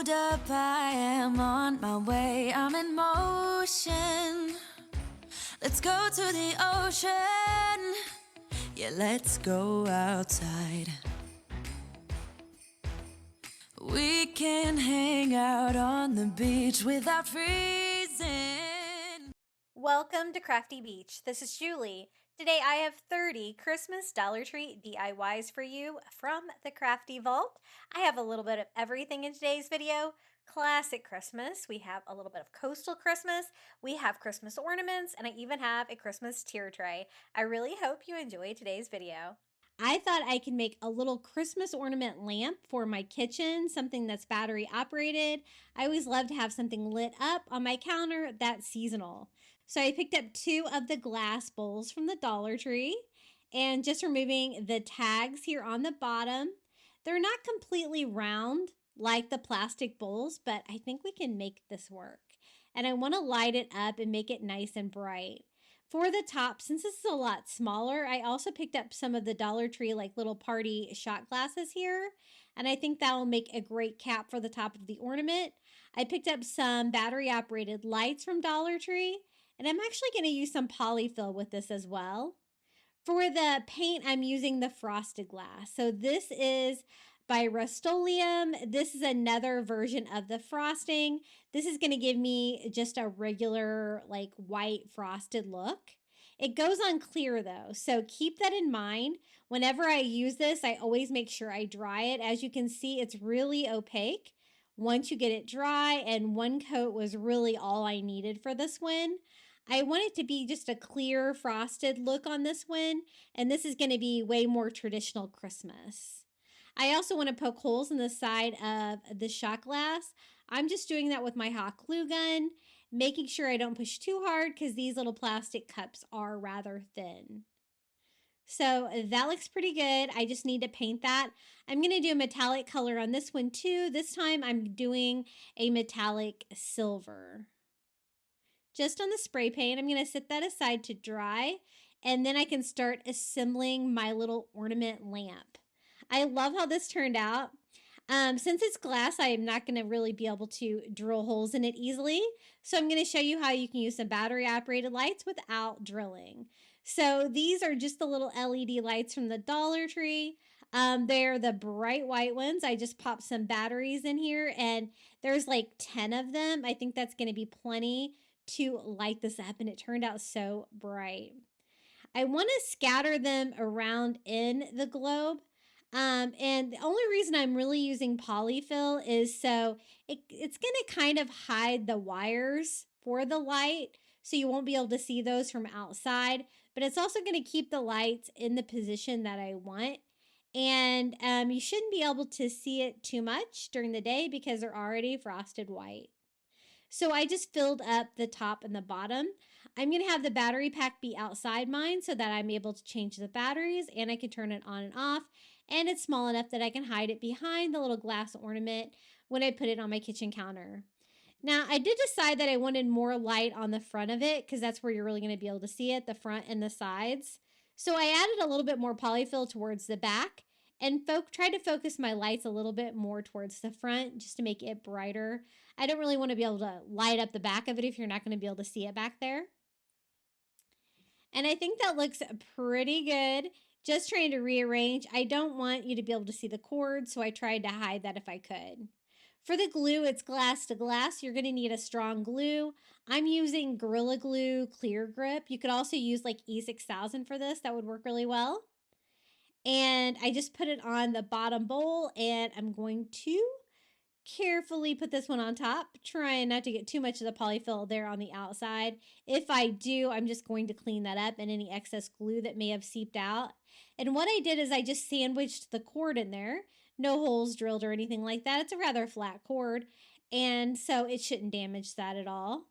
Hold up, I am on my way, I'm in motion. Let's go to the ocean. Yeah, let's go outside. We can hang out on the beach without freezing. Welcome to Crafty Beach. This is Julie. Today I have 30 Christmas Dollar Tree DIYs for you from the Crafty Vault. I have a little bit of everything in today's video. Classic Christmas. We have a little bit of coastal Christmas. We have Christmas ornaments, and I even have a Christmas tier tray. I really hope you enjoy today's video. I thought I could make a little Christmas ornament lamp for my kitchen, something that's battery operated. I always love to have something lit up on my counter that's seasonal. So I picked up 2 of the glass bowls from the Dollar Tree and just removing the tags here on the bottom. They're not completely round like the plastic bowls, but I think we can make this work. And I want to light it up and make it nice and bright. For the top, since this is a lot smaller, I also picked up some of the Dollar Tree like little party shot glasses here. And I think that will make a great cap for the top of the ornament. I picked up some battery operated lights from Dollar Tree. And I'm actually going to use some polyfill with this as well. For the paint, I'm using the frosted glass. So this is by Rust-Oleum. This is another version of the frosting. This is going to give me just a regular like white frosted look. It goes on clear though, so keep that in mind. Whenever I use this, I always make sure I dry it. As you can see, it's really opaque once you get it dry, and one coat was really all I needed for this one. I want it to be just a clear frosted look on this one, and this is going to be way more traditional Christmas. I also want to poke holes in the side of the shot glass. I'm just doing that with my hot glue gun, making sure I don't push too hard because these little plastic cups are rather thin. So that looks pretty good. I just need to paint that. I'm going to do a metallic color on this one too. This time I'm doing a metallic silver. Just on the spray paint, I'm going to set that aside to dry, and then I can start assembling my little ornament lamp. I love how this turned out. Since it's glass, I am not going to really be able to drill holes in it easily. So I'm going to show you how you can use some battery operated lights without drilling. So these are just the little LED lights from the Dollar Tree. They're the bright white ones. I just popped some batteries in here, and there's like 10 of them. I think that's going to be plenty to light this up, and it turned out so bright. I want to scatter them around in the globe. And the only reason I'm really using polyfill is so it's going to kind of hide the wires for the light, so you won't be able to see those from outside, but it's also going to keep the lights in the position that I want. And you shouldn't be able to see it too much during the day because they're already frosted white. So I just filled up the top and the bottom. I'm going to have the battery pack be outside mine so that I'm able to change the batteries, and I can turn it on and off. And it's small enough that I can hide it behind the little glass ornament when I put it on my kitchen counter. Now, I did decide that I wanted more light on the front of it because that's where you're really going to be able to see it, the front and the sides. So I added a little bit more polyfill towards the back and tried to focus my lights a little bit more towards the front just to make it brighter. I don't really want to be able to light up the back of it if you're not going to be able to see it back there. And I think that looks pretty good. Just trying to rearrange. I don't want you to be able to see the cord, so I tried to hide that if I could. For the glue, it's glass to glass. You're going to need a strong glue. I'm using Gorilla Glue Clear Grip. You could also use like E6000 for this. That would work really well. And I just put it on the bottom bowl, and I'm going to carefully put this one on top, trying not to get too much of the polyfill there on the outside. If I do, I'm just going to clean that up and any excess glue that may have seeped out. And what I did is I just sandwiched the cord in there. No holes drilled or anything like that. It's a rather flat cord, and so it shouldn't damage that at all.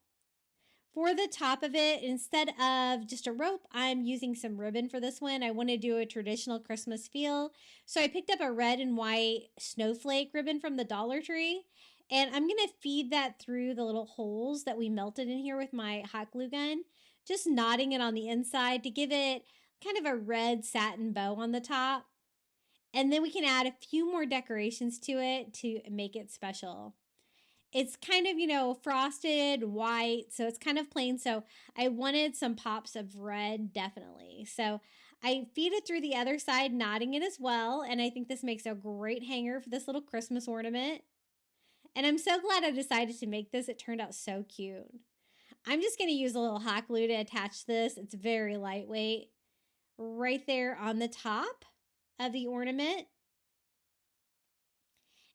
For the top of it, instead of just a rope, I'm using some ribbon for this one. I want to do a traditional Christmas feel. So I picked up a red and white snowflake ribbon from the Dollar Tree. And I'm going to feed that through the little holes that we melted in here with my hot glue gun. Just knotting it on the inside to give it kind of a red satin bow on the top. And then we can add a few more decorations to it to make it special. It's kind of, frosted white, so it's kind of plain. So I wanted some pops of red, definitely. So I feed it through the other side, knotting it as well. And I think this makes a great hanger for this little Christmas ornament. And I'm so glad I decided to make this. It turned out so cute. I'm just going to use a little hot glue to attach this. It's very lightweight. Right there on the top of the ornament.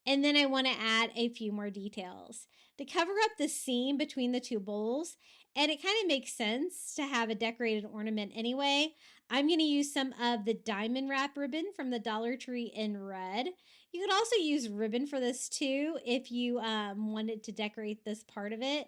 And then I want to add a few more details to cover up the seam between the two bowls. And it kind of makes sense to have a decorated ornament anyway. I'm going to use some of the diamond wrap ribbon from the Dollar Tree in red. You could also use ribbon for this too if you wanted to decorate this part of it.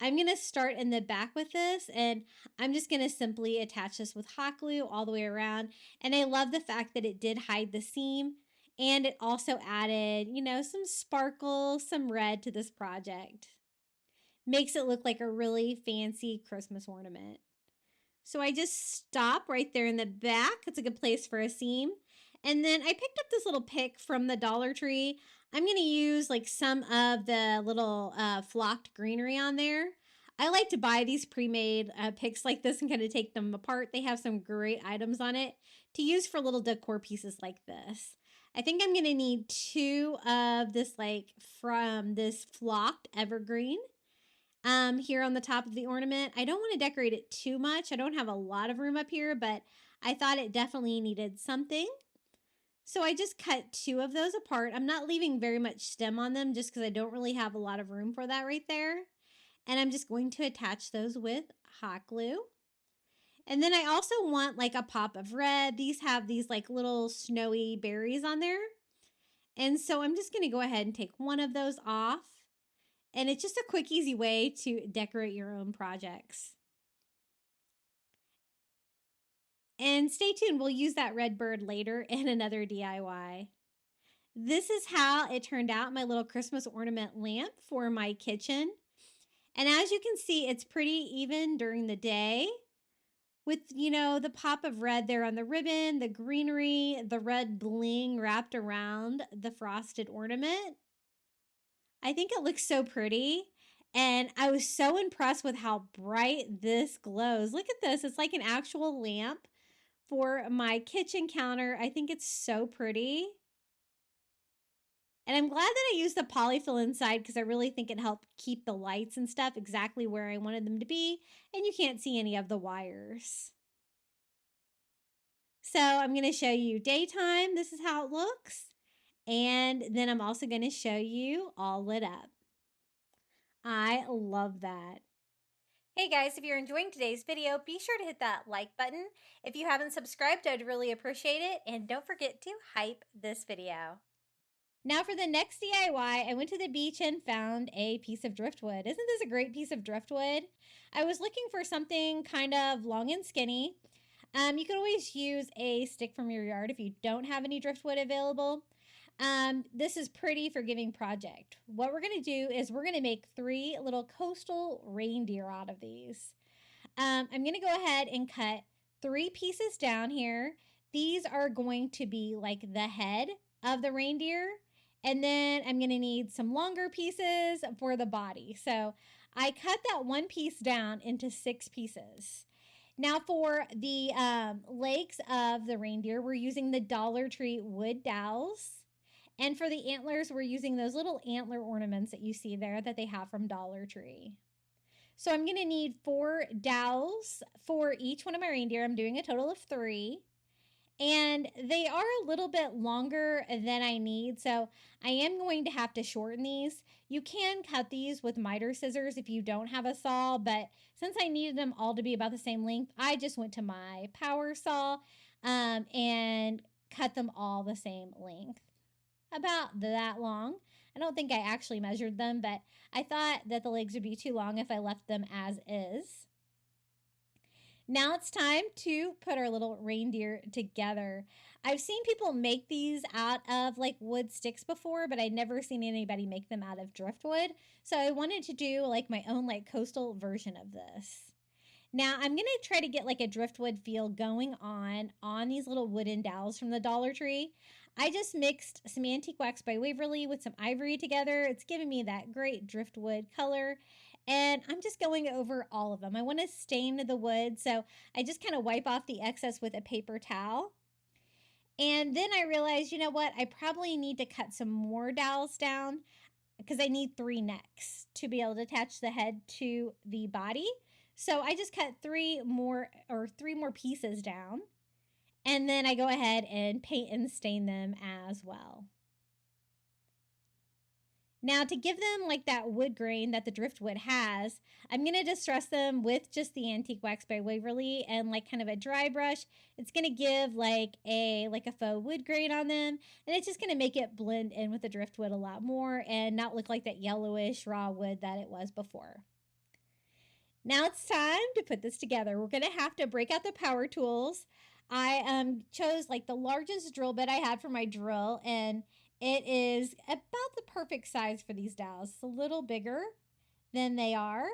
I'm going to start in the back with this, and I'm just going to simply attach this with hot glue all the way around. And I love the fact that it did hide the seam. And it also added, some sparkle, some red to this project. Makes it look like a really fancy Christmas ornament. So I just stop right there in the back. It's a good place for a seam. And then I picked up this little pick from the Dollar Tree. I'm going to use like some of the little flocked greenery on there. I like to buy these pre-made picks like this and kind of take them apart. They have some great items on it to use for little decor pieces like this. I think I'm going to need 2 of this from this flocked evergreen here on the top of the ornament. I don't want to decorate it too much. I don't have a lot of room up here, but I thought it definitely needed something. So I just cut 2 of those apart. I'm not leaving very much stem on them just because I don't really have a lot of room for that right there. And I'm just going to attach those with hot glue. And then I also want like a pop of red. These have these like little snowy berries on there. And so I'm just going to go ahead and take one of those off. And it's just a quick, easy way to decorate your own projects. And stay tuned. We'll use that red bird later in another DIY. This is how it turned out, my little Christmas ornament lamp for my kitchen. And as you can see, it's pretty even during the day. With, the pop of red there on the ribbon, the greenery, the red bling wrapped around the frosted ornament. I think it looks so pretty. And I was so impressed with how bright this glows. Look at this. It's like an actual lamp for my kitchen counter. I think it's so pretty. And I'm glad that I used the polyfill inside because I really think it helped keep the lights and stuff exactly where I wanted them to be. And you can't see any of the wires. So I'm going to show you daytime. This is how it looks. And then I'm also going to show you all lit up. I love that. Hey guys, if you're enjoying today's video, be sure to hit that like button. If you haven't subscribed, I'd really appreciate it. And don't forget to hype this video. Now for the next DIY, I went to the beach and found a piece of driftwood. Isn't this a great piece of driftwood? I was looking for something kind of long and skinny. You could always use a stick from your yard if you don't have any driftwood available. This is pretty forgiving project. What we're going to do is we're going to make 3 little coastal reindeer out of these. I'm going to go ahead and cut 3 pieces down here. These are going to be like the head of the reindeer. And then I'm going to need some longer pieces for the body. So I cut that 1 piece down into 6 pieces. Now for the legs of the reindeer, we're using the Dollar Tree wood dowels. And for the antlers, we're using those little antler ornaments that you see there that they have from Dollar Tree. So I'm going to need 4 dowels for each one of my reindeer. I'm doing a total of 3. And they are a little bit longer than I need, so I am going to have to shorten these. You can cut these with miter scissors if you don't have a saw, but since I needed them all to be about the same length, I just went to my power saw and cut them all the same length. About that long. I don't think I actually measured them, but I thought that the legs would be too long if I left them as is. Now it's time to put our little reindeer together. I've seen people make these out of like wood sticks before, but I'd never seen anybody make them out of driftwood. So I wanted to do like my own like coastal version of this. Now I'm going to try to get like a driftwood feel going on these little wooden dowels from the Dollar Tree. I just mixed some antique wax by Waverly with some ivory together. It's giving me that great driftwood color. And I'm just going over all of them. I want to stain the wood, so I just kind of wipe off the excess with a paper towel. And then I realized, you know what? I probably need to cut some more dowels down because I need 3 necks to be able to attach the head to the body. So I just cut 3 more pieces down. And then I go ahead and paint and stain them as well. Now, to give them like that wood grain that the driftwood has, I'm going to distress them with just the antique wax by Waverly and like kind of a dry brush. It's going to give like a faux wood grain on them, and it's just going to make it blend in with the driftwood a lot more and not look like that yellowish raw wood that it was before. Now it's time to put this together. We're going to have to break out the power tools. I chose like the largest drill bit I had for my drill, and it is about the perfect size for these dowels. It's a little bigger than they are.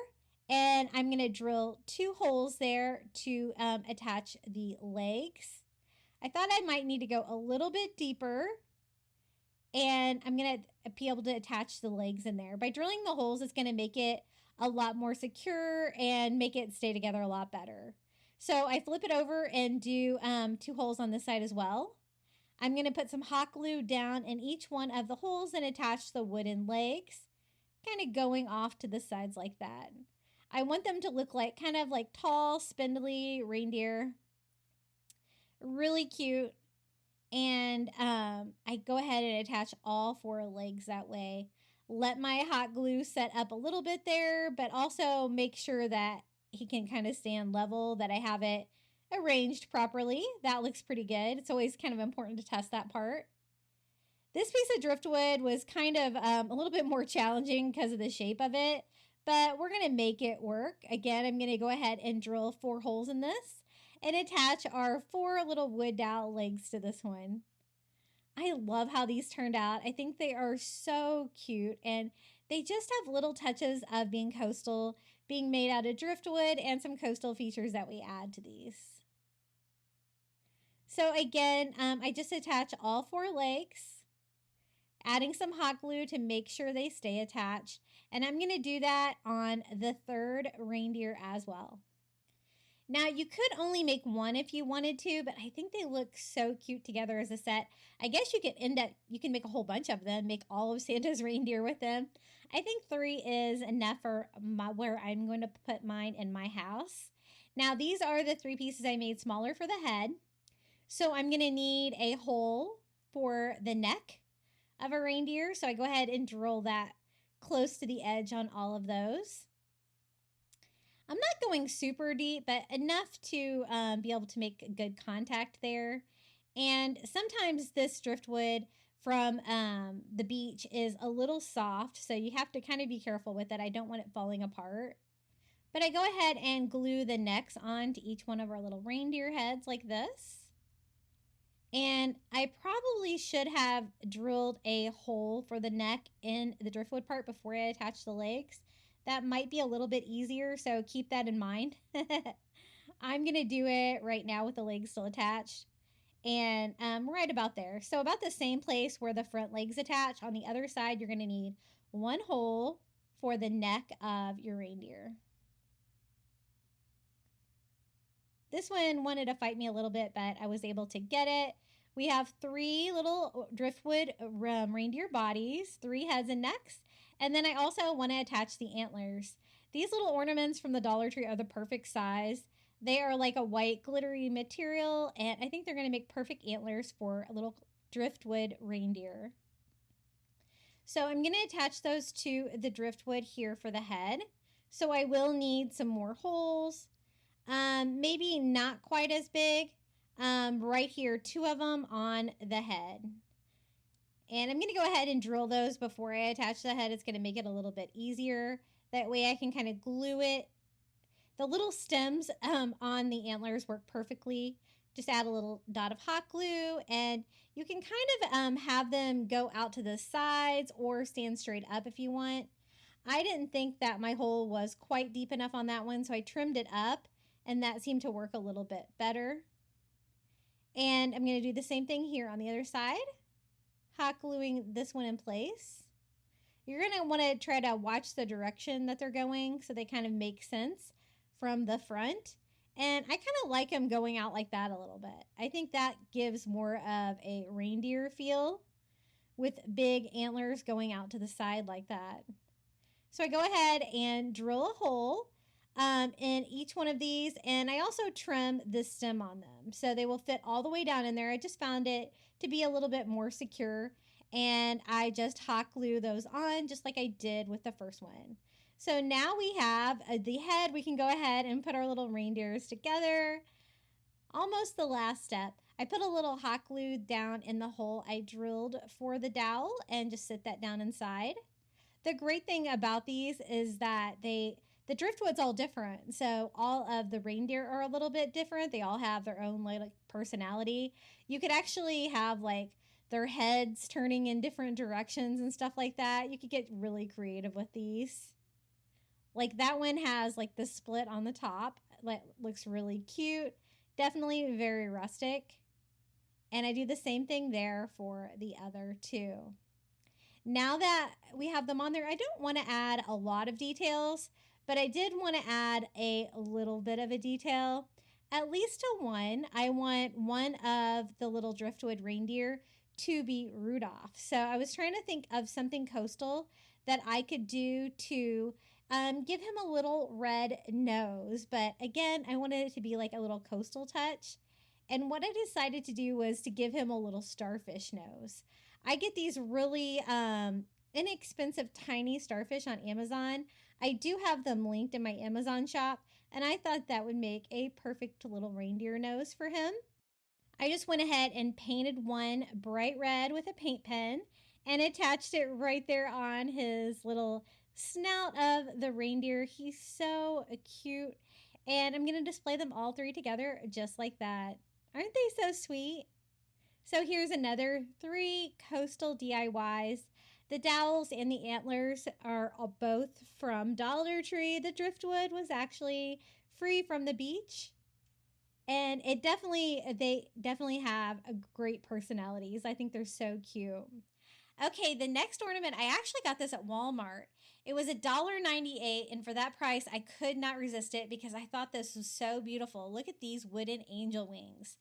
And I'm going to drill 2 holes there to attach the legs. I thought I might need to go a little bit deeper. And I'm going to be able to attach the legs in there. By drilling the holes, it's going to make it a lot more secure and make it stay together a lot better. So I flip it over and do 2 holes on this side as well. I'm going to put some hot glue down in each one of the holes and attach the wooden legs, kind of going off to the sides like that. I want them to look like kind of like tall, spindly reindeer. Really cute. And I go ahead and attach all 4 legs that way. Let my hot glue set up a little bit there, but also make sure that he can kind of stand level, that I have it arranged properly. That looks pretty good. It's always kind of important to test that part. This piece of driftwood was kind of a little bit more challenging because of the shape of it, but we're going to make it work. Again, I'm going to go ahead and drill 4 holes in this and attach our 4 little wood dowel legs to this one. I love how these turned out. I think they are so cute, and they just have little touches of being coastal, being made out of driftwood, and some coastal features that we add to these. So again, I just attach all 4 legs, adding some hot glue to make sure they stay attached. And I'm going to do that on the 3rd reindeer as well. Now, you could only make 1 if you wanted to, but I think they look so cute together as a set. I guess you can make a whole bunch of them, make all of Santa's reindeer with them. I think 3 is enough for where I'm going to put mine in my house. Now, these are the 3 pieces I made smaller for the head. So I'm going to need a hole for the neck of a reindeer. So I go ahead and drill that close to the edge on all of those. I'm not going super deep, but enough to be able to make good contact there. And sometimes this driftwood from the beach is a little soft, so you have to kind of be careful with it. I don't want it falling apart. But I go ahead and glue the necks onto each one of our little reindeer heads like this. And I probably should have drilled a hole for the neck in the driftwood part before I attach the legs. That might be a little bit easier, so keep that in mind. I'm going to do it right now with the legs still attached. And right about there. So about the same place where the front legs attach. On the other side, you're going to need 1 hole for the neck of your reindeer. This one wanted to fight me a little bit, but I was able to get it. We have 3 little driftwood reindeer bodies, 3 heads and necks. And then I also want to attach the antlers. These little ornaments from the Dollar Tree are the perfect size. They are like a white glittery material, and I think they're going to make perfect antlers for a little driftwood reindeer. So I'm going to attach those to the driftwood here for the head. So I will need some more holes. Maybe not quite as big. Right here, 2 of them on the head. And I'm going to go ahead and drill those before I attach the head. It's going to make it a little bit easier. That way I can kind of glue it. The little stems on the antlers work perfectly. Just add a little dot of hot glue, and you can kind of have them go out to the sides or stand straight up if you want. I didn't think that my hole was quite deep enough on that one, so I trimmed it up, and that seemed to work a little bit better. And I'm going to do the same thing here on the other side. hot gluing this one in place. You're going to want to try to watch the direction that they're going so they kind of make sense from the front. And I kind of like them going out like that a little bit. I think that gives more of a reindeer feel with big antlers going out to the side like that. So I go ahead and drill a hole in each one of these, and I also trim the stem on them so they will fit all the way down in there. I just found it to be a little bit more secure, and I just hot glue those on just like I did with the first one. So now we have the head. We can go ahead and put our little reindeers together. Almost the last step. I put a little hot glue down in the hole I drilled for the dowel and just sit that down inside. The great thing about these is that the driftwood's all different. So all of the reindeer are a little bit different. They all have their own like personality. You could actually have like their heads turning in different directions and stuff like that. You could get really creative with these. Like that one has like the split on the top. Like looks really cute. Definitely very rustic. And I do the same thing there for the other two. Now that we have them on there, I don't want to add a lot of details, but I did want to add a little bit of a detail, at least to one. I want one of the little driftwood reindeer to be Rudolph. So I was trying to think of something coastal that I could do to give him a little red nose. But again, I wanted it to be like a little coastal touch. And what I decided to do was to give him a little starfish nose. I get these really inexpensive tiny starfish on Amazon. I do have them linked in my Amazon shop, and I thought that would make a perfect little reindeer nose for him. I just went ahead and painted one bright red with a paint pen and attached it right there on his little snout of the reindeer. He's so cute, and I'm going to display them all three together just like that. Aren't they so sweet? So here's another 3 coastal DIYs. The dowels and the antlers are both from Dollar Tree. The driftwood was actually free from the beach. And they definitely have a great personalities. I think they're so cute. Okay, the next ornament, I actually got this at Walmart. It was $1.98, and for that price, I could not resist it because I thought this was so beautiful. Look at these wooden angel wings.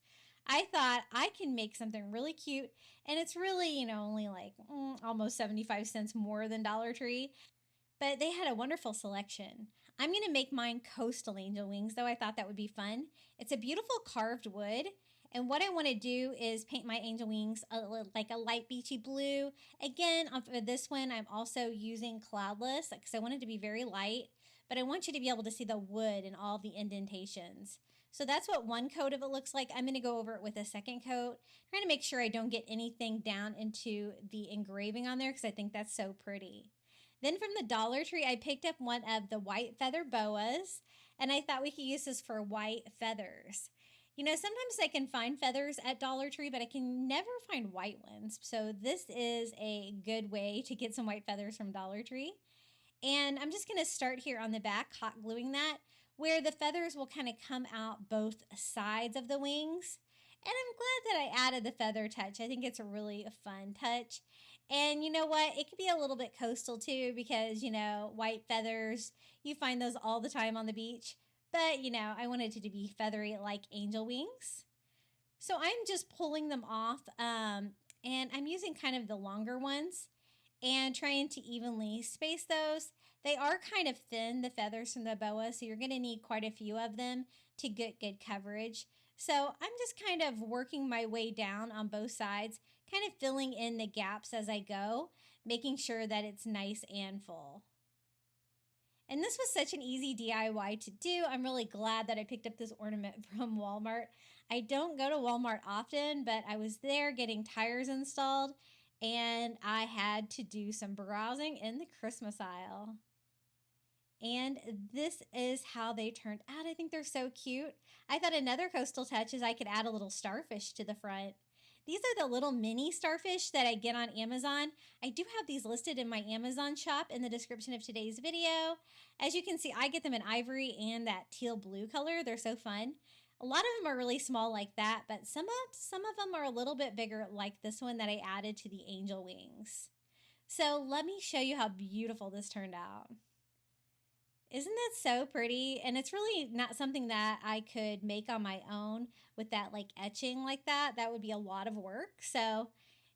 I thought I can make something really cute, and it's really, only like almost 75 cents more than Dollar Tree, but they had a wonderful selection. I'm going to make mine coastal angel wings, though I thought that would be fun. It's a beautiful carved wood, and what I want to do is paint my angel wings like a light beachy blue. Again, for this one, I'm also using cloudless because I want it to be very light, but I want you to be able to see the wood and all the indentations. So that's what one coat of it looks like. I'm going to go over it with a second coat, trying to make sure I don't get anything down into the engraving on there because I think that's so pretty. Then from the Dollar Tree, I picked up one of the white feather boas, and I thought we could use this for white feathers. Sometimes I can find feathers at Dollar Tree, but I can never find white ones. So this is a good way to get some white feathers from Dollar Tree. And I'm just going to start here on the back, hot gluing that, where the feathers will kind of come out both sides of the wings. And I'm glad that I added the feather touch. I think it's a really fun touch. And you know what? It could be a little bit coastal too because, white feathers, you find those all the time on the beach. But, I wanted it to be feathery like angel wings. So I'm just pulling them off and I'm using kind of the longer ones and trying to evenly space those. They are kind of thin, the feathers from the boa, so you're going to need quite a few of them to get good coverage. So I'm just kind of working my way down on both sides, kind of filling in the gaps as I go, making sure that it's nice and full. And this was such an easy DIY to do. I'm really glad that I picked up this ornament from Walmart. I don't go to Walmart often, but I was there getting tires installed, and I had to do some browsing in the Christmas aisle. And this is how they turned out. I think they're so cute. I thought another coastal touch is I could add a little starfish to the front. These are the little mini starfish that I get on Amazon. I do have these listed in my Amazon shop in the description of today's video. As you can see, I get them in ivory and that teal blue color. They're so fun. A lot of them are really small like that, but some of them are a little bit bigger like this one that I added to the angel wings. So let me show you how beautiful this turned out. Isn't that so pretty? And it's really not something that I could make on my own with that like etching like that. That would be a lot of work. So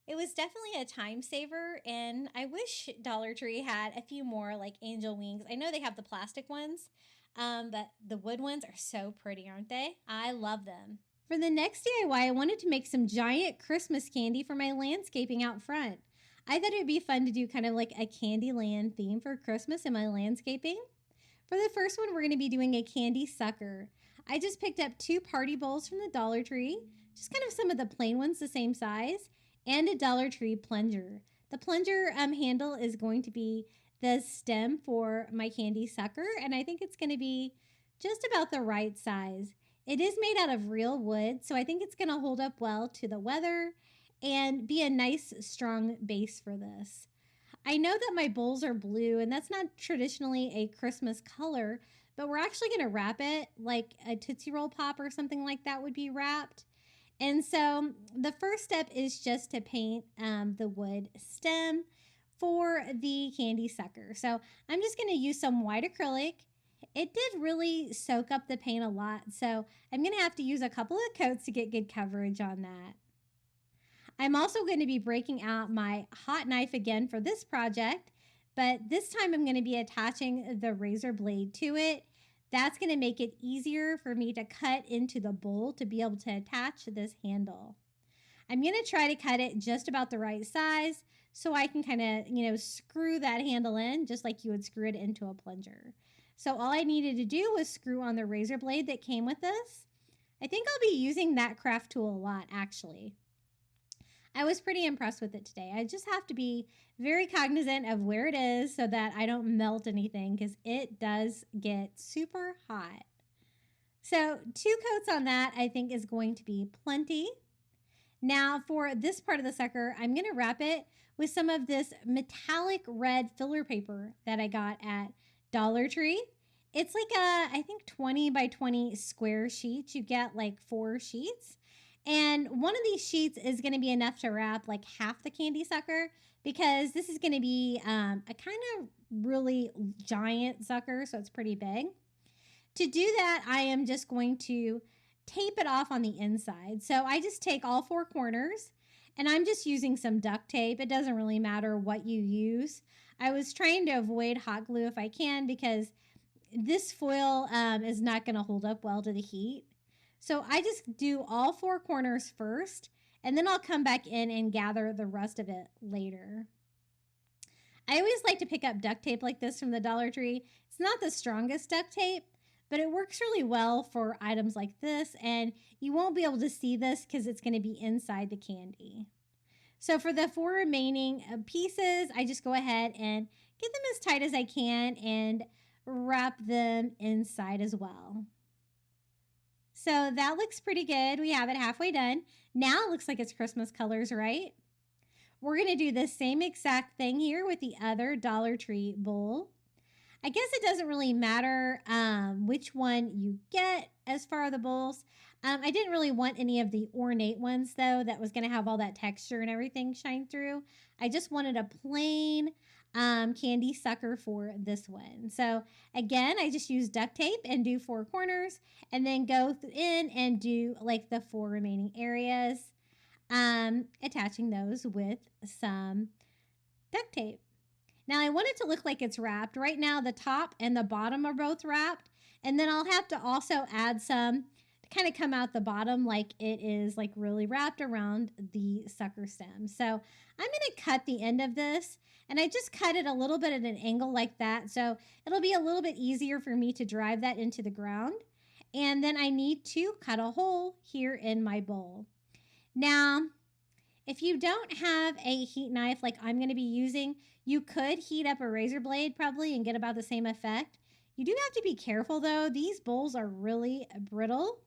it was definitely a time saver, and I wish Dollar Tree had a few more like angel wings. I know they have the plastic ones, but the wood ones are so pretty, aren't they? I love them. For the next DIY, I wanted to make some giant Christmas candy for my landscaping out front. I thought it would be fun to do kind of like a Candyland theme for Christmas in my landscaping. For the first one, we're going to be doing a candy sucker. I just picked up 2 party bowls from the Dollar Tree, just kind of some of the plain ones the same size, and a Dollar Tree plunger. The plunger handle is going to be the stem for my candy sucker, and I think it's going to be just about the right size. It is made out of real wood, so I think it's going to hold up well to the weather and be a nice, strong base for this. I know that my bowls are blue, and that's not traditionally a Christmas color, but we're actually going to wrap it like a Tootsie Roll Pop or something like that would be wrapped. And so the first step is just to paint the wood stem for the candy sucker. So I'm just going to use some white acrylic. It did really soak up the paint a lot, so I'm going to have to use a couple of coats to get good coverage on that. I'm also going to be breaking out my hot knife again for this project, but this time I'm going to be attaching the razor blade to it. That's going to make it easier for me to cut into the bowl to be able to attach this handle. I'm going to try to cut it just about the right size so I can kind of, screw that handle in just like you would screw it into a plunger. So all I needed to do was screw on the razor blade that came with this. I think I'll be using that craft tool a lot, actually. I was pretty impressed with it today. I just have to be very cognizant of where it is so that I don't melt anything, because it does get super hot. So 2 coats on that I think is going to be plenty. Now for this part of the sucker, I'm going to wrap it with some of this metallic red filler paper that I got at Dollar Tree. It's like I think 20 by 20 square sheets. You get like 4 sheets. And one of these sheets is going to be enough to wrap like half the candy sucker, because this is going to be a kind of really giant sucker, so it's pretty big. To do that, I am just going to tape it off on the inside. So I just take all 4 corners, and I'm just using some duct tape. It doesn't really matter what you use. I was trying to avoid hot glue if I can, because this foil is not going to hold up well to the heat. So I just do all 4 corners first, and then I'll come back in and gather the rest of it later. I always like to pick up duct tape like this from the Dollar Tree. It's not the strongest duct tape, but it works really well for items like this, and you won't be able to see this because it's going to be inside the candy. So for the 4 remaining pieces, I just go ahead and get them as tight as I can and wrap them inside as well. So that looks pretty good. We have it halfway done. Now it looks like it's Christmas colors, right? We're going to do the same exact thing here with the other Dollar Tree bowl. I guess it doesn't really matter which one you get as far as the bowls. I didn't really want any of the ornate ones, though, that was going to have all that texture and everything shine through. I just wanted a plain candy sucker for this one. So again, I just use duct tape and do 4 corners, and then go in and do like the 4 remaining areas, attaching those with some duct tape. Now I want it to look like it's wrapped. Right now the top and the bottom are both wrapped, and then I'll have to also add some to kind of come out the bottom like it is like really wrapped around the sucker stem. So I'm going to cut the end of this, and I just cut it a little bit at an angle like that, so it'll be a little bit easier for me to drive that into the ground. And then I need to cut a hole here in my bowl. Now, if you don't have a heat knife like I'm going to be using, you could heat up a razor blade probably and get about the same effect. You do have to be careful though. These bowls are really brittle.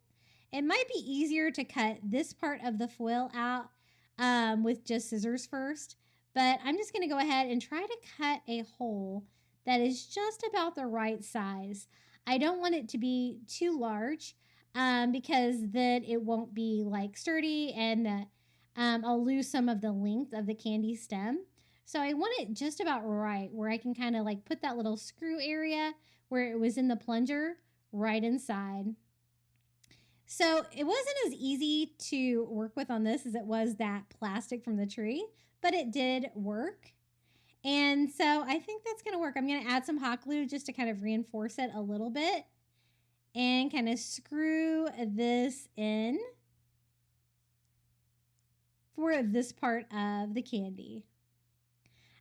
It might be easier to cut this part of the foil out with just scissors first, but I'm just going to go ahead and try to cut a hole that is just about the right size. I don't want it to be too large. because then it won't be like sturdy and I'll lose some of the length of the candy stem. So I want it just about right where I can kind of like put that little screw area where it was in the plunger right inside. So it wasn't as easy to work with on this as it was that plastic from the tree, but it did work. And so I think that's going to work. I'm going to add some hot glue just to kind of reinforce it a little bit and kind of screw this in for this part of the candy.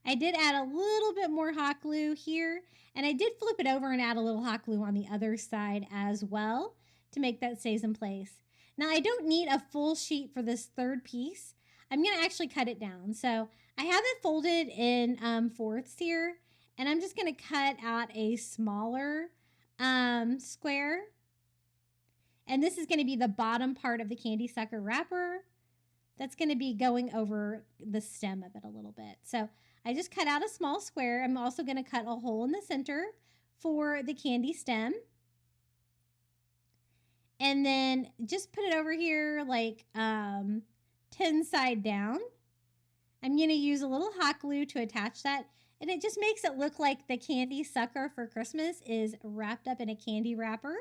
I did add a little bit more hot glue here, and I did flip it over and add a little hot glue on the other side as well to make that stays in place. Now I don't need a full sheet for this third piece. I'm going to actually cut it down. So I have it folded in fourths here, and I'm just going to cut out a smaller square. And this is going to be the bottom part of the candy sucker wrapper. That's going to be going over the stem of it a little bit. So I just cut out a small square. I'm also going to cut a hole in the center for the candy stem. And then just put it over here like 10 side down. I'm going to use a little hot glue to attach that. And it just makes it look like the candy sucker for Christmas is wrapped up in a candy wrapper.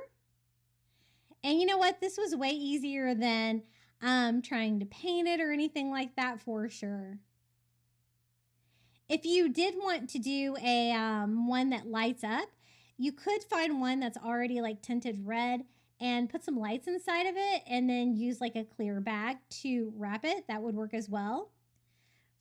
And you know what? This was way easier than trying to paint it or anything like that for sure. If you did want to do a one that lights up, you could find one that's already like tinted red and put some lights inside of it and then use like a clear bag to wrap it. That would work as well.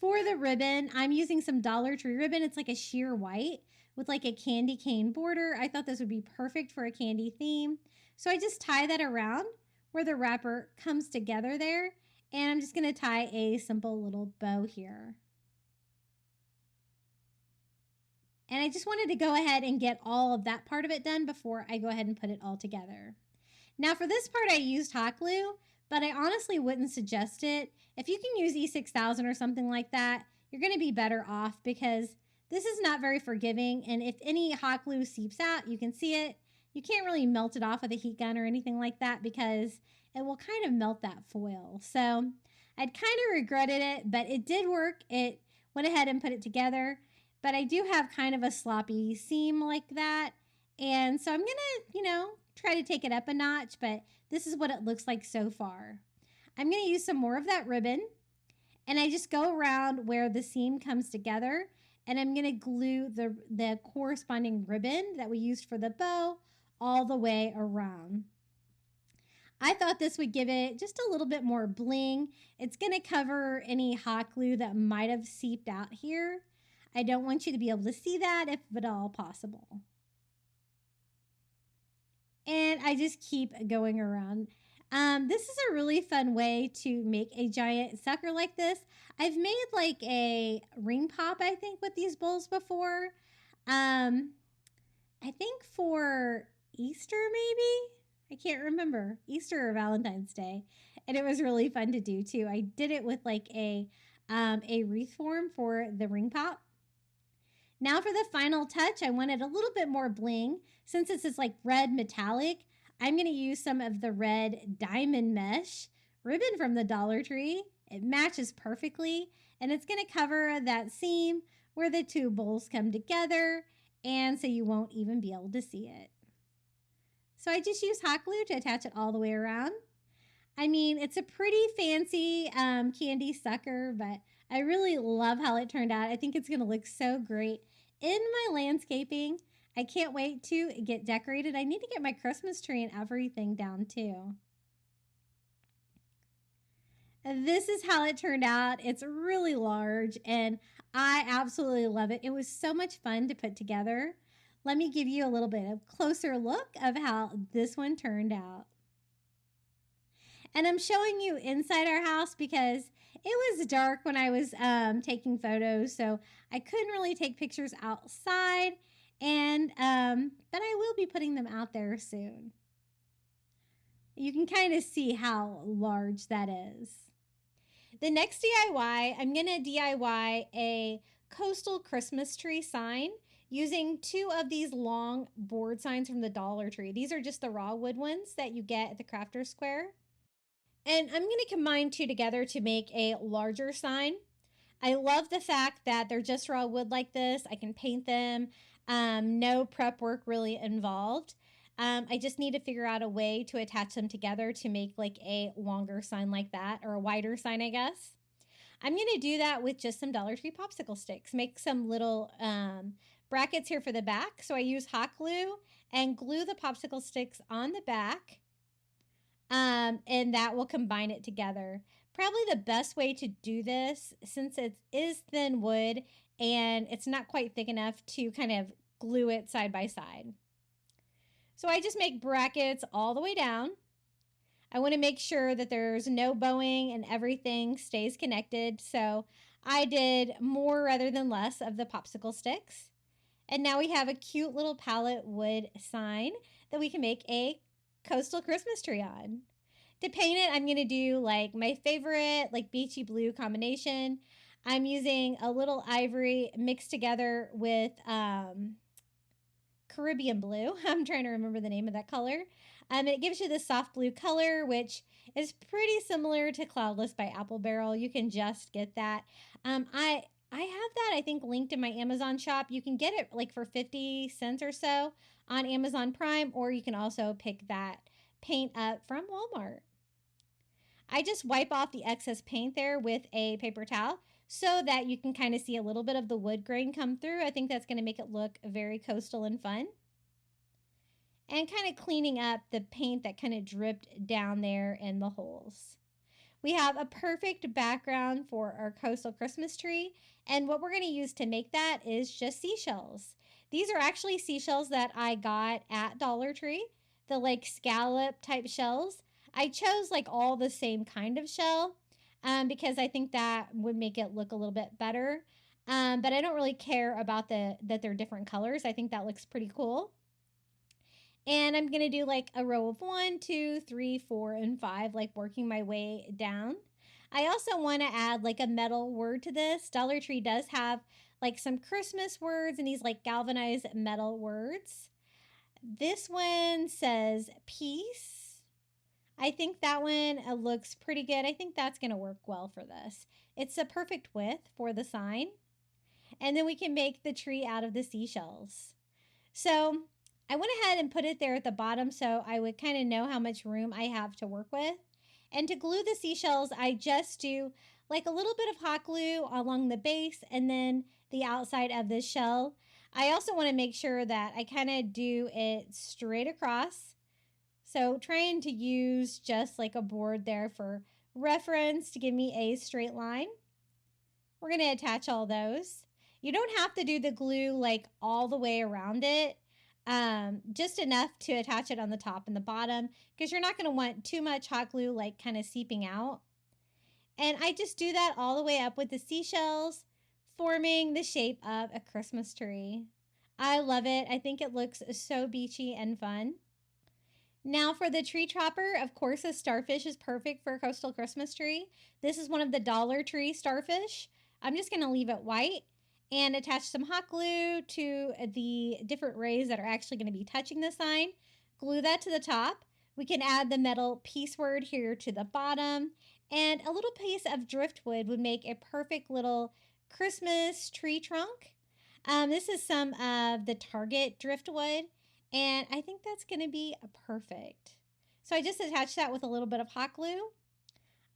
For the ribbon, I'm using some Dollar Tree ribbon. It's like a sheer white with like a candy cane border. I thought this would be perfect for a candy theme. So I just tie that around where the wrapper comes together there. And I'm just going to tie a simple little bow here. And I just wanted to go ahead and get all of that part of it done before I go ahead and put it all together. Now for this part I used hot glue, but I honestly wouldn't suggest it. If you can use E6000 or something like that, you're going to be better off because this is not very forgiving. And if any hot glue seeps out, you can see it. You can't really melt it off with a heat gun or anything like that because it will kind of melt that foil. So I'd kind of regretted it, but it did work. It went ahead and put it together. But I do have kind of a sloppy seam like that. And so I'm going to, try to take it up a notch, but this is what it looks like so far. I'm going to use some more of that ribbon, and I just go around where the seam comes together, and I'm going to glue the corresponding ribbon that we used for the bow all the way around. I thought this would give it just a little bit more bling. It's going to cover any hot glue that might have seeped out here. I don't want you to be able to see that if at all possible. And I just keep going around. This is a really fun way to make a giant sucker like this. I've made like a ring pop, I think, with these bowls before. I think for Easter maybe? I can't remember. Easter or Valentine's Day. And it was really fun to do too. I did it with like a wreath form for the ring pop. Now for the final touch, I wanted a little bit more bling. Since this is like red metallic, I'm going to use some of the red diamond mesh ribbon from the Dollar Tree. It matches perfectly, and it's going to cover that seam where the two bowls come together, and so you won't even be able to see it. So I just use hot glue to attach it all the way around. I mean, it's a pretty fancy candy sucker, but I really love how it turned out. I think it's going to look so great in my landscaping. I can't wait to get decorated. I need to get my Christmas tree and everything down too. This is how it turned out. It's really large and I absolutely love it. It was so much fun to put together. Let me give you a little bit of closer look of how this one turned out. And I'm showing you inside our house because it was dark when I was taking photos, so I couldn't really take pictures outside, and but I will be putting them out there soon. You can kind of see how large that is. The next DIY, I'm going to DIY a coastal Christmas tree sign using 2 of these long board signs from the Dollar Tree. These are just the raw wood ones that you get at the Crafter Square. And I'm going to combine 2 together to make a larger sign. I love the fact that they're just raw wood like this. I can paint them. No prep work really involved. I just need to figure out a way to attach them together to make like a longer sign like that, or a wider sign, I guess. I'm going to do that with just some Dollar Tree popsicle sticks. Make some little brackets here for the back. So I use hot glue and glue the popsicle sticks on the back. And that will combine it together. Probably the best way to do this, since it is thin wood and it's not quite thick enough to kind of glue it side by side. So I just make brackets all the way down. I want to make sure that there's no bowing and everything stays connected. So I did more rather than less of the popsicle sticks. And now we have a cute little palette wood sign that we can make a coastal Christmas tree on. To paint it, I'm going to do like my favorite like beachy blue combination. I'm using a little ivory mixed together with Caribbean blue. I'm trying to remember the name of that color. It gives you this soft blue color, which is pretty similar to Cloudless by Apple Barrel. You can just get that. I have that, I think, linked in my Amazon shop. You can get it like for 50 cents or so on Amazon Prime, or you can also pick that paint up from Walmart. I just wipe off the excess paint there with a paper towel so that you can kind of see a little bit of the wood grain come through. I think that's going to make it look very coastal and fun. And kind of cleaning up the paint that kind of dripped down there in the holes. We have a perfect background for our coastal Christmas tree, and what we're going to use to make that is just seashells. These are actually seashells that I got at Dollar Tree, the like scallop type shells. I chose like all the same kind of shell because I think that would make it look a little bit better. But I don't really care about that they're different colors. I think that looks pretty cool. And I'm going to do like a row of 1, 2, 3, 4, and 5, like working my way down. I also want to add like a metal word to this. Dollar Tree does have like some Christmas words and these like galvanized metal words. This one says peace. I think that one looks pretty good. I think that's going to work well for this. It's a perfect width for the sign. And then we can make the tree out of the seashells. So I went ahead and put it there at the bottom so I would kind of know how much room I have to work with. And to glue the seashells, I just do like a little bit of hot glue along the base and then the outside of the shell. I also want to make sure that I kind of do it straight across. So trying to use just like a board there for reference to give me a straight line. We're going to attach all those. You don't have to do the glue like all the way around it. Just enough to attach it on the top and the bottom, because you're not going to want too much hot glue like kind of seeping out. And I just do that all the way up with the seashells, forming the shape of a Christmas tree. I love it. I think it looks so beachy and fun. Now for the tree topper, of course, a starfish is perfect for a coastal Christmas tree. This is one of the Dollar Tree starfish. I'm just going to leave it white and attach some hot glue to the different rays that are actually going to be touching the sign. Glue that to the top. We can add the metal piece word here to the bottom, and a little piece of driftwood would make a perfect little Christmas tree trunk. This is some of the Target driftwood, and I think that's going to be perfect. So I just attached that with a little bit of hot glue.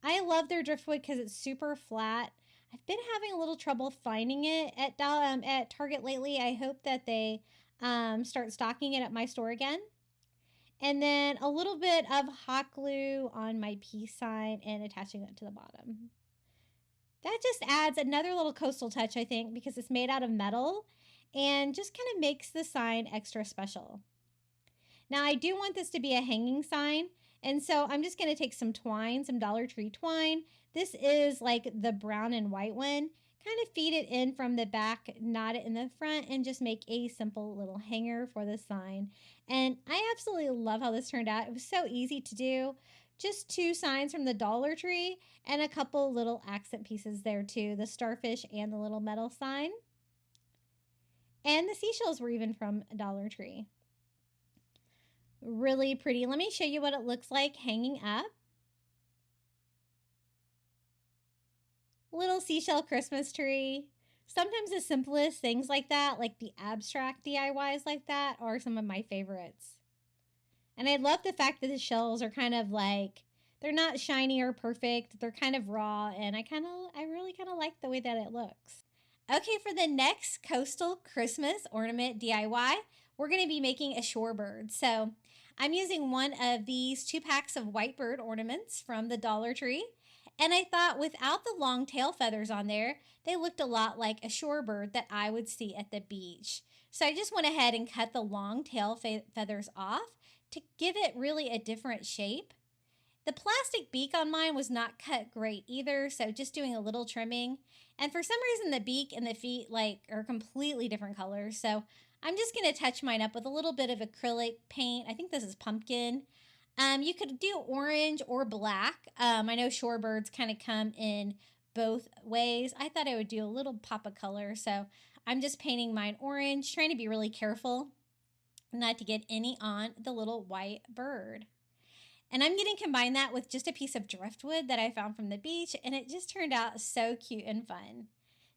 I love their driftwood because it's super flat. I've been having a little trouble finding it at Target lately. I hope that they start stocking it at my store again. And then a little bit of hot glue on my peace sign and attaching it to the bottom. That just adds another little coastal touch, I think, because it's made out of metal and just kind of makes the sign extra special. Now, I do want this to be a hanging sign, and so I'm just going to take some twine, some Dollar Tree twine. This is like the brown and white one. Kind of feed it in from the back, knot it in the front, and just make a simple little hanger for the sign. And I absolutely love how this turned out. It was so easy to do. Just 2 signs from the Dollar Tree and a couple little accent pieces there too, the starfish and the little metal sign. And the seashells were even from Dollar Tree. Really pretty. Let me show you what it looks like hanging up. Little seashell Christmas tree. Sometimes the simplest things like that, like the abstract DIYs like that, are some of my favorites. And I love the fact that the shells are kind of like, they're not shiny or perfect. They're kind of raw, and I really kind of like the way that it looks. Okay, for the next Coastal Christmas ornament DIY, we're going to be making a shorebird. So I'm using one of these 2 packs of white bird ornaments from the Dollar Tree. And I thought without the long tail feathers on there, they looked a lot like a shorebird that I would see at the beach. So I just went ahead and cut the long tail feathers off to give it really a different shape. The plastic beak on mine was not cut great either, so just doing a little trimming. And for some reason, the beak and the feet are completely different colors. So I'm just going to touch mine up with a little bit of acrylic paint. I think this is pumpkin. You could do orange or black. I know shorebirds kind of come in both ways. I thought I would do a little pop of color, so I'm just painting mine orange, trying to be really careful not to get any on the little white bird. And I'm going to combine that with just a piece of driftwood that I found from the beach, and it just turned out so cute and fun.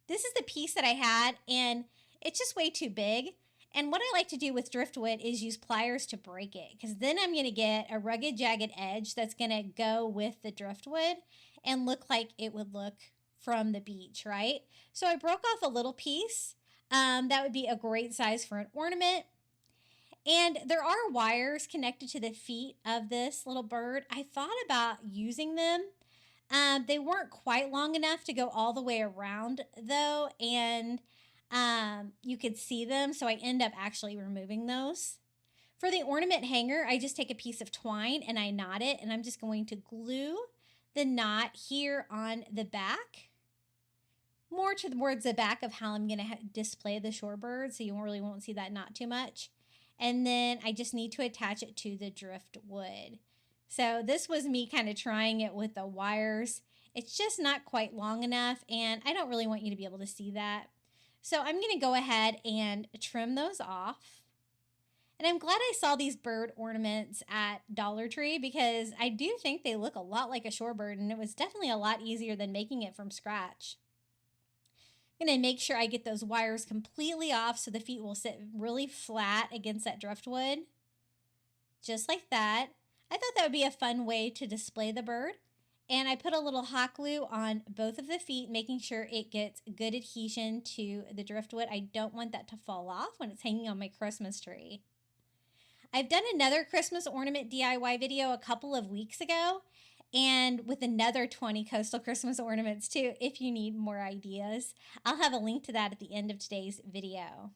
This is the piece that I had, and it's just way too big. And what I like to do with driftwood is use pliers to break it, because then I'm going to get a rugged, jagged edge that's going to go with the driftwood and look like it would look from the beach, right? So I broke off a little piece. That would be a great size for an ornament. And there are wires connected to the feet of this little bird. I thought about using them. They weren't quite long enough to go all the way around, though, and you could see them, so I end up actually removing those. For the ornament hanger, I just take a piece of twine and I knot it, and I'm just going to glue the knot here on the back, more towards the back of how I'm going to display the shorebird, so you really won't see that knot too much. And then I just need to attach it to the driftwood. So this was me kind of trying it with the wires. It's just not quite long enough, and I don't really want you to be able to see that. So I'm going to go ahead and trim those off. And I'm glad I saw these bird ornaments at Dollar Tree, because I do think they look a lot like a shorebird, and it was definitely a lot easier than making it from scratch. I'm going to make sure I get those wires completely off so the feet will sit really flat against that driftwood. Just like that. I thought that would be a fun way to display the bird. And I put a little hot glue on both of the feet, making sure it gets good adhesion to the driftwood. I don't want that to fall off when it's hanging on my Christmas tree. I've done another Christmas ornament DIY video a couple of weeks ago, and with another 20 coastal Christmas ornaments too, if you need more ideas. I'll have a link to that at the end of today's video.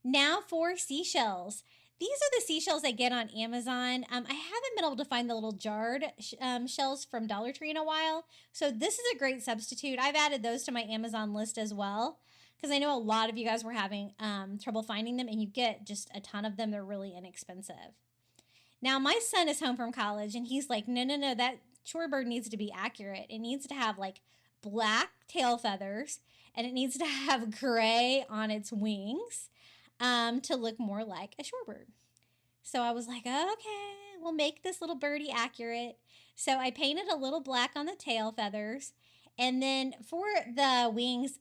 Now for seashells. These are the seashells I get on Amazon. I haven't been able to find the little jarred shells from Dollar Tree in a while, so this is a great substitute. I've added those to my Amazon list as well, because I know a lot of you guys were having trouble finding them, and you get just a ton of them. They're really inexpensive. Now, my son is home from college, and he's like, no, that shorebird needs to be accurate. It needs to have like black tail feathers, and it needs to have gray on its wings to look more like a shorebird. So I was like, okay, we'll make this little birdie accurate. So I painted a little black on the tail feathers, and then for the wings,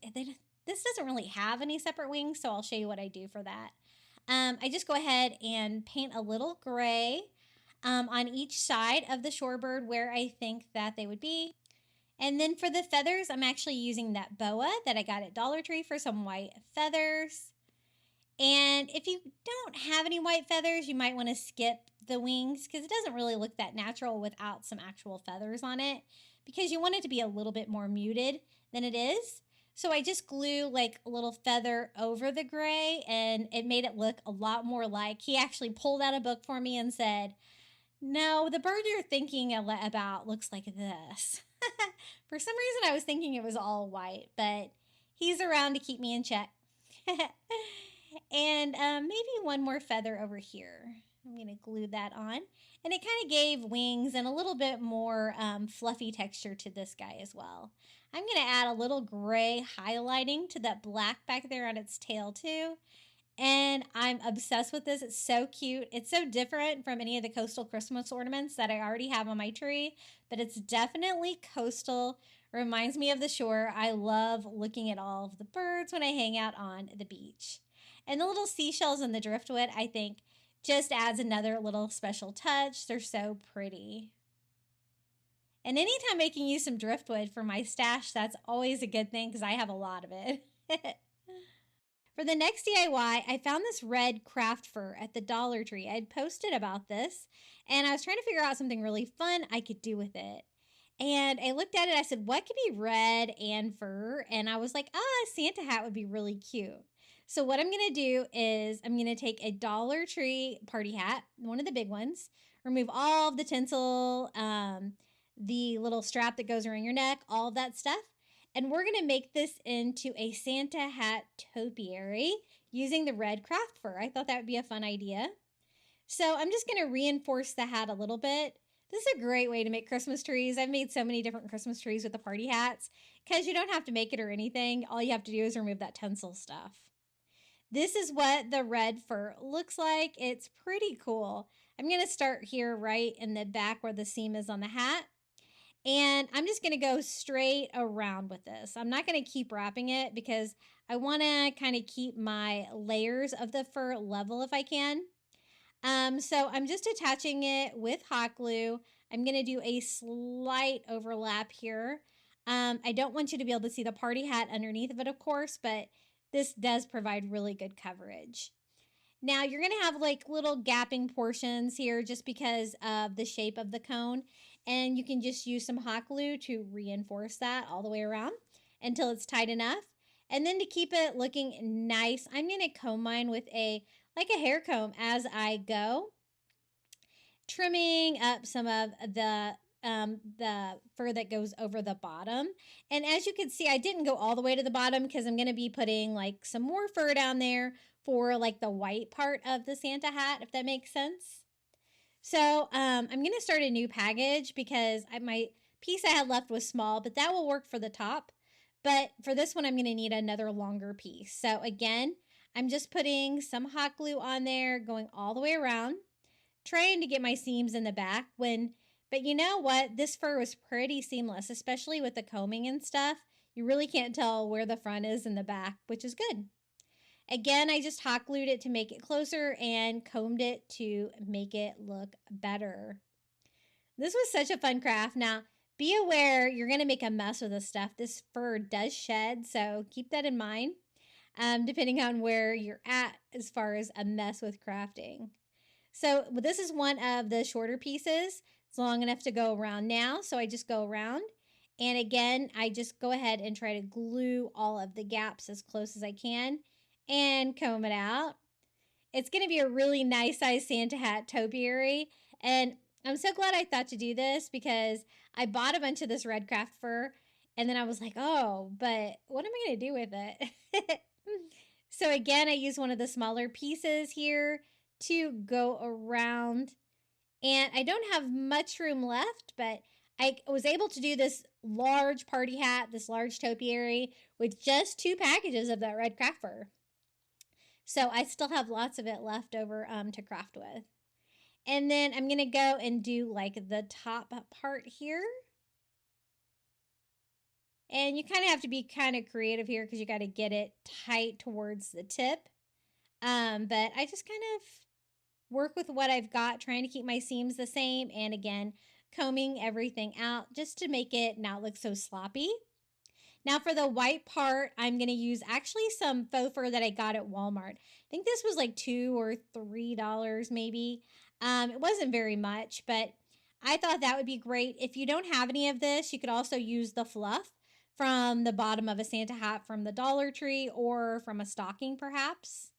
this doesn't really have any separate wings, so I'll show you what I do for that. I just go ahead and paint a little gray on each side of the shorebird where I think that they would be. And then for the feathers, I'm actually using that boa that I got at Dollar Tree for some white feathers. And if you don't have any white feathers, you might want to skip the wings, because it doesn't really look that natural without some actual feathers on it, because you want it to be a little bit more muted than it is. So I just glue like a little feather over the gray, and it made it look a lot more like, he actually pulled out a book for me and said, no, the bird you're thinking about looks like this. For some reason, I was thinking it was all white, but he's around to keep me in check. And maybe one more feather over here. I'm going to glue that on. And it kind of gave wings and a little bit more fluffy texture to this guy as well. I'm going to add a little gray highlighting to that black back there on its tail too. And I'm obsessed with this. It's so cute. It's so different from any of the coastal Christmas ornaments that I already have on my tree, but it's definitely coastal. Reminds me of the shore. I love looking at all of the birds when I hang out on the beach. And the little seashells and the driftwood, I think, just adds another little special touch. They're so pretty. And anytime I can use some driftwood for my stash, that's always a good thing because I have a lot of it. For the next DIY, I found this red craft fur at the Dollar Tree. I'd posted about this, and I was trying to figure out something really fun I could do with it. And I looked at it, I said, what could be red and fur? And I was like, a Santa hat would be really cute. So what I'm going to do is I'm going to take a Dollar Tree party hat, one of the big ones, remove all of the tinsel, the little strap that goes around your neck, all of that stuff. And we're going to make this into a Santa hat topiary using the red craft fur. I thought that would be a fun idea. So I'm just going to reinforce the hat a little bit. This is a great way to make Christmas trees. I've made so many different Christmas trees with the party hats because you don't have to make it or anything. All you have to do is remove that tinsel stuff. This is what the red fur looks like. It's pretty cool. I'm going to start here right in the back where the seam is on the hat. And I'm just going to go straight around with this. I'm not going to keep wrapping it because I want to kind of keep my layers of the fur level if I can. So I'm just attaching it with hot glue. I'm going to do a slight overlap here. I don't want you to be able to see the party hat underneath of it, of course, but this does provide really good coverage. Now you're going to have like little gapping portions here just because of the shape of the cone. And you can just use some hot glue to reinforce that all the way around until it's tight enough. And then to keep it looking nice, I'm going to comb mine with like a hair comb as I go, trimming up some of the fur that goes over the bottom. And as you can see, I didn't go all the way to the bottom because I'm going to be putting like some more fur down there for like the white part of the Santa hat, if that makes sense. So I'm going to start a new package because my piece I had left was small, but that will work for the top. But for this one, I'm going to need another longer piece. So again, I'm just putting some hot glue on there, going all the way around, trying to get my seams in the back. But you know what? This fur was pretty seamless, especially with the combing and stuff. You really can't tell where the front is and the back, which is good. Again, I just hot glued it to make it closer and combed it to make it look better. This was such a fun craft. Now, be aware you're going to make a mess with this stuff. This fur does shed, so keep that in mind, depending on where you're at as far as a mess with crafting. So this is one of the shorter pieces. It's long enough to go around now, so I just go around. And again, I just go ahead and try to glue all of the gaps as close as I can and comb it out. It's going to be a really nice size Santa hat topiary. And I'm so glad I thought to do this because I bought a bunch of this red craft fur and then I was like, oh, but what am I going to do with it? So again, I use one of the smaller pieces here to go around. And I don't have much room left, but I was able to do this large party hat, this large topiary with just 2 packages of that red craft fur. So I still have lots of it left over to craft with. And then I'm going to go and do like the top part here. And you kind of have to be kind of creative here because you got to get it tight towards the tip. But I just kind of work with what I've got, trying to keep my seams the same. And again, combing everything out just to make it not look so sloppy. Now for the white part, I'm going to use actually some faux fur that I got at Walmart. I think this was like $2 or $3 maybe. It wasn't very much, but I thought that would be great. If you don't have any of this, you could also use the fluff from the bottom of a Santa hat from the Dollar Tree or from a stocking perhaps.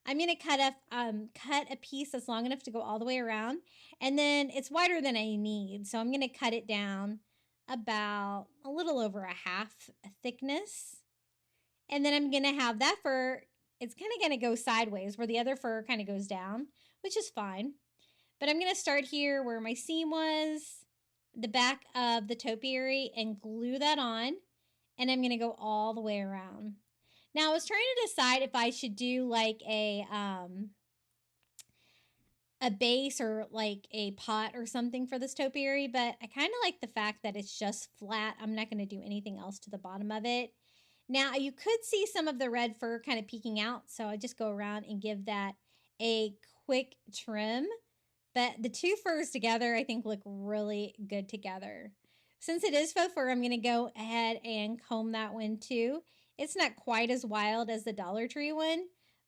I'm going to cut a piece that's long enough to go all the way around, and then it's wider than I need, so I'm going to cut it down about a little over a half thickness. And then I'm going to have that fur, it's kind of going to go sideways where the other fur kind of goes down, which is fine. But I'm going to start here where my seam was, the back of the topiary, and glue that on. And I'm going to go all the way around. Now, I was trying to decide if I should do like a base or like a pot or something for this topiary, but I kind of like the fact that it's just flat. I'm not going to do anything else to the bottom of it. Now, you could see some of the red fur kind of peeking out, so I just go around and give that a quick trim. But the two furs together, I think, look really good together. Since it is faux fur, I'm going to go ahead and comb that one too. It's not quite as wild as the Dollar Tree one,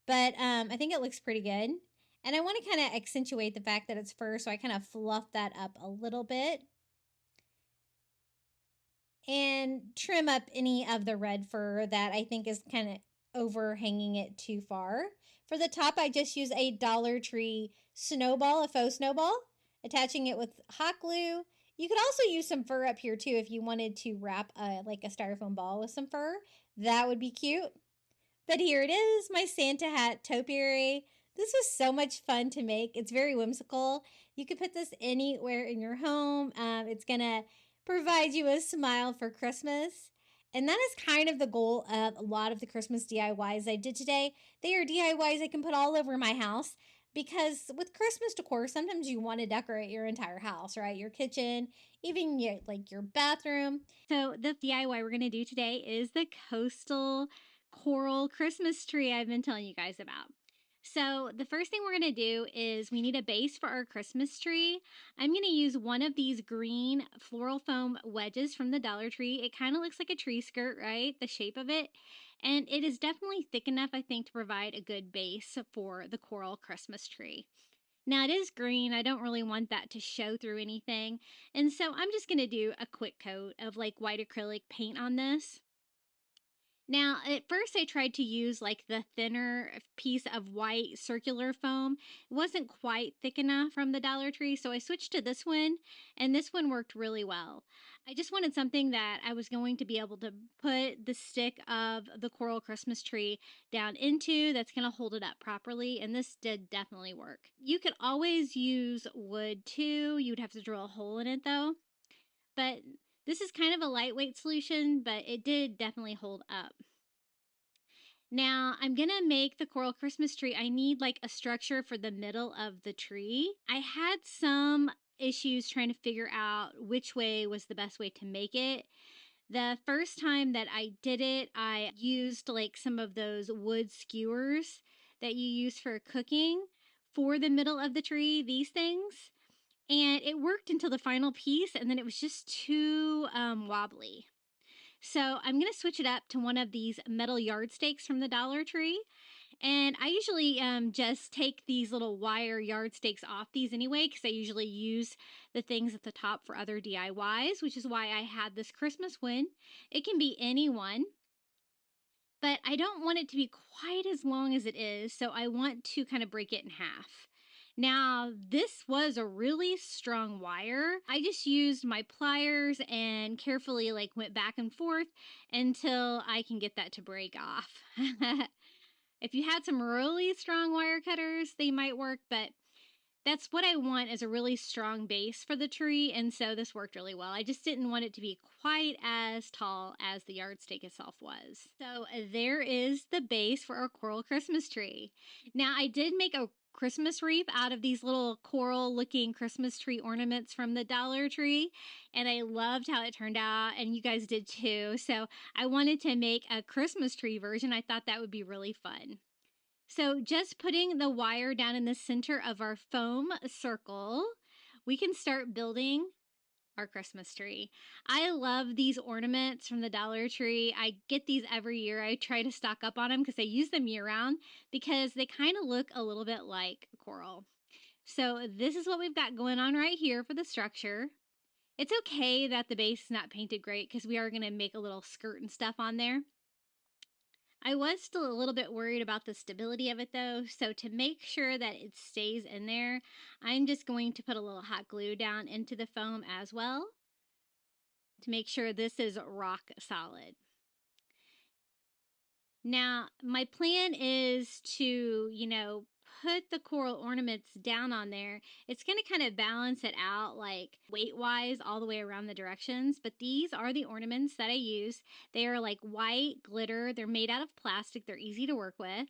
but I think it looks pretty good. And I want to kind of accentuate the fact that it's fur, so I kind of fluff that up a little bit. And trim up any of the red fur that I think is kind of overhanging it too far. For the top, I just use a Dollar Tree snowball, a faux snowball, attaching it with hot glue. You could also use some fur up here too if you wanted to wrap like a styrofoam ball with some fur. That would be cute. But here it is, my Santa hat topiary. This was so much fun to make. It's very whimsical. You could put this anywhere in your home. It's going to provide you a smile for Christmas. And that is kind of the goal of a lot of the Christmas DIYs I did today. They are DIYs I can put all over my house because with Christmas decor, sometimes you want to decorate your entire house, right? Your kitchen, even your bathroom. So the DIY we're going to do today is the coastal coral Christmas tree I've been telling you guys about. So the first thing we're going to do is we need a base for our Christmas tree. I'm going to use one of these green floral foam wedges from the Dollar Tree. It kind of looks like a tree skirt, right? The shape of it. And it is definitely thick enough, I think, to provide a good base for the coral Christmas tree. Now it is green. I don't really want that to show through anything. And so I'm just going to do a quick coat of like white acrylic paint on this. Now, at first I tried to use like the thinner piece of white circular foam. It wasn't quite thick enough from the Dollar Tree, so I switched to this one, and this one worked really well. I just wanted something that I was going to be able to put the stick of the coral Christmas tree down into that's going to hold it up properly, and this did definitely work. You could always use wood too. You would have to drill a hole in it though. But this is kind of a lightweight solution, but it did definitely hold up. Now, I'm going to make the coral Christmas tree. I need like a structure for the middle of the tree. I had some issues trying to figure out which way was the best way to make it. The first time that I did it, I used like some of those wood skewers that you use for cooking for the middle of the tree, these things. And it worked until the final piece, and then it was just too wobbly. So I'm going to switch it up to one of these metal yardsticks from the Dollar Tree. And I usually just take these little wire yardsticks off these anyway, because I usually use the things at the top for other DIYs, which is why I had this Christmas one. It can be any one, but I don't want it to be quite as long as it is, so I want to kind of break it in half. Now, this was a really strong wire. I just used my pliers and carefully like went back and forth until I can get that to break off. If you had some really strong wire cutters, they might work, but that's what I want, is a really strong base for the tree, and so this worked really well. I just didn't want it to be quite as tall as the yardstick itself was. So there is the base for our coral Christmas tree. Now, I did make a Christmas wreath out of these little coral looking Christmas tree ornaments from the Dollar Tree, and I loved how it turned out, and you guys did too. So I wanted to make a Christmas tree version. I thought that would be really fun. So just putting the wire down in the center of our foam circle, we can start building our Christmas tree. I love these ornaments from the Dollar Tree. I get these every year. I try to stock up on them because I use them year round because they kind of look a little bit like coral. So this is what we've got going on right here for the structure. It's okay that the base is not painted great because we are going to make a little skirt and stuff on there. I was still a little bit worried about the stability of it though, so to make sure that it stays in there, I'm just going to put a little hot glue down into the foam as well to make sure this is rock solid. Now, my plan is to, put the coral ornaments down on there, it's going to kind of balance it out like weight-wise all the way around the directions. But these are the ornaments that I use. They are like white glitter. They're made out of plastic. They're easy to work with.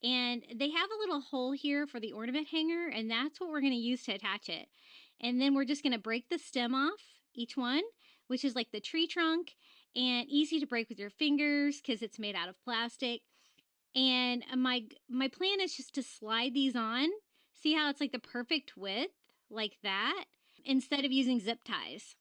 And they have a little hole here for the ornament hanger, and that's what we're going to use to attach it. And then we're just going to break the stem off, each one, which is like the tree trunk, and easy to break with your fingers because it's made out of plastic. And my plan is just to slide these on. See how it's like the perfect width, like that, instead of using zip ties.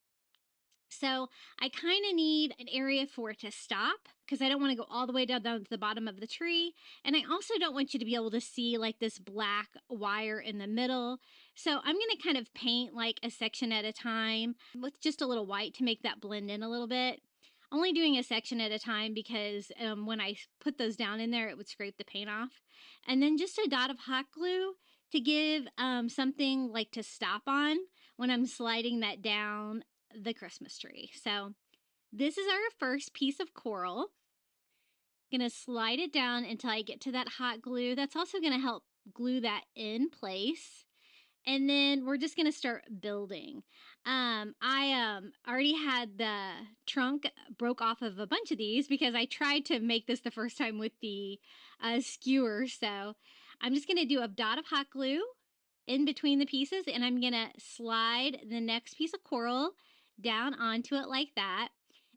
So I kind of need an area for it to stop because I don't want to go all the way down to the bottom of the tree. And I also don't want you to be able to see like this black wire in the middle. So I'm going to kind of paint like a section at a time with just a little white to make that blend in a little bit. Only doing a section at a time because when I put those down in there, it would scrape the paint off. And then just a dot of hot glue to give something like to stop on when I'm sliding that down the Christmas tree. So this is our first piece of coral. I'm going to slide it down until I get to that hot glue. That's also going to help glue that in place. And then we're just going to start building. I already had the trunk broke off of a bunch of these because I tried to make this the first time with the skewer. So I'm just going to do a dot of hot glue in between the pieces, and I'm going to slide the next piece of coral down onto it like that.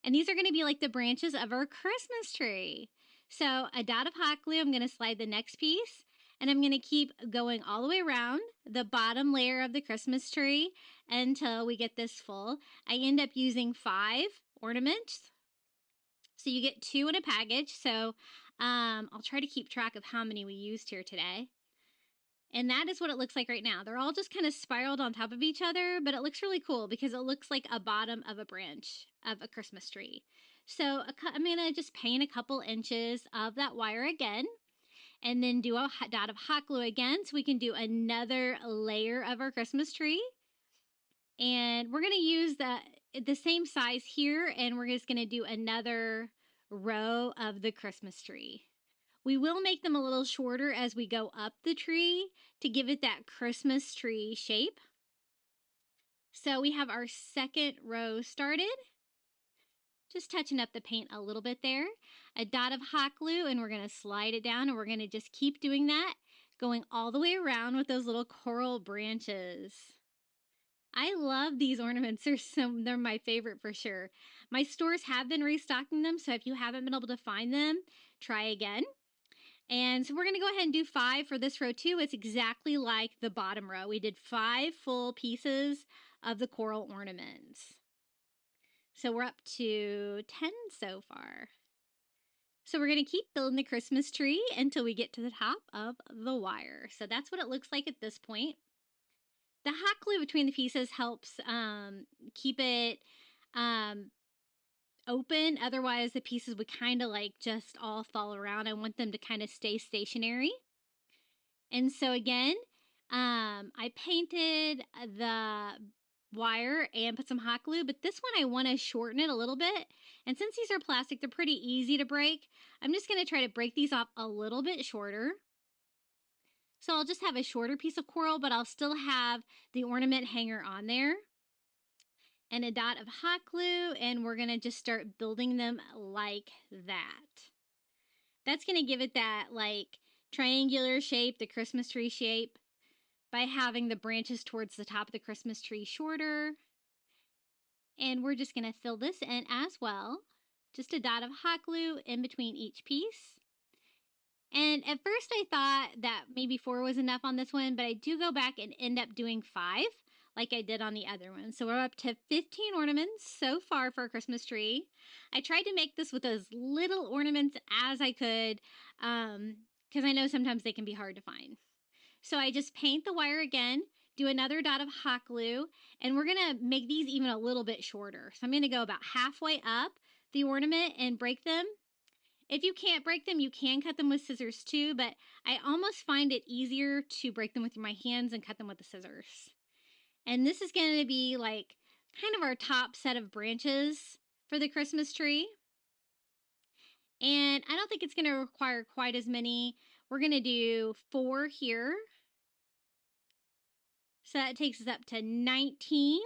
And these are going to be like the branches of our Christmas tree. So a dot of hot glue, I'm going to slide the next piece. And I'm going to keep going all the way around the bottom layer of the Christmas tree until we get this full. I end up using 5 ornaments. So you get 2 in a package. So I'll try to keep track of how many we used here today. And that is what it looks like right now. They're all just kind of spiraled on top of each other, but it looks really cool because it looks like a bottom of a branch of a Christmas tree. So I'm going to just paint a couple inches of that wire again. And then do a dot of hot glue again so we can do another layer of our Christmas tree. And we're going to use the same size here, and we're just going to do another row of the Christmas tree. We will make them a little shorter as we go up the tree to give it that Christmas tree shape. So we have our second row started. Just touching up the paint a little bit there. A dot of hot glue, and we're going to slide it down, and we're going to just keep doing that, going all the way around with those little coral branches. I love these ornaments. They're my favorite for sure. My stores have been restocking them, so if you haven't been able to find them, try again. And so we're going to go ahead and do 5 for this row too. It's exactly like the bottom row. We did 5 full pieces of the coral ornaments. So we're up to 10 so far. So we're going to keep building the Christmas tree until we get to the top of the wire. So that's what it looks like at this point. The hot glue between the pieces helps keep it open. Otherwise, the pieces would kind of like just all fall around. I want them to kind of stay stationary. And so again, I painted the wire and put some hot glue, but this one I want to shorten it a little bit. And since these are plastic, they're pretty easy to break. I'm just going to try to break these off a little bit shorter. So I'll just have a shorter piece of coral, but I'll still have the ornament hanger on there. And a dot of hot glue, and we're going to just start building them like that. That's going to give it that like triangular shape, the Christmas tree shape, by having the branches towards the top of the Christmas tree shorter. And we're just going to fill this in as well. Just a dot of hot glue in between each piece. And at first I thought that maybe 4 was enough on this one, but I do go back and end up doing 5 like I did on the other one. So we're up to 15 ornaments so far for our Christmas tree. I tried to make this with as little ornaments as I could because I know sometimes they can be hard to find. So I just paint the wire again, do another dot of hot glue, and we're going to make these even a little bit shorter. So I'm going to go about halfway up the ornament and break them. If you can't break them, you can cut them with scissors too, but I almost find it easier to break them with my hands and cut them with the scissors. And this is going to be like kind of our top set of branches for the Christmas tree. And I don't think it's going to require quite as many. We're going to do 4 here. So that takes us up to 19.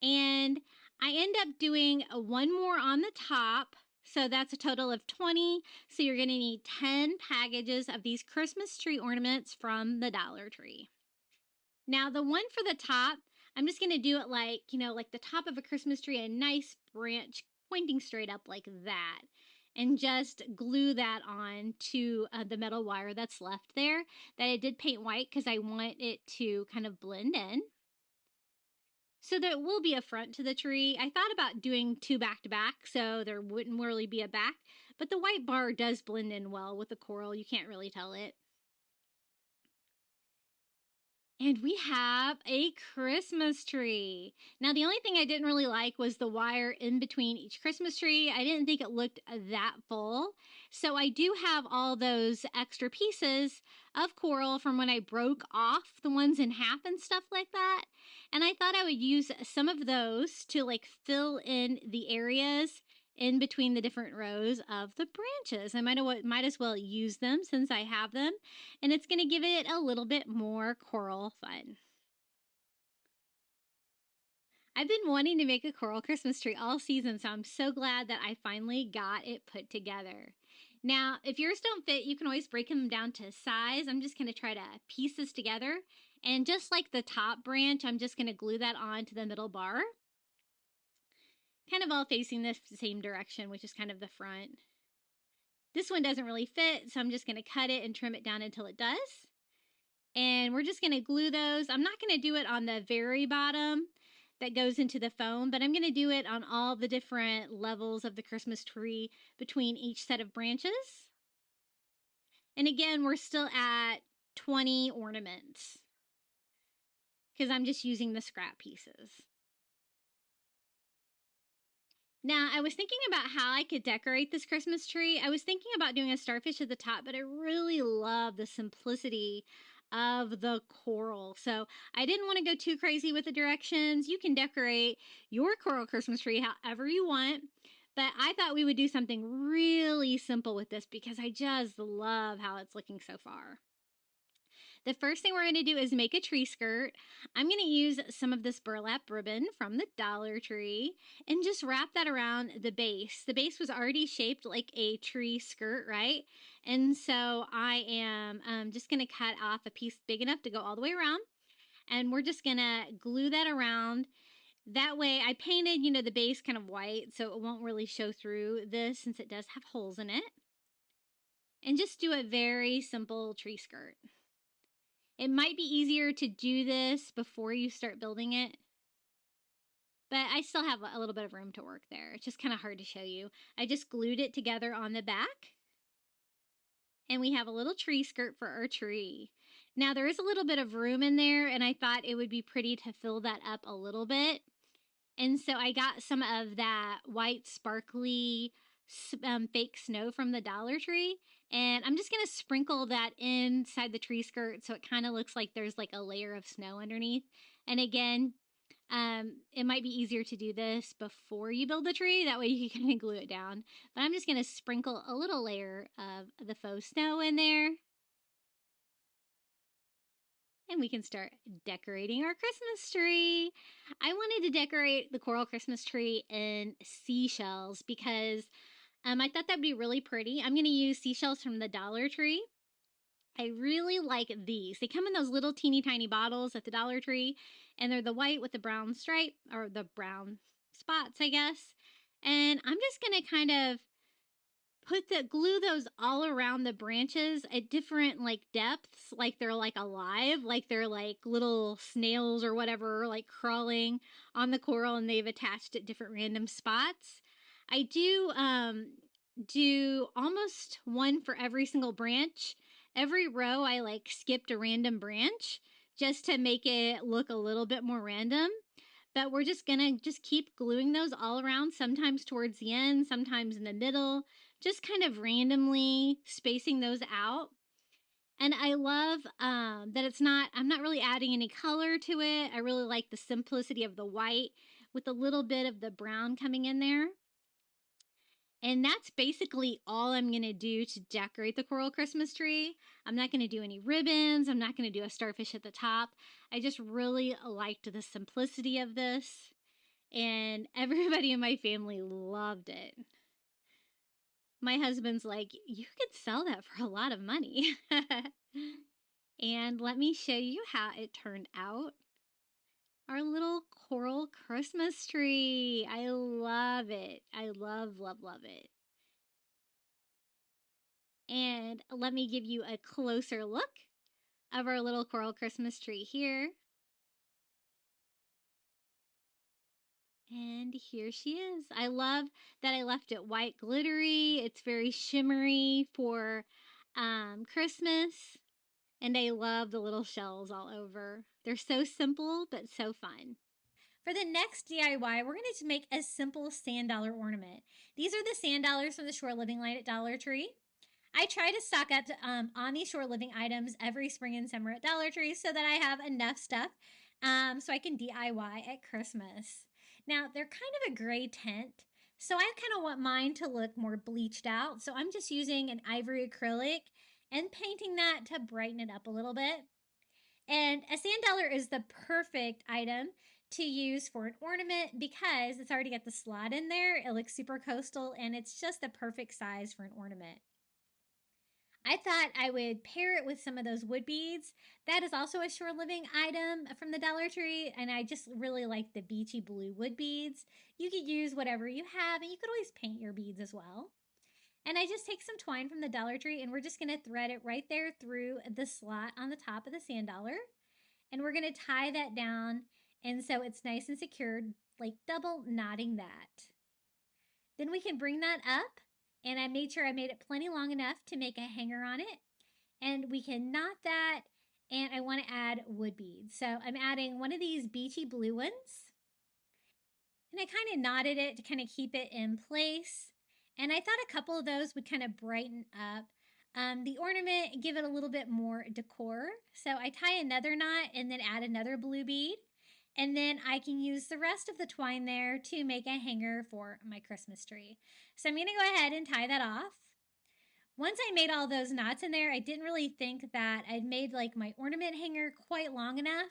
And I end up doing one more on the top. So that's a total of 20. So you're going to need 10 packages of these Christmas tree ornaments from the Dollar Tree. Now the one for the top, I'm just going to do it like, you know, like the top of a Christmas tree, a nice branch pointing straight up like that. And just glue that on to the metal wire that's left there that I did paint white because I want it to kind of blend in. So there will be a front to the tree. I thought about doing 2 back to back so there wouldn't really be a back, but the white bar does blend in well with the coral. You can't really tell it. And we have a Christmas tree. Now, the only thing I didn't really like was the wire in between each Christmas tree. I didn't think it looked that full. So I do have all those extra pieces of coral from when I broke off the ones in half and stuff like that. And I thought I would use some of those to like fill in the areas in between the different rows of the branches. I might as well use them since I have them, and it's going to give it a little bit more coral fun. I've been wanting to make a coral Christmas tree all season, so I'm so glad that I finally got it put together. Now, if yours don't fit, you can always break them down to size. I'm just going to try to piece this together, and just like the top branch, I'm just going to glue that on to the middle bar. Kind of all facing the same direction, which is kind of the front. This one doesn't really fit, so I'm just going to cut it and trim it down until it does. And we're just going to glue those. I'm not going to do it on the very bottom that goes into the foam, but I'm going to do it on all the different levels of the Christmas tree between each set of branches. And again, we're still at 20 ornaments because I'm just using the scrap pieces. Now, I was thinking about how I could decorate this Christmas tree. I was thinking about doing a starfish at the top, but I really love the simplicity of the coral. So I didn't want to go too crazy with the directions. You can decorate your coral Christmas tree however you want, but I thought we would do something really simple with this because I just love how it's looking so far. The first thing we're going to do is make a tree skirt. I'm going to use some of this burlap ribbon from the Dollar Tree and just wrap that around the base. The base was already shaped like a tree skirt, right? And so I am just going to cut off a piece big enough to go all the way around. And we're just going to glue that around. That way I painted, you know, the base kind of white so it won't really show through this since it does have holes in it. And just do a very simple tree skirt. It might be easier to do this before you start building it, but I still have a little bit of room to work there. It's just kind of hard to show you. I just glued it together on the back, and we have a little tree skirt for our tree. Now, there is a little bit of room in there, and I thought it would be pretty to fill that up a little bit. And so I got some of that white sparkly fake snow from the Dollar Tree, and I'm just going to sprinkle that inside the tree skirt so it kind of looks like there's like a layer of snow underneath. And again, it might be easier to do this before you build the tree. That way you can kind of glue it down. But I'm just going to sprinkle a little layer of the faux snow in there. And we can start decorating our Christmas tree. I wanted to decorate the coral Christmas tree in seashells because I thought that'd be really pretty. I'm going to use seashells from the Dollar Tree. I really like these. They come in those little teeny tiny bottles at the Dollar Tree, and they're the white with the brown stripe, or the brown spots, I guess. And I'm just going to kind of glue those all around the branches at different like depths, like they're like alive, like they're like little snails or whatever, like crawling on the coral, and they've attached at different random spots. I do almost one for every single branch. Every row I like skipped a random branch just to make it look a little bit more random. But we're just gonna keep gluing those all around, sometimes towards the end, sometimes in the middle, just kind of randomly spacing those out. And I love that I'm not really adding any color to it. I really like the simplicity of the white with a little bit of the brown coming in there. And that's basically all I'm going to do to decorate the coral Christmas tree. I'm not going to do any ribbons. I'm not going to do a starfish at the top. I just really liked the simplicity of this. And everybody in my family loved it. My husband's like, you could sell that for a lot of money. And let me show you how it turned out. Our little coral Christmas tree. I love it. I love, love, love it. And let me give you a closer look of our little coral Christmas tree here. And here she is. I love that I left it white glittery. It's very shimmery for Christmas. And I love the little shells all over. They're so simple, but so fun. For the next DIY, we're going to make a simple sand dollar ornament. These are the sand dollars from the Shore Living line at Dollar Tree. I try to stock up on these Shore Living items every spring and summer at Dollar Tree so that I have enough stuff so I can DIY at Christmas. Now, they're kind of a gray tint, so I kind of want mine to look more bleached out. So I'm just using an ivory acrylic and painting that to brighten it up a little bit. And a sand dollar is the perfect item to use for an ornament because it's already got the slot in there. It looks super coastal and it's just the perfect size for an ornament. I thought I would pair it with some of those wood beads. That is also a Shore Living item from the Dollar Tree, and I just really like the beachy blue wood beads. You could use whatever you have, and you could always paint your beads as well. And I just take some twine from the Dollar Tree, and we're just going to thread it right there through the slot on the top of the sand dollar. And we're going to tie that down, and so it's nice and secured, like double knotting that. Then we can bring that up, and I made sure I made it plenty long enough to make a hanger on it. And we can knot that, and I want to add wood beads. So I'm adding one of these beachy blue ones. And I kind of knotted it to kind of keep it in place. And I thought a couple of those would kind of brighten up the ornament, give it a little bit more decor. So I tie another knot and then add another blue bead. And then I can use the rest of the twine there to make a hanger for my Christmas tree. So I'm going to go ahead and tie that off. Once I made all those knots in there, I didn't really think that I'd made like my ornament hanger quite long enough.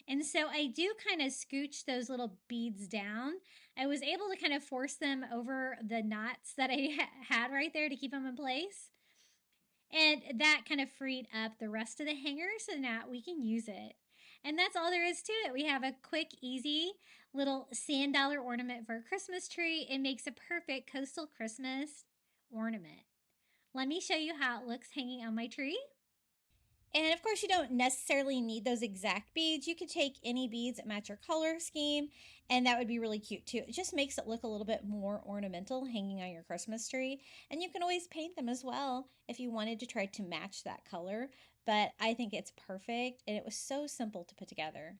And so I do kind of scooch those little beads down. I was able to kind of force them over the knots that I had right there to keep them in place. And that kind of freed up the rest of the hanger so now we can use it. And that's all there is to it. We have a quick, easy little sand dollar ornament for a Christmas tree. It makes a perfect coastal Christmas ornament. Let me show you how it looks hanging on my tree. And of course, you don't necessarily need those exact beads. You could take any beads that match your color scheme, and that would be really cute too. It just makes it look a little bit more ornamental hanging on your Christmas tree. And you can always paint them as well if you wanted to try to match that color. But I think it's perfect, and it was so simple to put together.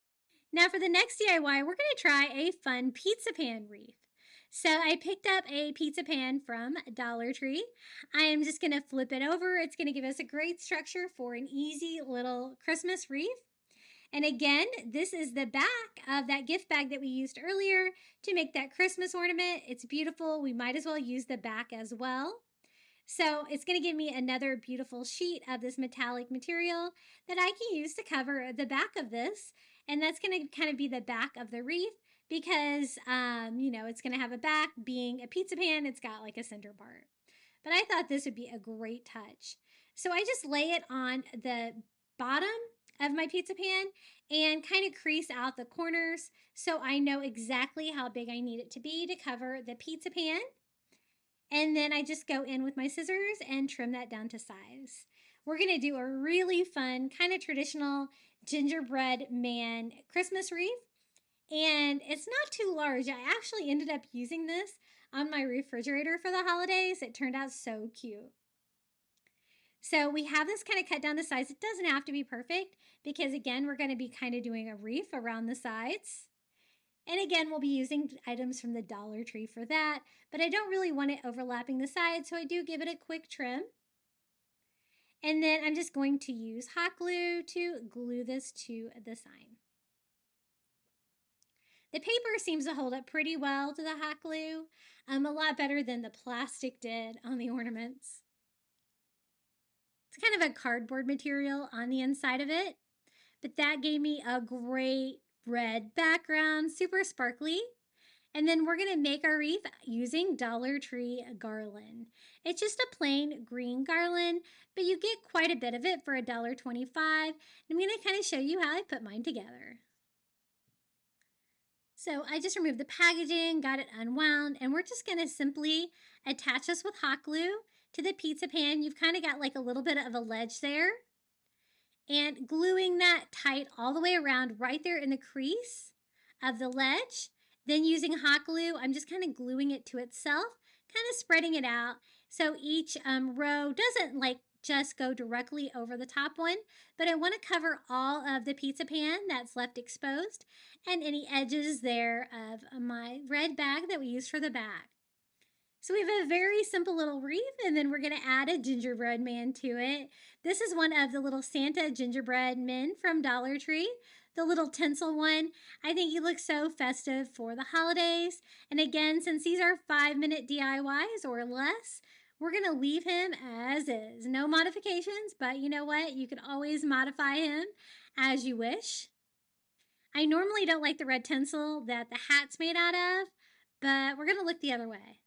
Now for the next DIY, we're going to try a fun pizza pan wreath. So I picked up a pizza pan from Dollar Tree. I am just going to flip it over. It's going to give us a great structure for an easy little Christmas wreath. And again, this is the back of that gift bag that we used earlier to make that Christmas ornament. It's beautiful. We might as well use the back as well. So it's going to give me another beautiful sheet of this metallic material that I can use to cover the back of this. And that's going to kind of be the back of the wreath because, it's going to have a back. Being a pizza pan, it's got like a center part. But I thought this would be a great touch. So I just lay it on the bottom of my pizza pan and kind of crease out the corners so I know exactly how big I need it to be to cover the pizza pan. And then I just go in with my scissors and trim that down to size. We're going to do a really fun, kind of traditional gingerbread man Christmas wreath. And it's not too large. I actually ended up using this on my refrigerator for the holidays. It turned out so cute. So we have this kind of cut down to size. It doesn't have to be perfect because, again, we're going to be kind of doing a wreath around the sides. And again, we'll be using items from the Dollar Tree for that, but I don't really want it overlapping the sides, so I do give it a quick trim. And then I'm just going to use hot glue to glue this to the sign. The paper seems to hold up pretty well to the hot glue, a lot better than the plastic did on the ornaments. It's kind of a cardboard material on the inside of it, but that gave me a great red background, super sparkly. And then we're going to make our wreath using Dollar Tree garland. It's just a plain green garland, but you get quite a bit of it for $1.25. I'm going to kind of show you how I put mine together. So I just removed the packaging, got it unwound, and we're just going to simply attach this with hot glue to the pizza pan. You've kind of got like a little bit of a ledge there. And gluing that tight all the way around right there in the crease of the ledge. Then using hot glue, I'm just kind of gluing it to itself, kind of spreading it out so each row doesn't like just go directly over the top one, but I want to cover all of the pizza pan that's left exposed and any edges there of my red bag that we used for the back. So we have a very simple little wreath, and then we're going to add a gingerbread man to it. This is one of the little Santa gingerbread men from Dollar Tree, the little tinsel one. I think he looks so festive for the holidays. And again, since these are 5-minute DIYs or less, we're going to leave him as is. No modifications, but you know what? You can always modify him as you wish. I normally don't like the red tinsel that the hat's made out of, but we're going to look the other way.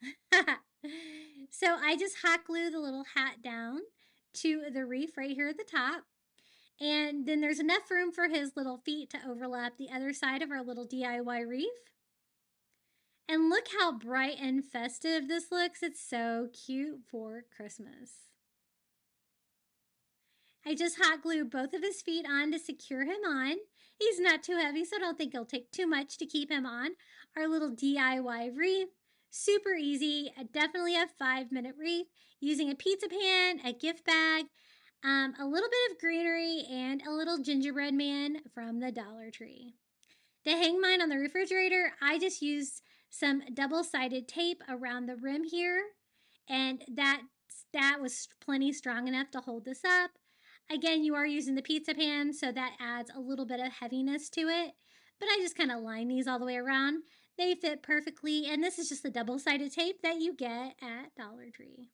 So I just hot glue the little hat down to the wreath right here at the top. And then there's enough room for his little feet to overlap the other side of our little DIY wreath. And look how bright and festive this looks. It's so cute for Christmas. I just hot glued both of his feet on to secure him on. He's not too heavy, so I don't think it'll take too much to keep him on. Our little DIY wreath, super easy, definitely a 5-minute wreath using a pizza pan, a gift bag, a little bit of greenery, and a little gingerbread man from the Dollar Tree. To hang mine on the refrigerator, I just used some double-sided tape around the rim here, and that was plenty strong enough to hold this up. Again, you are using the pizza pan, so that adds a little bit of heaviness to it, but I just kind of line these all the way around. They fit perfectly, and this is just the double-sided tape that you get at Dollar Tree.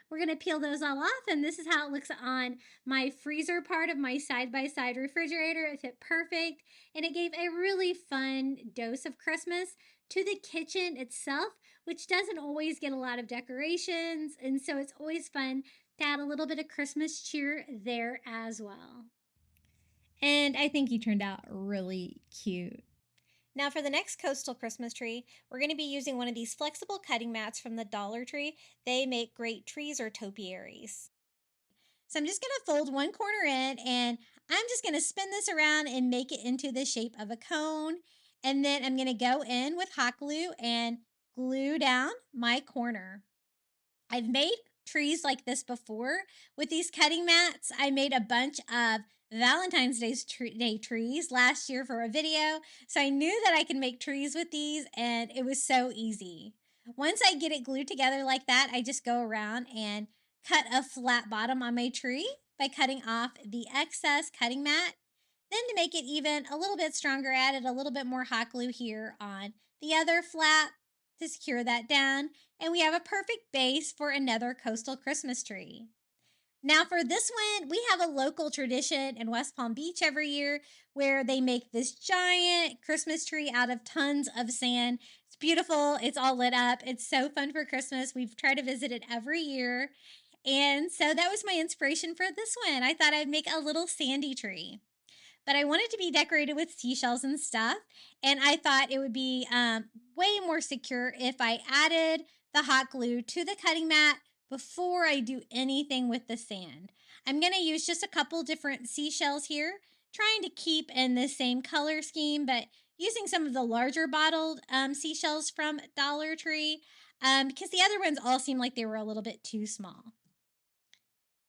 We're going to peel those all off, and this is how it looks on my freezer part of my side-by-side refrigerator. It fit perfect, and it gave a really fun dose of Christmas to the kitchen itself, which doesn't always get a lot of decorations, and so it's always fun to add a little bit of Christmas cheer there as well. And I think he turned out really cute. Now for the next coastal Christmas tree, we're going to be using one of these flexible cutting mats from the Dollar Tree. They make great trees or topiaries. So I'm just going to fold one corner in, and I'm just going to spin this around and make it into the shape of a cone. And then I'm going to go in with hot glue and glue down my corner. I've made trees like this before with these cutting mats. I made a bunch of Valentine's Day trees last year for a video, so I knew that I could make trees with these, and it was so easy. Once I get it glued together like that, I just go around and cut a flat bottom on my tree by cutting off the excess cutting mat. Then to make it even a little bit stronger, I added a little bit more hot glue here on the other flap to secure that down, and we have a perfect base for another coastal Christmas tree. Now for this one, we have a local tradition in West Palm Beach every year where they make this giant Christmas tree out of tons of sand. It's beautiful. It's all lit up. It's so fun for Christmas. We've tried to visit it every year. And so that was my inspiration for this one. I thought I'd make a little sandy tree. But I wanted to be decorated with seashells and stuff. And I thought it would be way more secure if I added the hot glue to the cutting mat before I do anything with the sand. I'm going to use just a couple different seashells here, trying to keep in the same color scheme, but using some of the larger bottled seashells from Dollar Tree because the other ones all seemed like they were a little bit too small.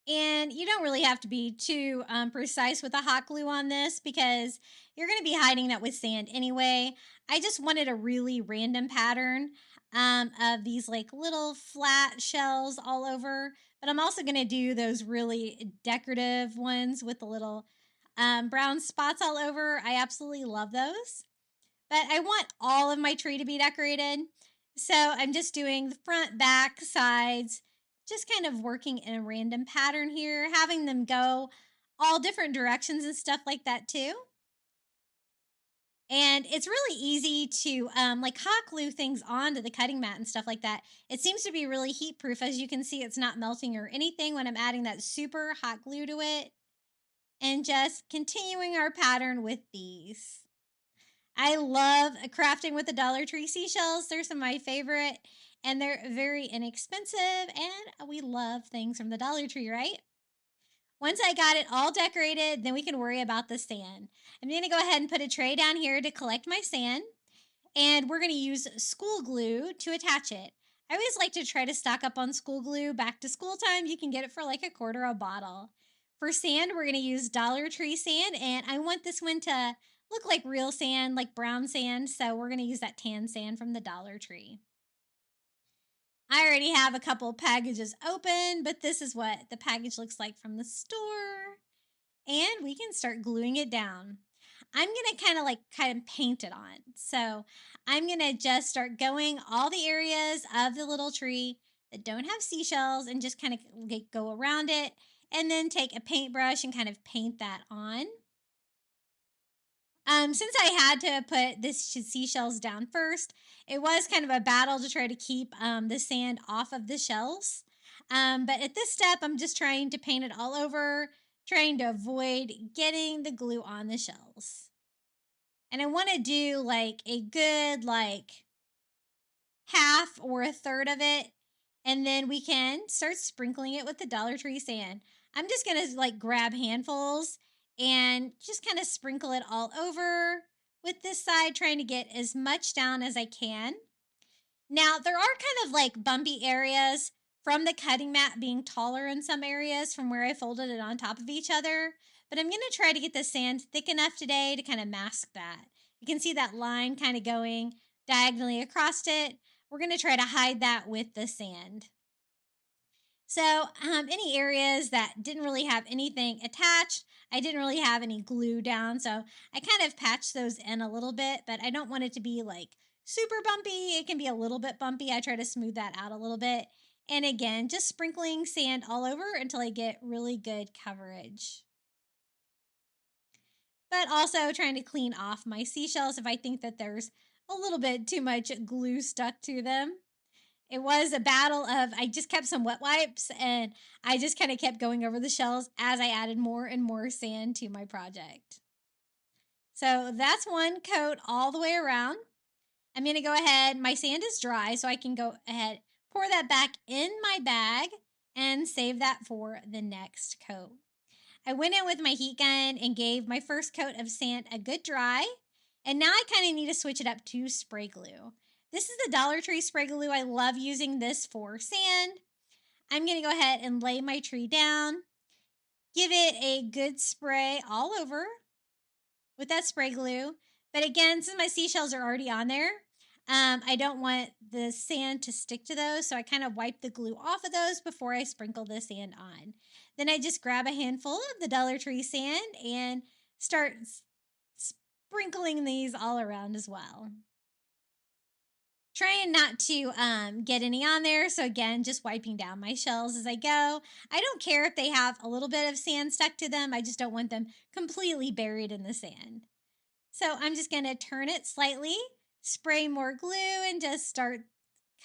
And you don't really have to be too precise with the hot glue on this because you're going to be hiding that with sand anyway. I just wanted a really random pattern of these like little flat shells all over. But I'm also going to do those really decorative ones with the little brown spots all over. I absolutely love those. but I want all of my tree to be decorated. So I'm just doing the front, back, sides, just kind of working in a random pattern here, having them go all different directions and stuff like that too. And it's really easy to like hot glue things onto the cutting mat and stuff like that. It seems to be really heat proof. As you can see, it's not melting or anything when I'm adding that super hot glue to it. And just continuing our pattern with these. I love crafting with the Dollar Tree seashells. They're some of my favorite, and they're very inexpensive, and we love things from the Dollar Tree, right? Once I got it all decorated, then we can worry about the sand. I'm going to go ahead and put a tray down here to collect my sand, and we're going to use school glue to attach it. I always like to try to stock up on school glue. Back to school time, you can get it for like $1 a bottle. For sand, we're going to use Dollar Tree sand, and I want this one to look like real sand, like brown sand, so we're going to use that tan sand from the Dollar Tree. I already have a couple packages open, but this is what the package looks like from the store. And we can start gluing it down. I'm going to kind of paint it on. So I'm going to just start going all the areas of the little tree that don't have seashells and just kind of go around it, and then take a paintbrush and kind of paint that on. Since I had to put this seashells down first, it was kind of a battle to try to keep the sand off of the shells. But at this step, I'm just trying to paint it all over, trying to avoid getting the glue on the shells. And I want to do like a good half or a third of it, and then we can start sprinkling it with the Dollar Tree sand. I'm just going to grab handfuls and just kind of sprinkle it all over with this side, trying to get as much down as I can. Now, there are kind of bumpy areas from the cutting mat being taller in some areas from where I folded it on top of each other, but I'm going to try to get the sand thick enough today to kind of mask that. You can see that line kind of going diagonally across it. We're going to try to hide that with the sand. So any areas that didn't really have anything attached, I didn't really have any glue down, so I kind of patched those in a little bit, but I don't want it to be super bumpy. It can be a little bit bumpy. I try to smooth that out a little bit. And again, just sprinkling sand all over until I get really good coverage. But also trying to clean off my seashells if I think that there's a little bit too much glue stuck to them. It was a battle of, I just kept some wet wipes and I just kind of kept going over the shells as I added more and more sand to my project. So that's one coat all the way around. I'm going to go ahead, my sand is dry, so I can go ahead, pour that back in my bag and save that for the next coat. I went in with my heat gun and gave my first coat of sand a good dry. And now I kind of need to switch it up to spray glue. This is the Dollar Tree spray glue. I love using this for sand. I'm going to go ahead and lay my tree down. Give it a good spray all over with that spray glue. But again, since my seashells are already on there, I don't want the sand to stick to those, so I kind of wipe the glue off of those before I sprinkle the sand on. Then I just grab a handful of the Dollar Tree sand and start sprinkling these all around as well. Trying not to get any on there, so again, just wiping down my shells as I go. I don't care if they have a little bit of sand stuck to them. I just don't want them completely buried in the sand. So I'm just going to turn it slightly, spray more glue, and just start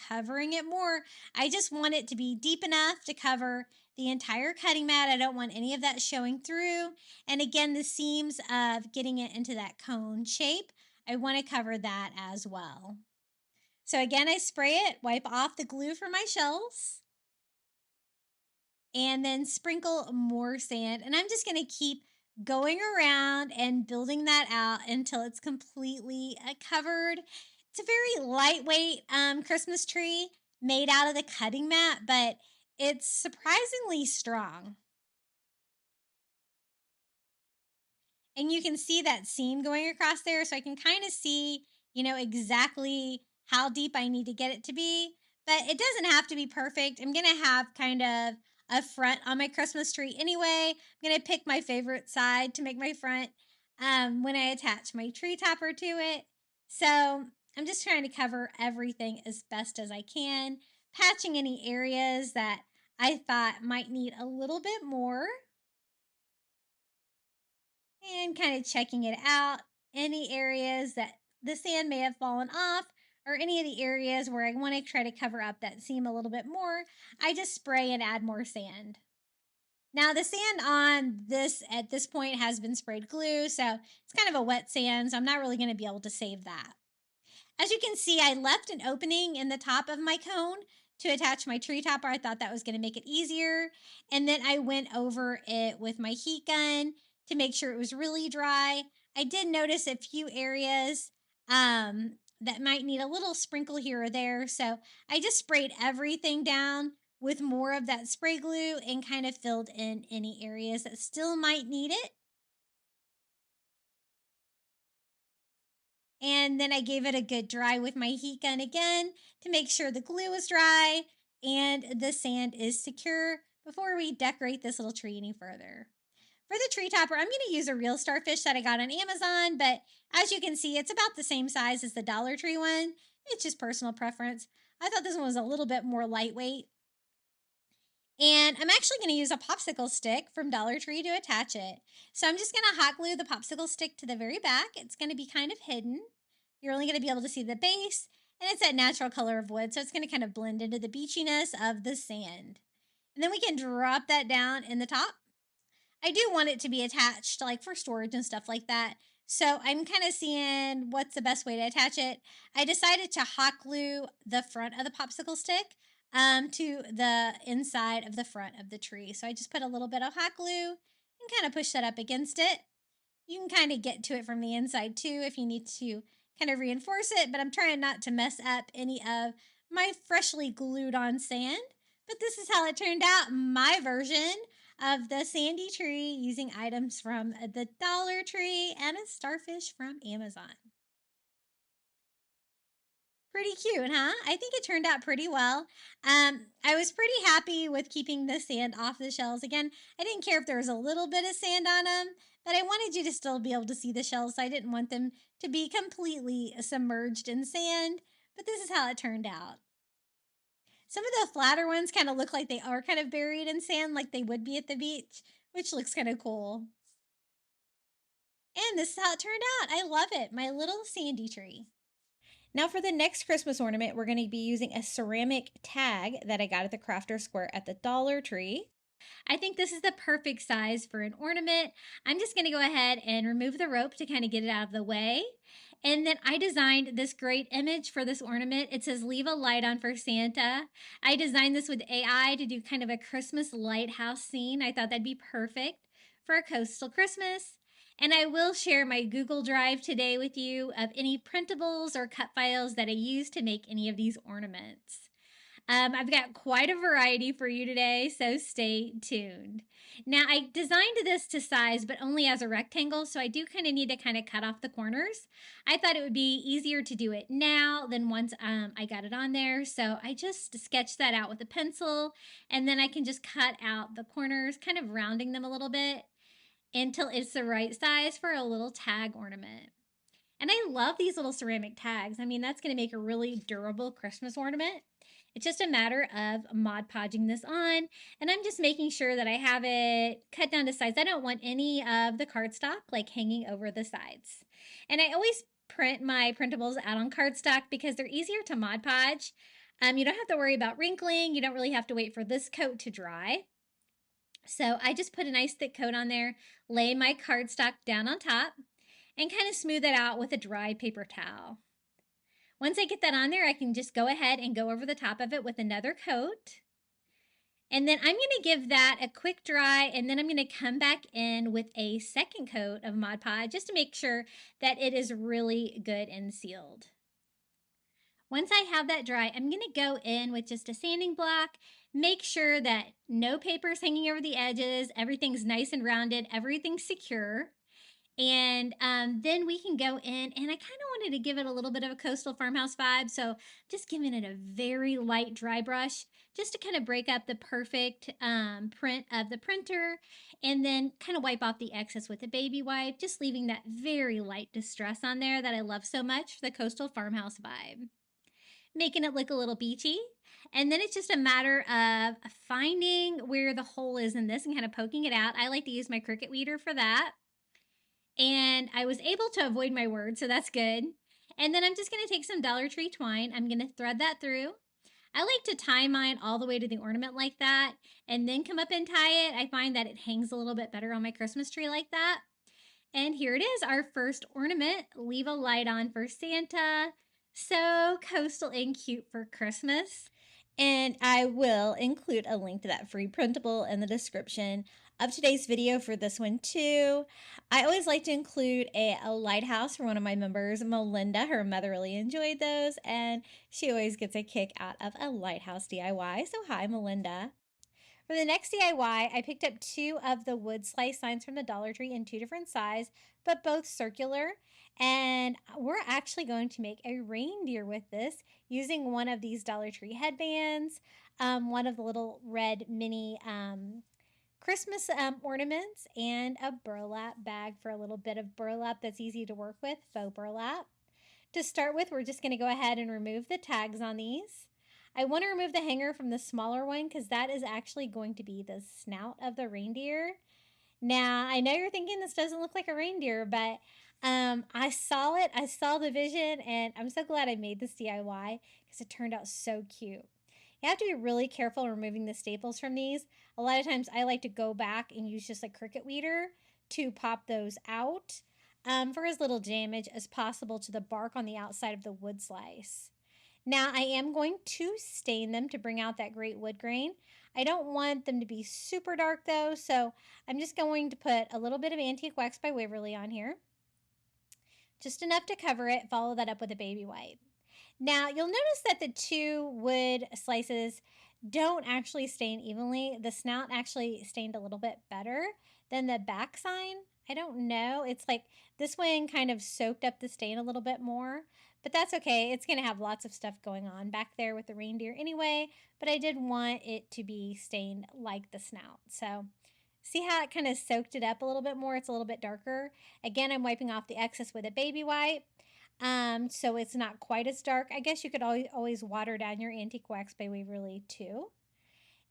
covering it more. I just want it to be deep enough to cover the entire cutting mat. I don't want any of that showing through. And again, the seams of getting it into that cone shape, I want to cover that as well. So again, I spray it, wipe off the glue from my shells, and then sprinkle more sand. And I'm just going to keep going around and building that out until it's completely covered. It's a very lightweight Christmas tree made out of the cutting mat, but it's surprisingly strong. And you can see that seam going across there, so I can kind of see, exactly how deep I need to get it to be. But it doesn't have to be perfect. I'm going to have kind of a front on my Christmas tree anyway. I'm going to pick my favorite side to make my front when I attach my tree topper to it. So I'm just trying to cover everything as best as I can, patching any areas that I thought might need a little bit more, and kind of checking it out. Any areas that the sand may have fallen off, or any of the areas where I want to try to cover up that seam a little bit more, I just spray and add more sand. Now the sand on this at this point has been sprayed glue, so it's kind of a wet sand, so I'm not really going to be able to save that. As you can see, I left an opening in the top of my cone to attach my tree topper. I thought that was going to make it easier. And then I went over it with my heat gun to make sure it was really dry. I did notice a few areas that might need a little sprinkle here or there. So I just sprayed everything down with more of that spray glue and kind of filled in any areas that still might need it. And then I gave it a good dry with my heat gun again to make sure the glue is dry and the sand is secure before we decorate this little tree any further. For the tree topper, I'm going to use a real starfish that I got on Amazon, but as you can see, it's about the same size as the Dollar Tree one. It's just personal preference. I thought this one was a little bit more lightweight. And I'm actually going to use a popsicle stick from Dollar Tree to attach it. So I'm just going to hot glue the popsicle stick to the very back. It's going to be kind of hidden. You're only going to be able to see the base, and it's that natural color of wood, so it's going to kind of blend into the beachiness of the sand. And then we can drop that down in the top. I do want it to be attached, like for storage and stuff like that. So I'm kind of seeing what's the best way to attach it. I decided to hot glue the front of the popsicle stick to the inside of the front of the tree. So I just put a little bit of hot glue and kind of push that up against it. You can kind of get to it from the inside too if you need to kind of reinforce it, but I'm trying not to mess up any of my freshly glued on sand. But this is how it turned out, my version of the sandy tree using items from the Dollar Tree and a starfish from Amazon. Pretty cute, huh? I think it turned out pretty well. I was pretty happy with keeping the sand off the shells. Again, I didn't care if there was a little bit of sand on them, but I wanted you to still be able to see the shells. So I didn't want them to be completely submerged in sand, but this is how it turned out. Some of the flatter ones kind of look like they are kind of buried in sand like they would be at the beach, which looks kind of cool. And this is how it turned out. I love it. My little sandy tree. Now for the next Christmas ornament, we're going to be using a ceramic tag that I got at the Crafter Square at the Dollar Tree. I think this is the perfect size for an ornament. I'm just going to go ahead and remove the rope to kind of get it out of the way. And then I designed this great image for this ornament. It says, "Leave a light on for Santa." I designed this with AI to do kind of a Christmas lighthouse scene. I thought that'd be perfect for a coastal Christmas. And I will share my Google Drive today with you of any printables or cut files that I use to make any of these ornaments. I've got quite a variety for you today, so stay tuned. Now, I designed this to size, but only as a rectangle, so I do kind of need to kind of cut off the corners. I thought it would be easier to do it now than once I got it on there, so I just sketched that out with a pencil, and then I can just cut out the corners, kind of rounding them a little bit until it's the right size for a little tag ornament. And I love these little ceramic tags. I mean, that's going to make a really durable Christmas ornament. It's just a matter of Mod Podging this on, and I'm just making sure that I have it cut down to size. I don't want any of the cardstock like hanging over the sides. And I always print my printables out on cardstock because they're easier to Mod Podge. You don't have to worry about wrinkling. You don't really have to wait for this coat to dry. So I just put a nice thick coat on there, lay my cardstock down on top, and kind of smooth it out with a dry paper towel. Once I get that on there, I can just go ahead and go over the top of it with another coat. And then I'm going to give that a quick dry, and then I'm going to come back in with a second coat of Mod Podge just to make sure that it is really good and sealed. Once I have that dry, I'm going to go in with just a sanding block, make sure that no paper is hanging over the edges, everything's nice and rounded, everything's secure. And then we can go in, and I kind of wanted to give it a little bit of a coastal farmhouse vibe. So just giving it a very light dry brush just to kind of break up the perfect print of the printer, and then kind of wipe off the excess with a baby wipe, just leaving that very light distress on there that I love so much for the coastal farmhouse vibe. Making it look a little beachy. And then it's just a matter of finding where the hole is in this and kind of poking it out. I like to use my Cricut weeder for that. And I was able to avoid my word, so that's good. And then I'm just going to take some Dollar Tree twine. I'm going to thread that through. I like to tie mine all the way to the ornament like that and then come up and tie it. I find that it hangs a little bit better on my Christmas tree like that. And here it is, our first ornament. Leave a light on for Santa. So coastal and cute for Christmas. And I will include a link to that free printable in the description of today's video for this one too. I always like to include a lighthouse for one of my members, Melinda. Her mother really enjoyed those, and she always gets a kick out of a lighthouse DIY. So hi, Melinda. For the next DIY, I picked up 2 of the wood slice signs from the Dollar Tree in 2 different sizes, but both circular. And we're actually going to make a reindeer with this using one of these Dollar Tree headbands, one of the little red mini Christmas ornaments, and a burlap bag for a little bit of burlap that's easy to work with, faux burlap. To start with, we're just going to go ahead and remove the tags on these. I want to remove the hanger from the smaller one because that is actually going to be the snout of the reindeer. Now, I know you're thinking this doesn't look like a reindeer, but I saw it. I saw the vision, and I'm so glad I made this DIY because it turned out so cute. You have to be really careful removing the staples from these. A lot of times I like to go back and use just a Cricut weeder to pop those out for as little damage as possible to the bark on the outside of the wood slice. Now I am going to stain them to bring out that great wood grain. I don't want them to be super dark though, so I'm just going to put a little bit of Antique Wax by Waverly on here. Just enough to cover it, follow that up with a baby wipe. Now, you'll notice that the 2 wood slices don't actually stain evenly. The snout actually stained a little bit better than the back sign. I don't know. It's like this one kind of soaked up the stain a little bit more, but that's okay. It's going to have lots of stuff going on back there with the reindeer anyway, but I did want it to be stained like the snout. So see how it kind of soaked it up a little bit more? It's a little bit darker. Again, I'm wiping off the excess with a baby wipe. So it's not quite as dark. I guess you could always water down your Antique Wax by Waverly too.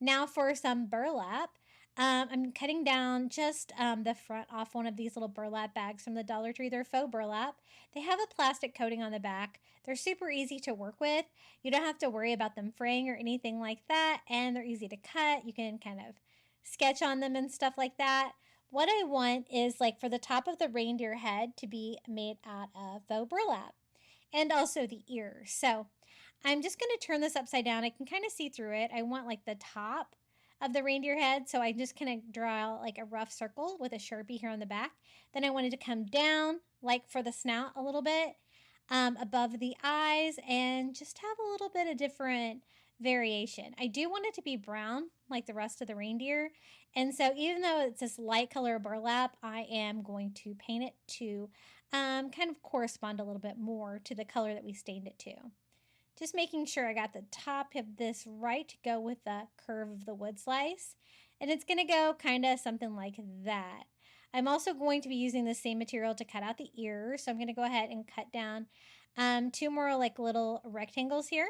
Now for some burlap. I'm cutting down just the front off one of these little burlap bags from the Dollar Tree. They're faux burlap. They have a plastic coating on the back. They're super easy to work with. You don't have to worry about them fraying or anything like that, and they're easy to cut. You can kind of sketch on them and stuff like that. What I want is like for the top of the reindeer head to be made out of faux burlap and also the ears. So I'm just going to turn this upside down. I can kind of see through it. I want like the top of the reindeer head. So I just kind of draw like a rough circle with a Sharpie here on the back. Then I want it to come down like for the snout a little bit above the eyes and just have a little bit of different variation. I do want it to be brown like the rest of the reindeer, and so even though it's this light color burlap, I am going to paint it to kind of correspond a little bit more to the color that we stained it to. Just making sure I got the top of this right to go with the curve of the wood slice, and it's going to go kind of something like that. I'm also going to be using the same material to cut out the ears, so I'm going to go ahead and cut down 2 more like little rectangles here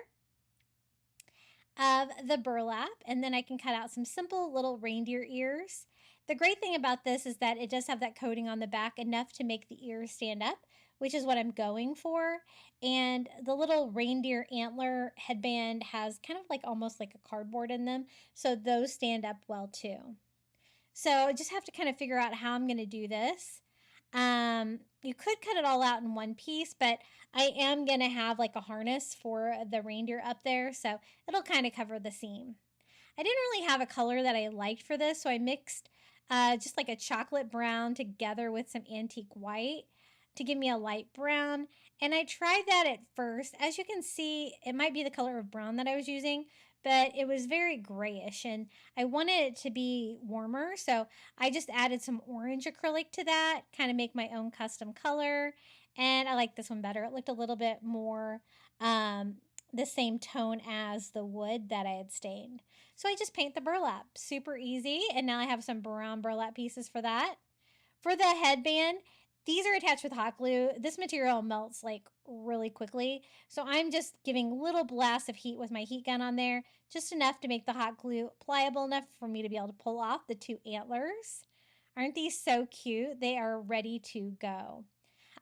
of the burlap, and then I can cut out some simple little reindeer ears. The great thing about this is that it does have that coating on the back enough to make the ears stand up, which is what I'm going for. And the little reindeer antler headband has kind of like almost like a cardboard in them, so those stand up well too. So I just have to kind of figure out how I'm going to do this. You could cut it all out in one piece, but I am going to have like a harness for the reindeer up there, so it'll kind of cover the seam. I didn't really have a color that I liked for this, so I mixed just like a chocolate brown together with some antique white to give me a light brown. And I tried that at first. As you can see, it might be the color of brown that I was using, but it was very grayish and I wanted it to be warmer. So I just added some orange acrylic to that, kind of make my own custom color. And I like this one better. It looked a little bit more the same tone as the wood that I had stained. So I just paint the burlap, super easy. And now I have some brown burlap pieces for that. For the headband, these are attached with hot glue. This material melts like really quickly. So I'm just giving little blasts of heat with my heat gun on there, just enough to make the hot glue pliable enough for me to be able to pull off the 2 antlers. Aren't these so cute? They are ready to go.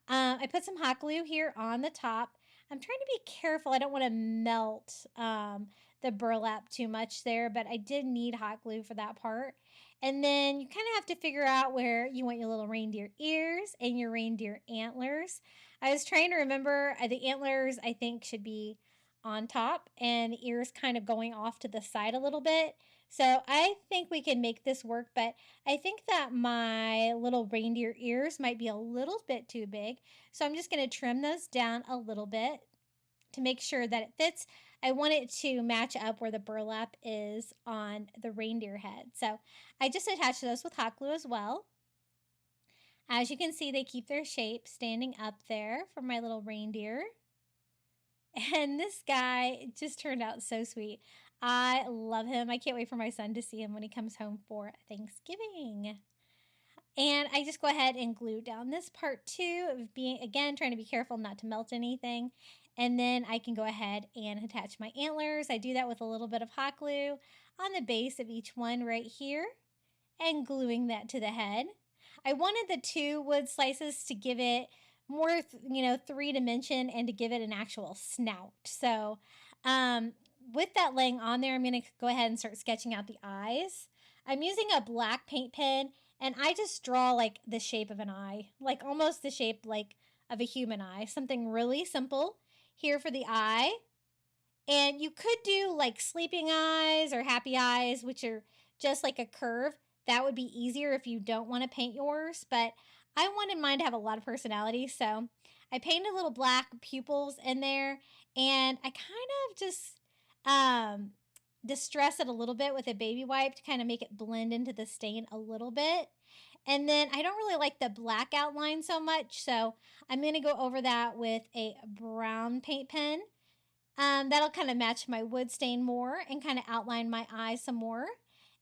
I put some hot glue here on the top. I'm trying to be careful. I don't want to melt the burlap too much there, but I did need hot glue for that part. And then you kind of have to figure out where you want your little reindeer ears and your reindeer antlers. I was trying to remember the antlers, I think, should be on top and the ears kind of going off to the side a little bit. So I think we can make this work, but I think that my little reindeer ears might be a little bit too big. So I'm just going to trim those down a little bit to make sure that it fits. I want it to match up where the burlap is on the reindeer head. So I just attached those with hot glue as well. As you can see, they keep their shape standing up there for my little reindeer. And this guy just turned out so sweet. I love him. I can't wait for my son to see him when he comes home for Thanksgiving. And I just go ahead and glue down this part too, of being, again, trying to be careful not to melt anything. And then I can go ahead and attach my antlers. I do that with a little bit of hot glue on the base of each one right here and gluing that to the head. I wanted the 2 wood slices to give it more, 3 dimension and to give it an actual snout. So with that laying on there, I'm going to go ahead and start sketching out the eyes. I'm using a black paint pen and I just draw like the shape of an eye, like almost the shape like of a human eye, something really simple here for the eye. And you could do like sleeping eyes or happy eyes, which are just like a curve. That would be easier if you don't want to paint yours, but I wanted mine to have a lot of personality. So I painted little black pupils in there and I kind of just distress it a little bit with a baby wipe to kind of make it blend into the stain a little bit. And then I don't really like the black outline so much, so I'm going to go over that with a brown paint pen. That'll kind of match my wood stain more and kind of outline my eyes some more.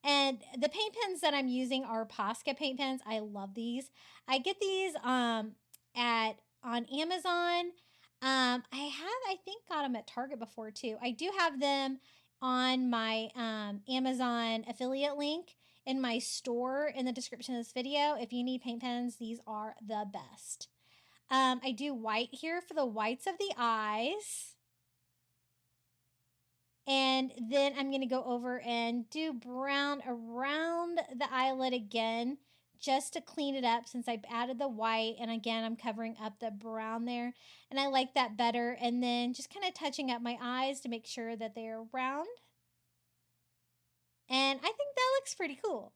And the paint pens that I'm using are Posca paint pens. I love these. I get these on Amazon. I think got them at Target before too. I do have them on my Amazon affiliate link in my store in the description of this video. If you need paint pens, these are the best. I do white here for the whites of the eyes. And then I'm going to go over and do brown around the eyelid again, just to clean it up since I've added the white. And again, I'm covering up the brown there. And I like that better. And then just kind of touching up my eyes to make sure that they're round. And I think that looks pretty cool.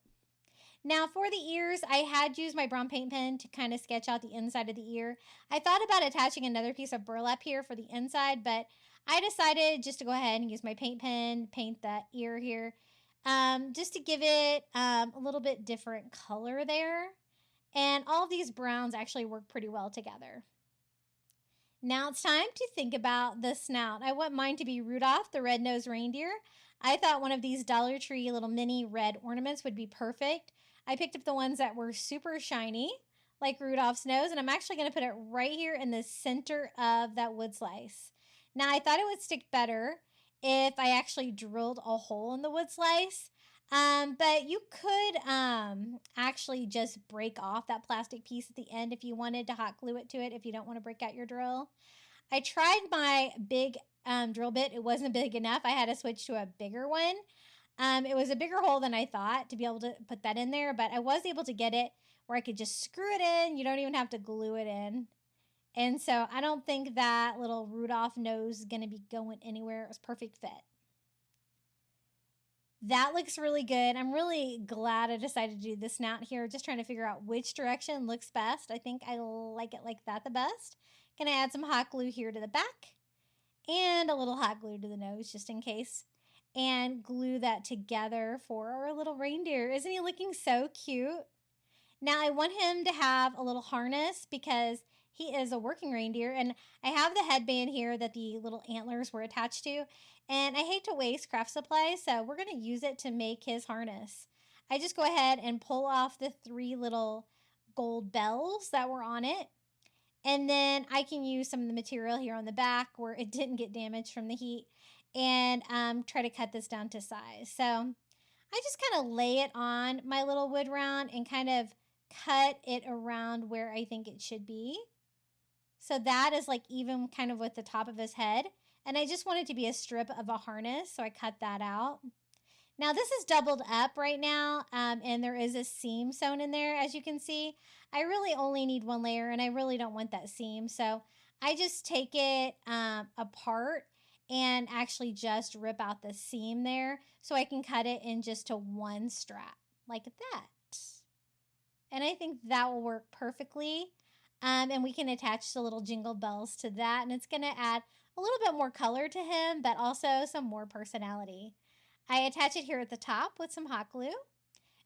Now for the ears, I had used my brown paint pen to kind of sketch out the inside of the ear. I thought about attaching another piece of burlap here for the inside, but I decided just to go ahead and use my paint pen, paint that ear here, just to give it a little bit different color there. And all of these browns actually work pretty well together. Now it's time to think about the snout. I want mine to be Rudolph, the red-nosed reindeer. I thought one of these Dollar Tree little mini red ornaments would be perfect. I picked up the ones that were super shiny, like Rudolph's nose, and I'm actually going to put it right here in the center of that wood slice. Now, I thought it would stick better if I actually drilled a hole in the wood slice, but you could actually just break off that plastic piece at the end if you wanted to hot glue it to it if you don't want to break out your drill. I tried my big drill bit. It wasn't big enough. I had to switch to a bigger one. It was a bigger hole than I thought to be able to put that in there, but I was able to get it where I could just screw it in. You don't even have to glue it in. And so I don't think that little Rudolph nose is going to be going anywhere. It was perfect fit. That looks really good. I'm really glad I decided to do this snout here. Just trying to figure out which direction looks best. I think I like it like that the best. Gonna add some hot glue here to the back and a little hot glue to the nose just in case. and glue that together for our little reindeer. Isn't he looking so cute? Now I want him to have a little harness because he is a working reindeer, and I have the headband here that the little antlers were attached to, and I hate to waste craft supplies, so we're going to use it to make his harness. I just go ahead and pull off the 3 little gold bells that were on it, and then I can use some of the material here on the back where it didn't get damaged from the heat, and try to cut this down to size. So I just kind of lay it on my little wood round and kind of cut it around where I think it should be. So that is like even kind of with the top of his head. And I just want it to be a strip of a harness, so I cut that out. Now this is doubled up right now, and there is a seam sewn in there, as you can see. I really only need 1 layer, and I really don't want that seam. So I just take it apart and actually just rip out the seam there so I can cut it in just to 1 strap, like that. And I think that will work perfectly. And we can attach the little jingle bells to that, and it's going to add a little bit more color to him, but also some more personality. I attach it here at the top with some hot glue.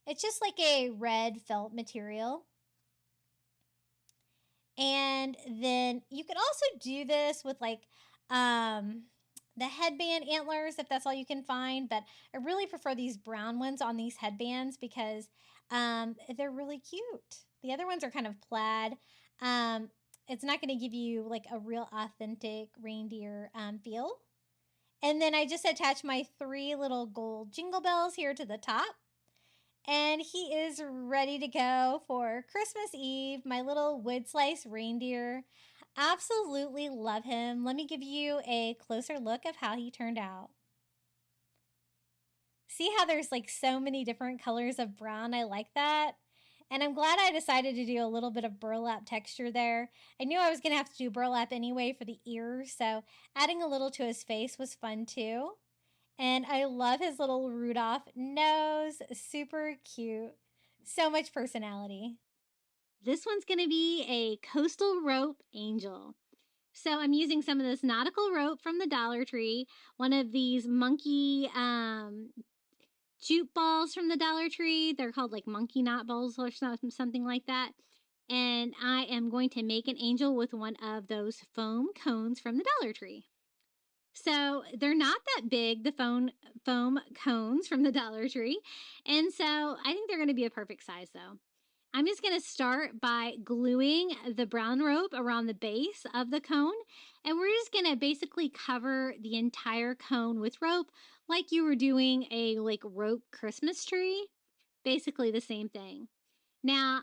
It's just like a red felt material. And then you could also do this with like the headband antlers if that's all you can find, but I really prefer these brown ones on these headbands because they're really cute. The other ones are kind of plaid. It's not going to give you like a real authentic reindeer feel. And then I just attach my 3 little gold jingle bells here to the top. And he is ready to go for Christmas Eve, my little wood slice reindeer. Absolutely love him. Let me give you a closer look of how he turned out. See how there's like so many different colors of brown? I like that. And I'm glad I decided to do a little bit of burlap texture there. I knew I was going to have to do burlap anyway for the ears, so adding a little to his face was fun too. And I love his little Rudolph nose. Super cute. So much personality. This one's going to be a coastal rope angel. So I'm using some of this nautical rope from the Dollar Tree, one of these monkey jute balls from the Dollar Tree. They're called like monkey knot balls or something like that. And I am going to make an angel with one of those foam cones from the Dollar Tree. So they're not that big, the foam cones from the Dollar Tree. And so I think they're going to be a perfect size though. I'm just going to start by gluing the brown rope around the base of the cone. And we're just going to basically cover the entire cone with rope like you were doing a like rope Christmas tree. Basically the same thing. Now,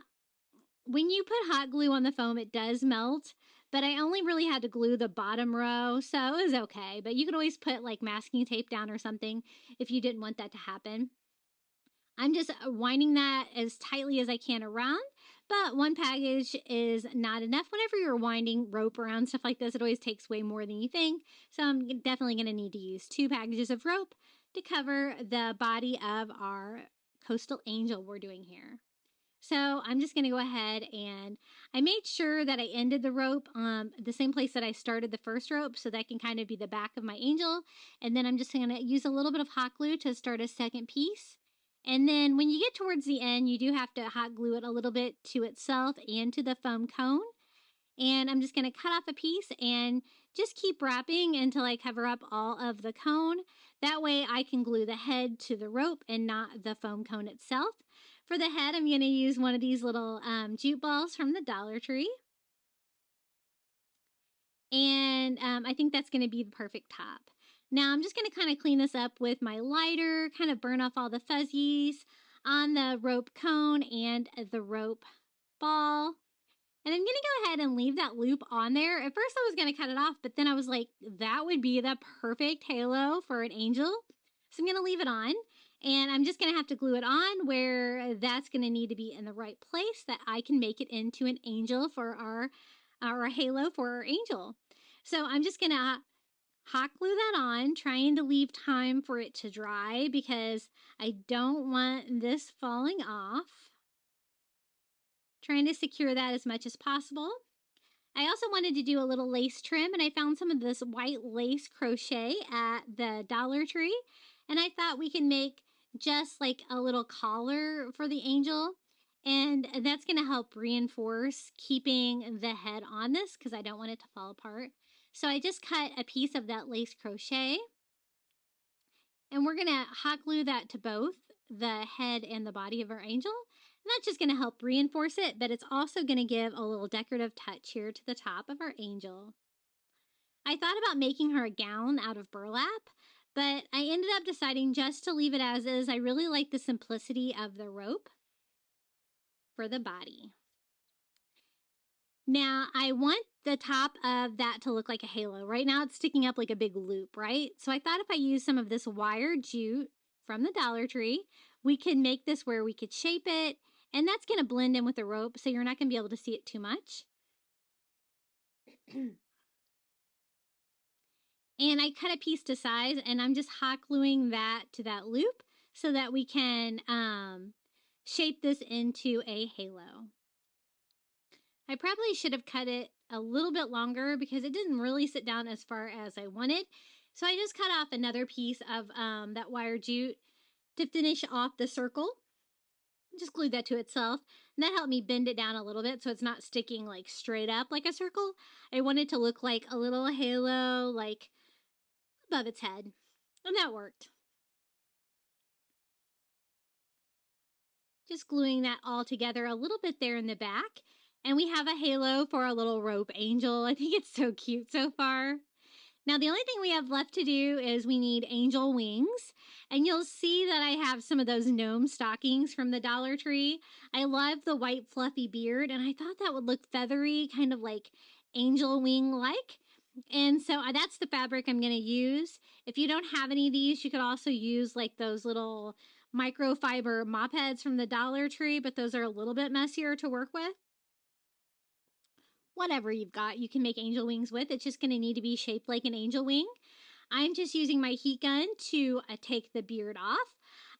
when you put hot glue on the foam, it does melt. But I only really had to glue the bottom row, so it was okay. But you could always put like masking tape down or something if you didn't want that to happen. I'm just winding that as tightly as I can around, but 1 package is not enough. Whenever you're winding rope around, stuff like this, it always takes way more than you think. So I'm definitely going to need to use 2 packages of rope to cover the body of our coastal angel we're doing here. So I'm just going to go ahead and I made sure that I ended the rope the same place that I started the first rope, so that can kind of be the back of my angel. And then I'm just going to use a little bit of hot glue to start a second piece. And then when you get towards the end, you do have to hot glue it a little bit to itself and to the foam cone. And I'm just going to cut off a piece and just keep wrapping until I cover up all of the cone. That way I can glue the head to the rope and not the foam cone itself. For the head, I'm going to use one of these little jute balls from the Dollar Tree. And I think that's going to be the perfect top. Now I'm just going to kind of clean this up with my lighter, kind of burn off all the fuzzies on the rope cone and the rope ball. And I'm going to go ahead and leave that loop on there. At first I was going to cut it off, but then I was like, that would be the perfect halo for an angel. So I'm going to leave it on. And I'm just going to have to glue it on where that's going to need to be in the right place, that I can make it into an angel for our halo for our angel. So I'm just going to hot glue that on, trying to leave time for it to dry because I don't want this falling off. Trying to secure that as much as possible. I also wanted to do a little lace trim, and I found some of this white lace crochet at the Dollar Tree. And I thought we can make just like a little collar for the angel. And that's going to help reinforce keeping the head on this because I don't want it to fall apart. So I just cut a piece of that lace crochet. And we're going to hot glue that to both the head and the body of our angel. And that's just going to help reinforce it, but it's also going to give a little decorative touch here to the top of our angel. I thought about making her a gown out of burlap, but I ended up deciding just to leave it as is. I really like the simplicity of the rope for the body. Now, I want the top of that to look like a halo. Right now, it's sticking up like a big loop, right? So I thought if I use some of this wire jute from the Dollar Tree, we could make this where we could shape it, and that's going to blend in with the rope, so you're not going to be able to see it too much. And I cut a piece to size, and I'm just hot gluing that to that loop so that we can shape this into a halo. I probably should have cut it a little bit longer because it didn't really sit down as far as I wanted. So I just cut off another piece of that wire jute to finish off the circle. Just glued that to itself. And that helped me bend it down a little bit so it's not sticking like straight up like a circle. I want it to look like a little halo like above its head. And that worked. Just gluing that all together a little bit there in the back. And we have a halo for our little rope angel. I think it's so cute so far. Now, the only thing we have left to do is we need angel wings. And you'll see that I have some of those gnome stockings from the Dollar Tree. I love the white fluffy beard, and I thought that would look feathery, kind of like angel wing-like. And so that's the fabric I'm going to use. If you don't have any of these, you could also use like those little microfiber mop heads from the Dollar Tree, but those are a little bit messier to work with. Whatever you've got, you can make angel wings with. It's just going to need to be shaped like an angel wing. I'm just using my heat gun to take the beard off.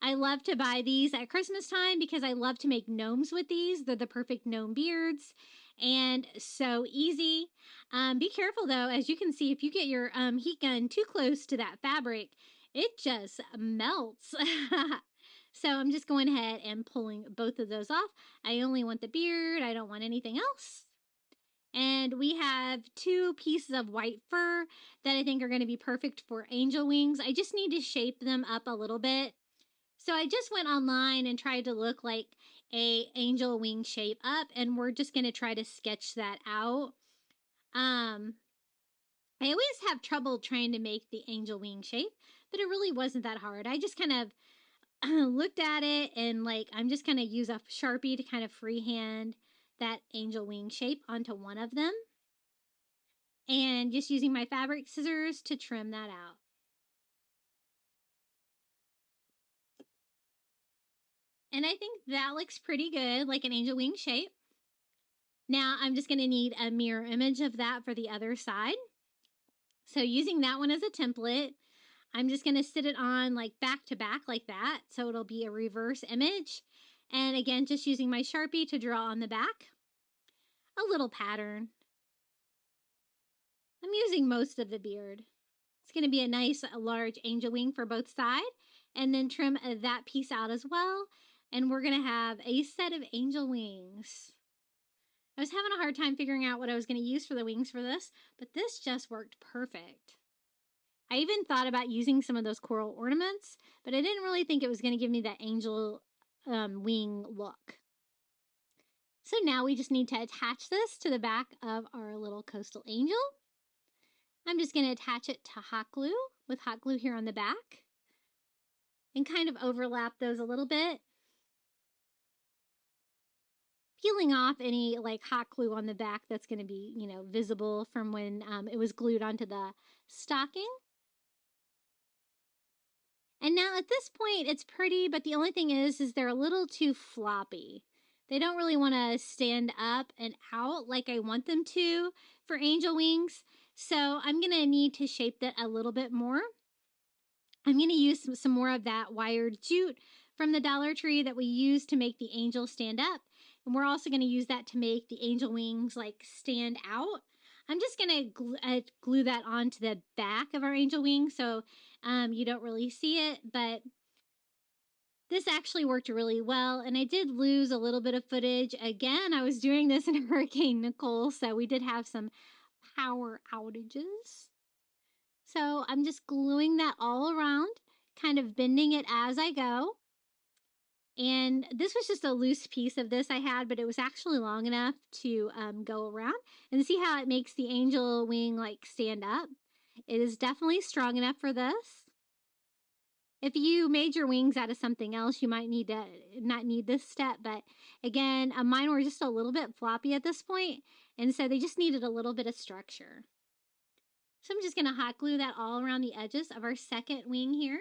I love to buy these at Christmas time because I love to make gnomes with these. They're the perfect gnome beards and so easy. Be careful though, as you can see, if you get your heat gun too close to that fabric, it just melts. So I'm just going ahead and pulling both of those off. I only want the beard. I don't want anything else. And we have 2 pieces of white fur that I think are going to be perfect for angel wings. I just need to shape them up a little bit. So I just went online and tried to look like a angel wing shape up, and we're just going to try to sketch that out. I always have trouble trying to make the angel wing shape, but it really wasn't that hard. I just kind of looked at it and like I'm just going to use a Sharpie to kind of freehand that angel wing shape onto one of them, and just using my fabric scissors to trim that out. And I think that looks pretty good, like an angel wing shape. Now I'm just going to need a mirror image of that for the other side. So using that one as a template, I'm just going to sit it on like back to back like that. So it'll be a reverse image. And again, just using my Sharpie to draw on the back a little pattern. I'm using most of the beard. It's going to be a nice large angel wing for both sides, and then trim that piece out as well. And we're going to have a set of angel wings. I was having a hard time figuring out what I was going to use for the wings for this, but this just worked perfect. I even thought about using some of those coral ornaments, but I didn't really think it was going to give me that angel wing look. So now we just need to attach this to the back of our little coastal angel. I'm just going to attach it to hot glue with hot glue here on the back and kind of overlap those a little bit, peeling off any like hot glue on the back that's going to be, you know, visible from when it was glued onto the stocking. And now at this point it's pretty, but the only thing is they're a little too floppy. They don't really want to stand up and out like I want them to for angel wings. So I'm going to need to shape that a little bit more. I'm going to use some more of that wired jute from the Dollar Tree that we use to make the angel stand up. And we're also going to use that to make the angel wings like stand out. I'm just going to glue that onto the back of our angel wing so you don't really see it, but this actually worked really well, and I did lose a little bit of footage. Again, I was doing this in Hurricane Nicole, so we did have some power outages. So I'm just gluing that all around, kind of bending it as I go. And this was just a loose piece of this I had, but it was actually long enough to go around. And see how it makes the angel wing like stand up? It is definitely strong enough for this. If you made your wings out of something else, you might need to not need this step. But again, mine were just a little bit floppy at this point, and so they just needed a little bit of structure. So I'm just going to hot glue that all around the edges of our second wing here.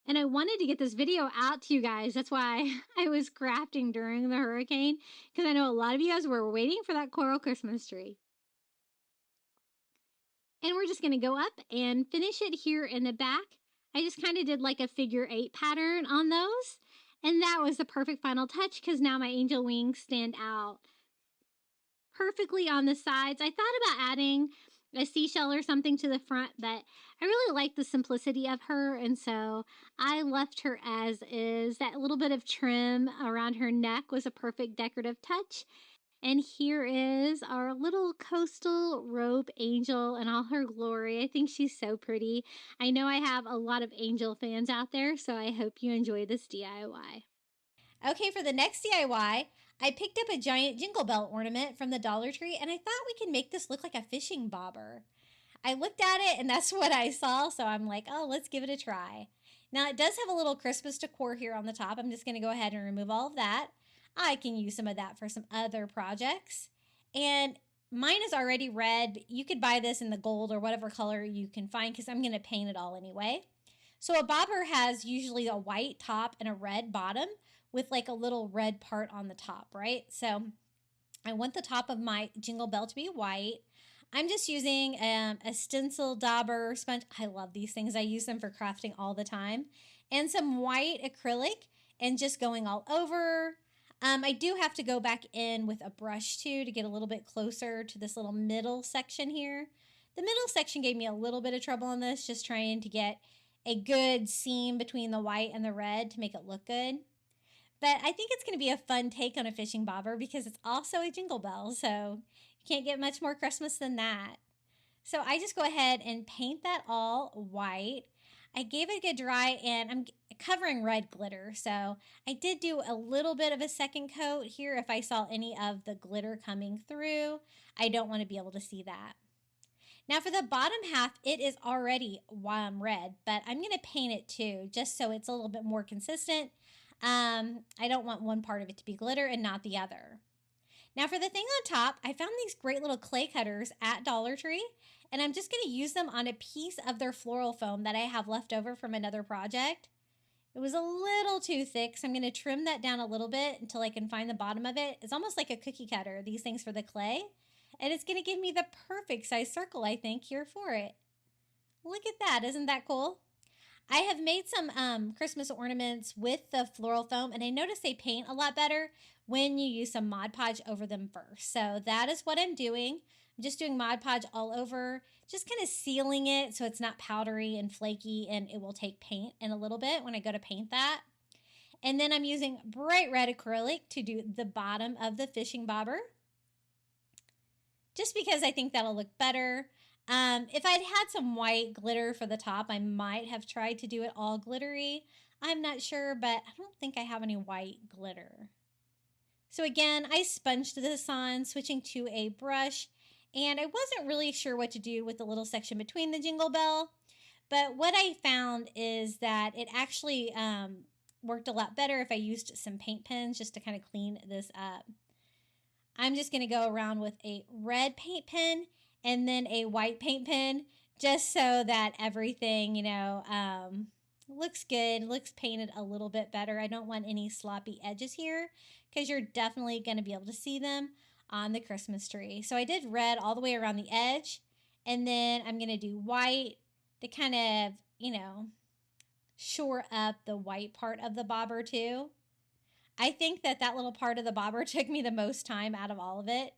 And I wanted to get this video out to you guys. That's why I was crafting during the hurricane, because I know a lot of you guys were waiting for that coral Christmas tree. And we're just going to go up and finish it here in the back. I just kind of did like a figure 8 pattern on those. And that was the perfect final touch, because now my angel wings stand out perfectly on the sides. I thought about adding a seashell or something to the front, but I really like the simplicity of her, and so I left her as is. That little bit of trim around her neck was a perfect decorative touch. And here is our little coastal robe angel in all her glory. I think she's so pretty. I know I have a lot of angel fans out there, so I hope you enjoy this DIY. Okay, for the next DIY, I picked up a giant jingle bell ornament from the Dollar Tree, and I thought we could make this look like a fishing bobber. I looked at it, and that's what I saw, so I'm like, oh, let's give it a try. Now, it does have a little Christmas decor here on the top. I'm just going to go ahead and remove all of that. I can use some of that for some other projects. And mine is already red. You could buy this in the gold or whatever color you can find, because I'm going to paint it all anyway. So a bobber has usually a white top and a red bottom with like a little red part on the top, right? So I want the top of my jingle bell to be white. I'm just using a stencil dauber sponge. I love these things. I use them for crafting all the time. And some white acrylic, and just going all over. I do have to go back in with a brush too to get a little bit closer to this little middle section here. The middle section gave me a little bit of trouble on this, just trying to get a good seam between the white and the red to make it look good. But I think it's going to be a fun take on a fishing bobber, because it's also a jingle bell, so you can't get much more Christmas than that. So I just go ahead and paint that all white. I gave it a good dry, and I'm covering red glitter, so I did do a little bit of a second coat here if I saw any of the glitter coming through. I don't want to be able to see that. Now for the bottom half, it is already red, but I'm going to paint it too, just so it's a little bit more consistent. I don't want one part of it to be glitter and not the other. Now for the thing on top, I found these great little clay cutters at Dollar Tree, and I'm just going to use them on a piece of their floral foam that I have left over from another project. It was a little too thick, so I'm going to trim that down a little bit until I can find the bottom of it. It's almost like a cookie cutter, these things for the clay, and it's going to give me the perfect size circle, I think, here for it. Look at that. Isn't that cool? I have made some Christmas ornaments with the floral foam, and I noticed they paint a lot better when you use some Mod Podge over them first. So that is what I'm doing. I'm just doing Mod Podge all over, just kind of sealing it so it's not powdery and flaky, and it will take paint in a little bit when I go to paint that. And then I'm using bright red acrylic to do the bottom of the fishing bobber, just because I think that'll look better. If I'd had some white glitter for the top, I might have tried to do it all glittery. I'm not sure, but I don't think I have any white glitter. So again, I sponged this on, switching to a brush, and I wasn't really sure what to do with the little section between the jingle bell, but what I found is that it actually worked a lot better if I used some paint pens just to kind of clean this up. I'm just going to go around with a red paint pen and then a white paint pen, just so that everything, looks good, looks painted a little bit better. I don't want any sloppy edges here, because you're definitely going to be able to see them on the Christmas tree. So I did red all the way around the edge, and then I'm going to do white to kind of, shore up the white part of the bobber too. I think that that little part of the bobber took me the most time out of all of it.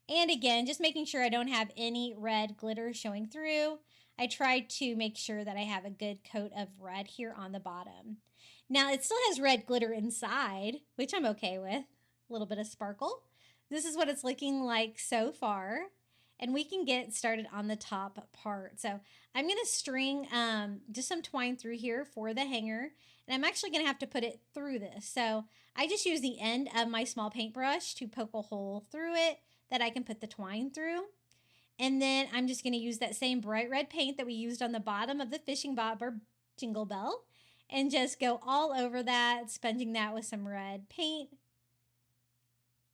And again, just making sure I don't have any red glitter showing through. I tried to make sure that I have a good coat of red here on the bottom. Now, it still has red glitter inside, which I'm okay with. A little bit of sparkle. This is what it's looking like so far. And we can get started on the top part. So I'm going to string just some twine through here for the hanger. And I'm actually going to have to put it through this. So I just use the end of my small paintbrush to poke a hole through it that I can put the twine through. And then I'm just going to use that same bright red paint that we used on the bottom of the fishing bobber jingle bell and just go all over that, sponging that with some red paint.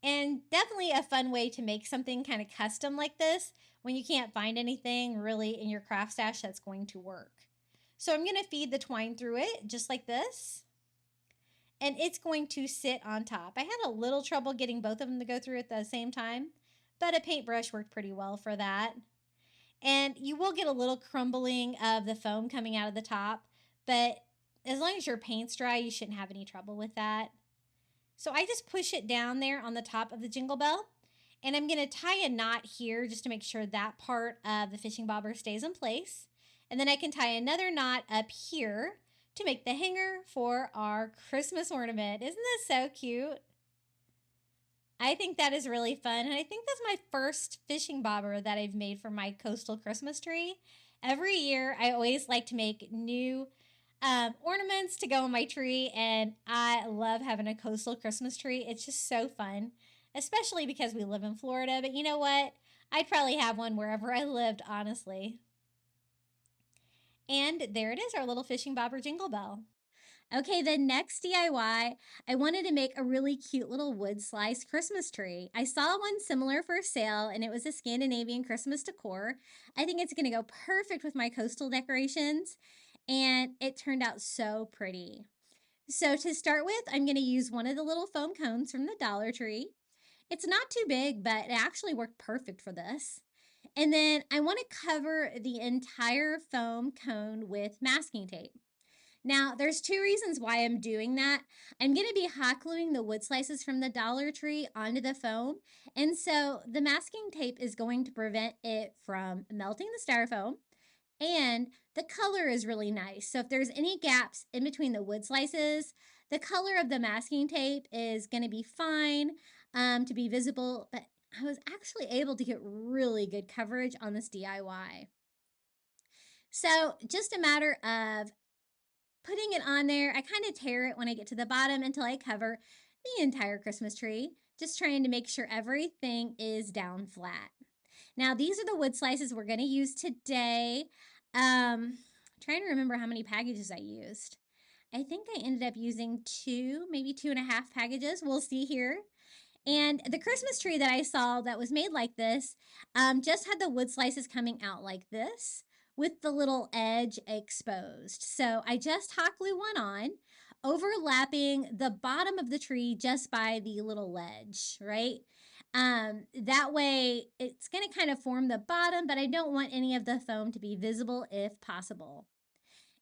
And definitely a fun way to make something kind of custom like this when you can't find anything really in your craft stash that's going to work. So I'm going to feed the twine through it just like this. And it's going to sit on top. I had a little trouble getting both of them to go through at the same time, but a paintbrush worked pretty well for that. And you will get a little crumbling of the foam coming out of the top, but as long as your paint's dry, you shouldn't have any trouble with that. So I just push it down there on the top of the jingle bell, and I'm going to tie a knot here just to make sure that part of the fishing bobber stays in place. And then I can tie another knot up here to make the hanger for our Christmas ornament. Isn't this so cute? I think that is really fun, and I think that's my first fishing bobber that I've made for my coastal Christmas tree. Every year, I always like to make new ornaments to go on my tree, and I love having a coastal Christmas tree. It's just so fun, especially because we live in Florida, but you know what? I'd probably have one wherever I lived, honestly. And there it is, our little fishing bobber jingle bell. Okay, the next DIY, I wanted to make a really cute little wood slice Christmas tree. I saw one similar for sale, and it was a Scandinavian Christmas decor. I think it's going to go perfect with my coastal decorations, and it turned out so pretty. So to start with, I'm going to use one of the little foam cones from the Dollar Tree. It's not too big, but it actually worked perfect for this. And then I want to cover the entire foam cone with masking tape. Now, there's two reasons why I'm doing that. I'm going to be hot gluing the wood slices from the Dollar Tree onto the foam. And so the masking tape is going to prevent it from melting the styrofoam. And the color is really nice. So if there's any gaps in between the wood slices, the color of the masking tape is going to be fine to be visible. But I was actually able to get really good coverage on this DIY. So just a matter of putting it on there. I kind of tear it when I get to the bottom until I cover the entire Christmas tree, just trying to make sure everything is down flat. Now, these are the wood slices we're going to use today. Trying to remember how many packages I used. I think I ended up using 2, maybe 2.5 packages. We'll see here. And the Christmas tree that I saw that was made like this just had the wood slices coming out like this, with the little edge exposed. So I just hot glue one on, overlapping the bottom of the tree just by the little ledge, right? That way it's going to kind of form the bottom, but I don't want any of the foam to be visible if possible.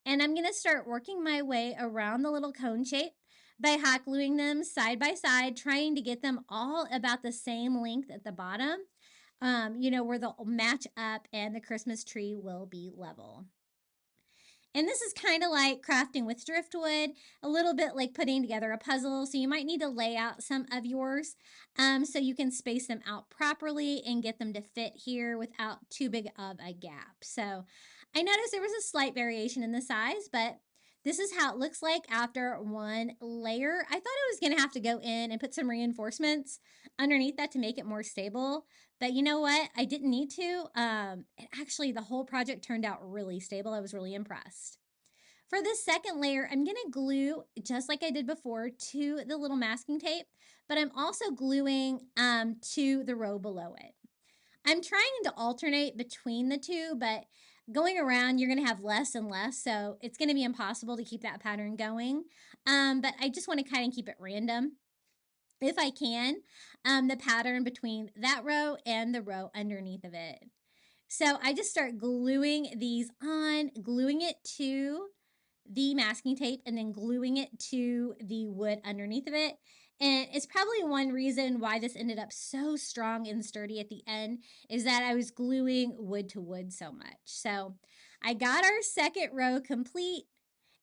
And I'm going to start working my way around the little cone shape by hot gluing them side by side, trying to get them all about the same length at the bottom. Where they'll match up and the Christmas tree will be level. And this is kind of like crafting with driftwood, a little bit like putting together a puzzle. So you might need to lay out some of yours so you can space them out properly and get them to fit here without too big of a gap. So I noticed there was a slight variation in the size, but this is how it looks like after one layer. I thought I was going to have to go in and put some reinforcements underneath that to make it more stable. But you know what? I didn't need to. Actually, the whole project turned out really stable. I was really impressed. For this second layer, I'm going to glue, just like I did before, to the little masking tape. But I'm also gluing to the row below it. I'm trying to alternate between the two, but going around, you're going to have less and less, so it's going to be impossible to keep that pattern going. But I just want to kind of keep it random, if I can, the pattern between that row and the row underneath of it. So I just start gluing these on, gluing it to the masking tape, and then gluing it to the wood underneath of it. And it's probably one reason why this ended up so strong and sturdy at the end is that I was gluing wood to wood so much. So I got our second row complete,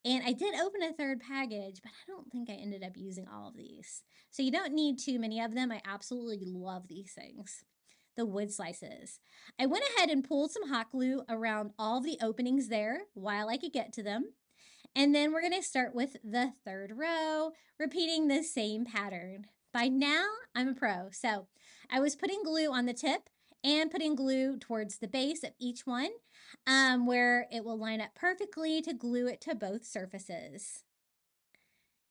and I did open a third package, but I don't think I ended up using all of these. So you don't need too many of them. I absolutely love these things. The wood slices. I went ahead and pulled some hot glue around all of the openings there while I could get to them. And then we're going to start with the third row, repeating the same pattern. By now, I'm a pro. So I was putting glue on the tip and putting glue towards the base of each one, where it will line up perfectly to glue it to both surfaces.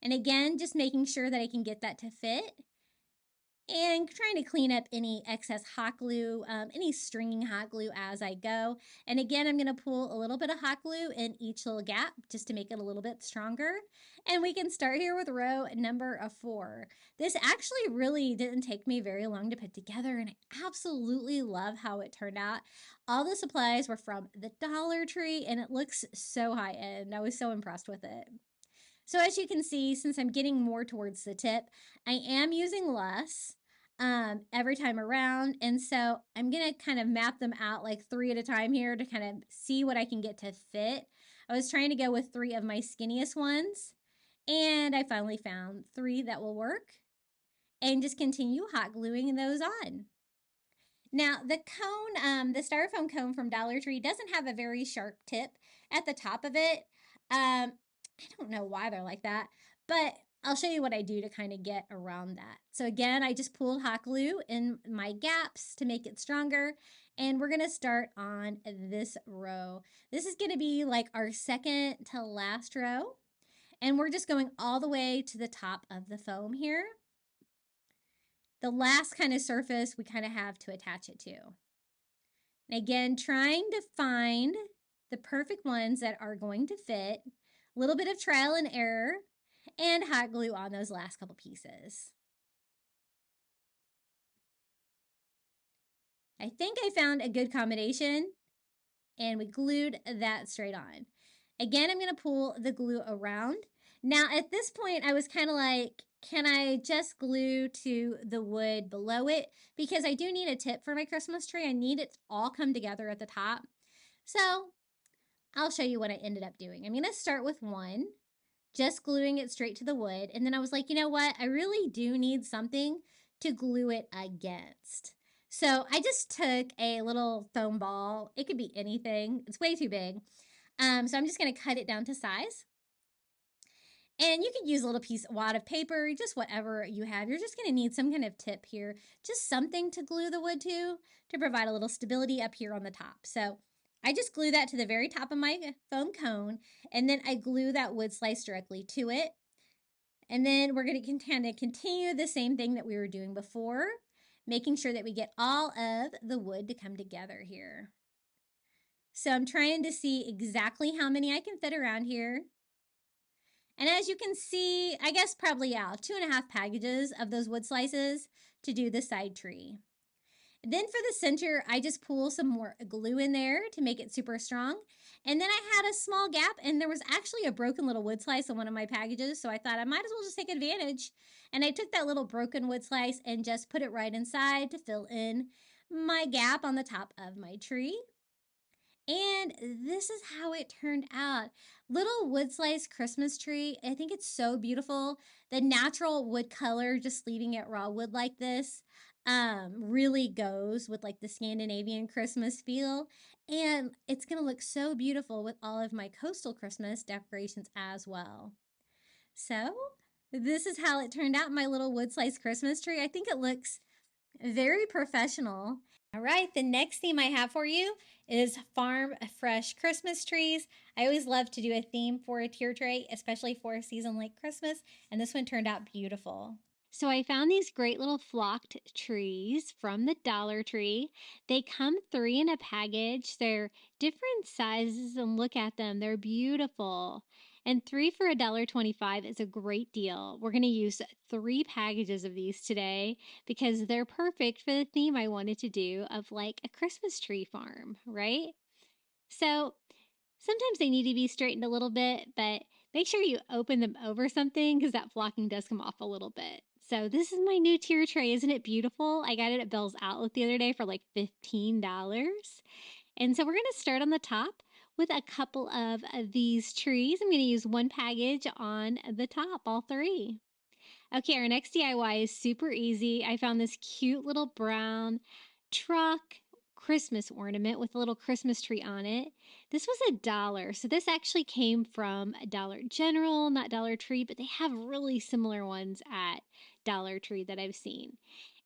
And again, just making sure that I can get that to fit. And trying to clean up any excess hot glue, any stringing hot glue as I go. And again, I'm going to pull a little bit of hot glue in each little gap just to make it a little bit stronger. And we can start here with row number 4. This actually really didn't take me very long to put together, and I absolutely love how it turned out. All the supplies were from the Dollar Tree, and it looks so high end. I was so impressed with it. So as you can see, since I'm getting more towards the tip, I am using less every time around. And so I'm going to kind of map them out like 3 at a time here to kind of see what I can get to fit. I was trying to go with 3 of my skinniest ones, and I finally found 3 that will work, and just continue hot gluing those on. Now, the cone, the styrofoam cone from Dollar Tree doesn't have a very sharp tip at the top of it. I don't know why they're like that, but I'll show you what I do to kind of get around that. So again, I just pulled hot glue in my gaps to make it stronger, and we're going to start on this row. This is going to be like our second to last row, and we're just going all the way to the top of the foam here. The last kind of surface we kind of have to attach it to. And again, trying to find the perfect ones that are going to fit, a little bit of trial and error, and hot glue on those last couple pieces. I think I found a good combination, and we glued that straight on. Again, I'm going to pull the glue around. Now, at this point, I was kind of like, can I just glue to the wood below it? Because I do need a tip for my Christmas tree. I need it to all come together at the top. So I'll show you what I ended up doing. I'm going to start with one, just gluing it straight to the wood. And then I was like, you know what? I really do need something to glue it against. So I just took a little foam ball. It could be anything. It's way too big. So I'm just going to cut it down to size. And you could use a little wad of paper, just whatever you have. You're just going to need some kind of tip here, just something to glue the wood to provide a little stability up here on the top. So I just glue that to the very top of my foam cone, and then I glue that wood slice directly to it. And then we're going to kind of continue the same thing that we were doing before, making sure that we get all of the wood to come together here. So I'm trying to see exactly how many I can fit around here. And as you can see, I guess probably 2.5 packages of those wood slices to do the side tree. And then for the center, I just pull some more glue in there to make it super strong. And then I had a small gap, and there was actually a broken little wood slice on one of my packages, so I thought I might as well just take advantage. And I took that little broken wood slice and just put it right inside to fill in my gap on the top of my tree. And this is how it turned out. Little wood slice Christmas tree. I think it's so beautiful. The natural wood color, just leaving it raw wood like this, really goes with like the Scandinavian Christmas feel. And it's going to look so beautiful with all of my coastal Christmas decorations as well. So this is how it turned out, my little wood slice Christmas tree. I think it looks very professional. All right, the next theme I have for you is farm fresh Christmas trees. I always love to do a theme for a tier tray, especially for a season like Christmas, and this one turned out beautiful. So I found these great little flocked trees from the Dollar Tree. They come 3 in a package. They're different sizes, and look at them. They're beautiful. And 3 for $1.25 is a great deal. We're going to use 3 packages of these today because they're perfect for the theme I wanted to do of like a Christmas tree farm, right? So sometimes they need to be straightened a little bit, but make sure you open them over something because that flocking does come off a little bit. So this is my new tier tray. Isn't it beautiful? I got it at Bell's Outlet the other day for like $15. And so we're going to start on the top with a couple of these trees. I'm going to use one package on the top, all three. Okay, our next DIY is super easy. I found this cute little brown truck Christmas ornament with a little Christmas tree on it. This was $1. So this actually came from Dollar General, not Dollar Tree, but they have really similar ones at Dollar Tree that I've seen.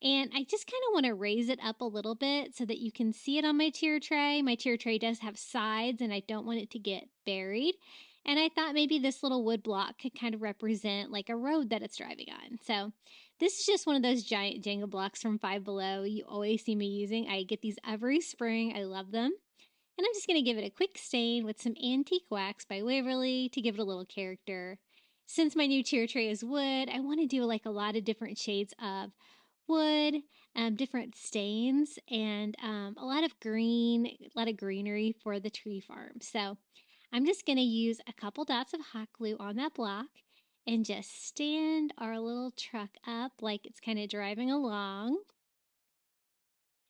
And I just kind of want to raise it up a little bit so that you can see it on my tier tray. My tier tray does have sides and I don't want it to get buried. And I thought maybe this little wood block could kind of represent like a road that it's driving on. So this is just one of those giant Jenga blocks from Five Below you always see me using. I get these every spring. I love them. And I'm just going to give it a quick stain with some Antique Wax by Waverly to give it a little character. Since my new tier tray is wood, I want to do like a lot of different shades of wood, different stains, and a lot of green, a lot of greenery for the tree farm. So I'm just going to use a couple dots of hot glue on that block and just stand our little truck up like it's kind of driving along.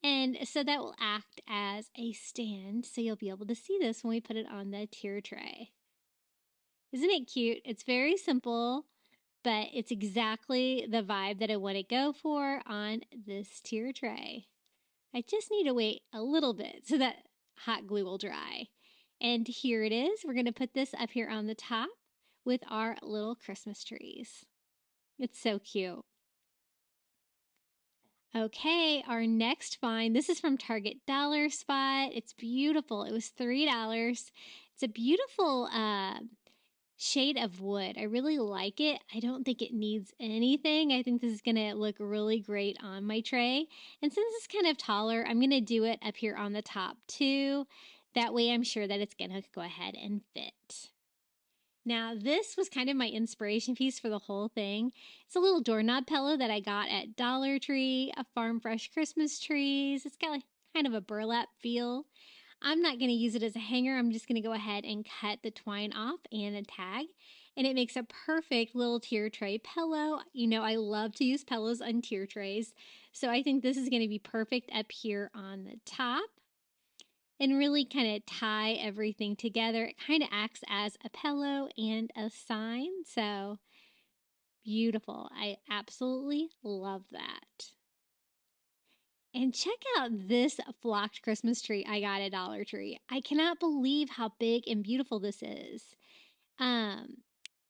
And so that will act as a stand, so you'll be able to see this when we put it on the tier tray. Isn't it cute? It's very simple, but it's exactly the vibe that I want to go for on this tier tray. I just need to wait a little bit so that hot glue will dry. And here it is. We're going to put this up here on the top with our little Christmas trees. It's so cute. Okay, our next find, this is from Target Dollar Spot. It's beautiful. It was $3. It's a beautiful shade of wood. I really like it. I don't think it needs anything. I think this is going to look really great on my tray. And since it's kind of taller, I'm going to do it up here on the top too. That way I'm sure that it's going to go ahead and fit. Now, this was kind of my inspiration piece for the whole thing. It's a little doorknob pillow that I got at Dollar Tree, a Farm Fresh Christmas trees. It's got like kind of a burlap feel. I'm not going to use it as a hanger. I'm just going to go ahead and cut the twine off and a tag. And it makes a perfect little tier tray pillow. You know, I love to use pillows on tier trays. So I think this is going to be perfect up here on the top. And really kind of tie everything together. It kind of acts as a pillow and a sign. So beautiful. I absolutely love that. And check out this flocked Christmas tree I got at Dollar Tree. I cannot believe how big and beautiful this is.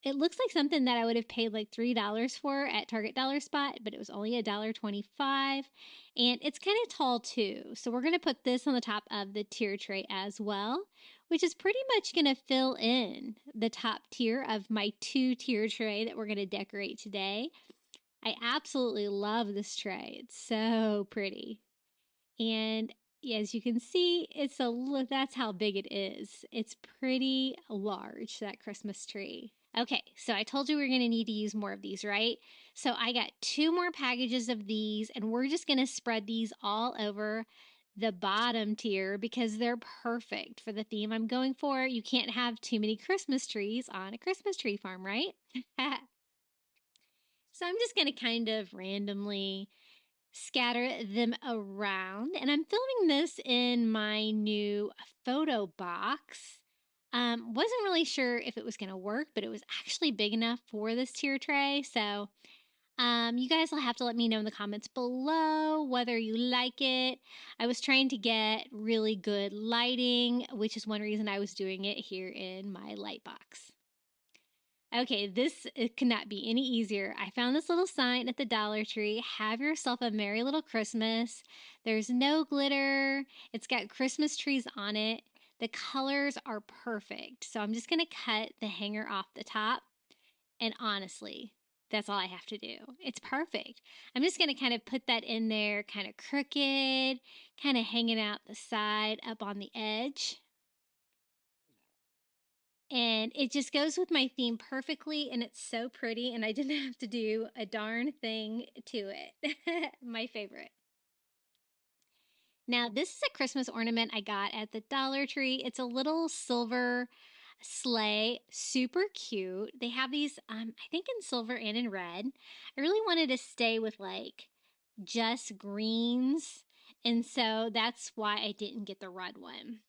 It looks like something that I would have paid like $3 for at Target Dollar Spot, but it was only $1.25. And it's kind of tall too. So we're going to put this on the top of the tier tray as well, which is pretty much going to fill in the top tier of my 2-tier tray that we're going to decorate today. I absolutely love this tray. It's so pretty. And as you can see, that's how big it is. It's pretty large, that Christmas tree. Okay, so I told you we're going to need to use more of these, right? So I got 2 more packages of these, and we're just going to spread these all over the bottom tier because they're perfect for the theme I'm going for. You can't have too many Christmas trees on a Christmas tree farm, right? So I'm just going to kind of randomly scatter them around. And I'm filming this in my new photo box. Wasn't really sure if it was going to work, but it was actually big enough for this tier tray. So you guys will have to let me know in the comments below whether you like it. I was trying to get really good lighting, which is one reason I was doing it here in my light box. Okay, it could not be any easier. I found this little sign at the Dollar Tree. Have yourself a merry little Christmas. There's no glitter. It's got Christmas trees on it. The colors are perfect. So I'm just going to cut the hanger off the top. And honestly, that's all I have to do. It's perfect. I'm just going to kind of put that in there, kind of crooked, kind of hanging out the side up on the edge. And it just goes with my theme perfectly, and it's so pretty, and I didn't have to do a darn thing to it. My favorite. Now, this is a Christmas ornament I got at the Dollar Tree. It's a little silver sleigh, super cute. They have these, I think in silver and in red. I really wanted to stay with like just greens, and so that's why I didn't get the red one.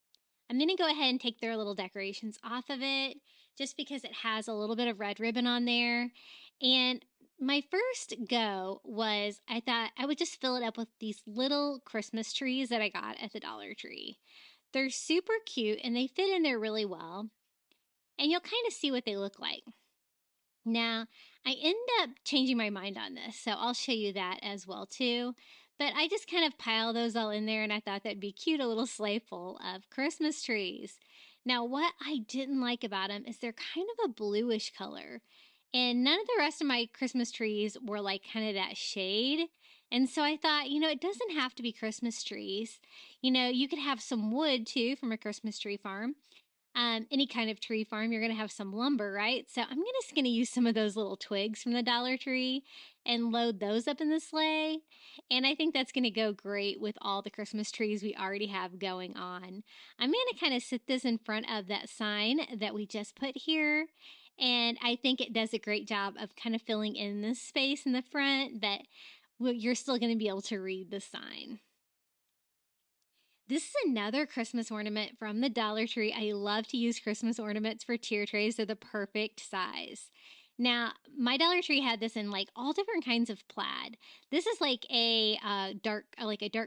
I'm going to go ahead and take their little decorations off of it just because it has a little bit of red ribbon on there. And my first go was I thought I would just fill it up with these little Christmas trees that I got at the Dollar Tree. They're super cute and they fit in there really well. And you'll kind of see what they look like. Now, I end up changing my mind on this, so I'll show you that as well too. But I just kind of pile those all in there, and I thought that'd be cute, a little sleigh full of Christmas trees. Now, what I didn't like about them is they're kind of a bluish color, and none of the rest of my Christmas trees were like kind of that shade. And so I thought, it doesn't have to be Christmas trees. You could have some wood too from a Christmas tree farm. Any kind of tree farm, you're going to have some lumber, right? So I'm just going to use some of those little twigs from the Dollar Tree and load those up in the sleigh. And I think that's going to go great with all the Christmas trees we already have going on. I'm going to kind of sit this in front of that sign that we just put here. And I think it does a great job of kind of filling in this space in the front, but you're still going to be able to read the sign. This is another Christmas ornament from the Dollar Tree. I love to use Christmas ornaments for tier trays. They're the perfect size. Now, my Dollar Tree had this in like all different kinds of plaid. This is like a dark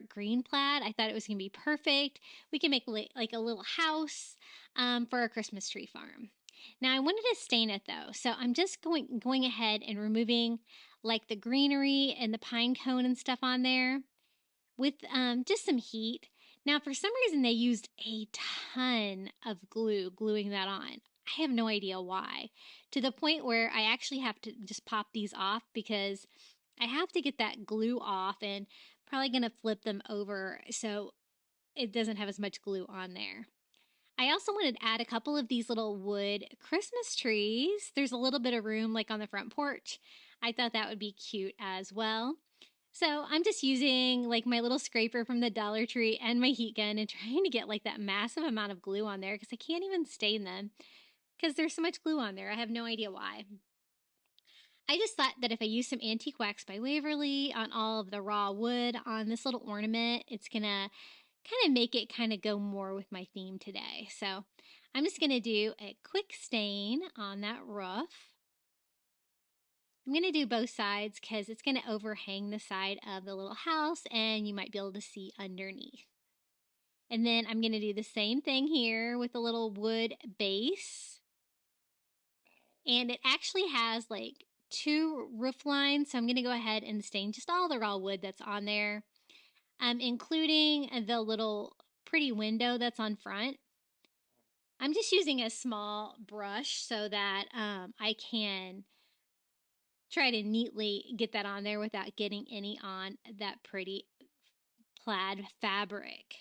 green plaid. I thought it was going to be perfect. We can make like a little house for a Christmas tree farm. Now, I wanted to stain it though, so I'm just going ahead and removing like the greenery and the pine cone and stuff on there with just some heat. Now, for some reason, they used a ton of glue, gluing that on. I have no idea why, to the point where I actually have to just pop these off because I have to get that glue off and probably going to flip them over so it doesn't have as much glue on there. I also wanted to add a couple of these little wood Christmas trees. There's a little bit of room like on the front porch. I thought that would be cute as well. So I'm just using like my little scraper from the Dollar Tree and my heat gun and trying to get like that massive amount of glue on there because I can't even stain them because there's so much glue on there. I have no idea why. I just thought that if I use some Antique Wax by Waverly on all of the raw wood on this little ornament, it's going to kind of make it kind of go more with my theme today. So I'm just going to do a quick stain on that roof. I'm going to do both sides because it's going to overhang the side of the little house and you might be able to see underneath. And then I'm going to do the same thing here with a little wood base. And it actually has like 2 roof lines, so I'm going to go ahead and stain just all the raw wood that's on there, including the little pretty window that's on front. I'm just using a small brush so that I can try to neatly get that on there without getting any on that pretty plaid fabric.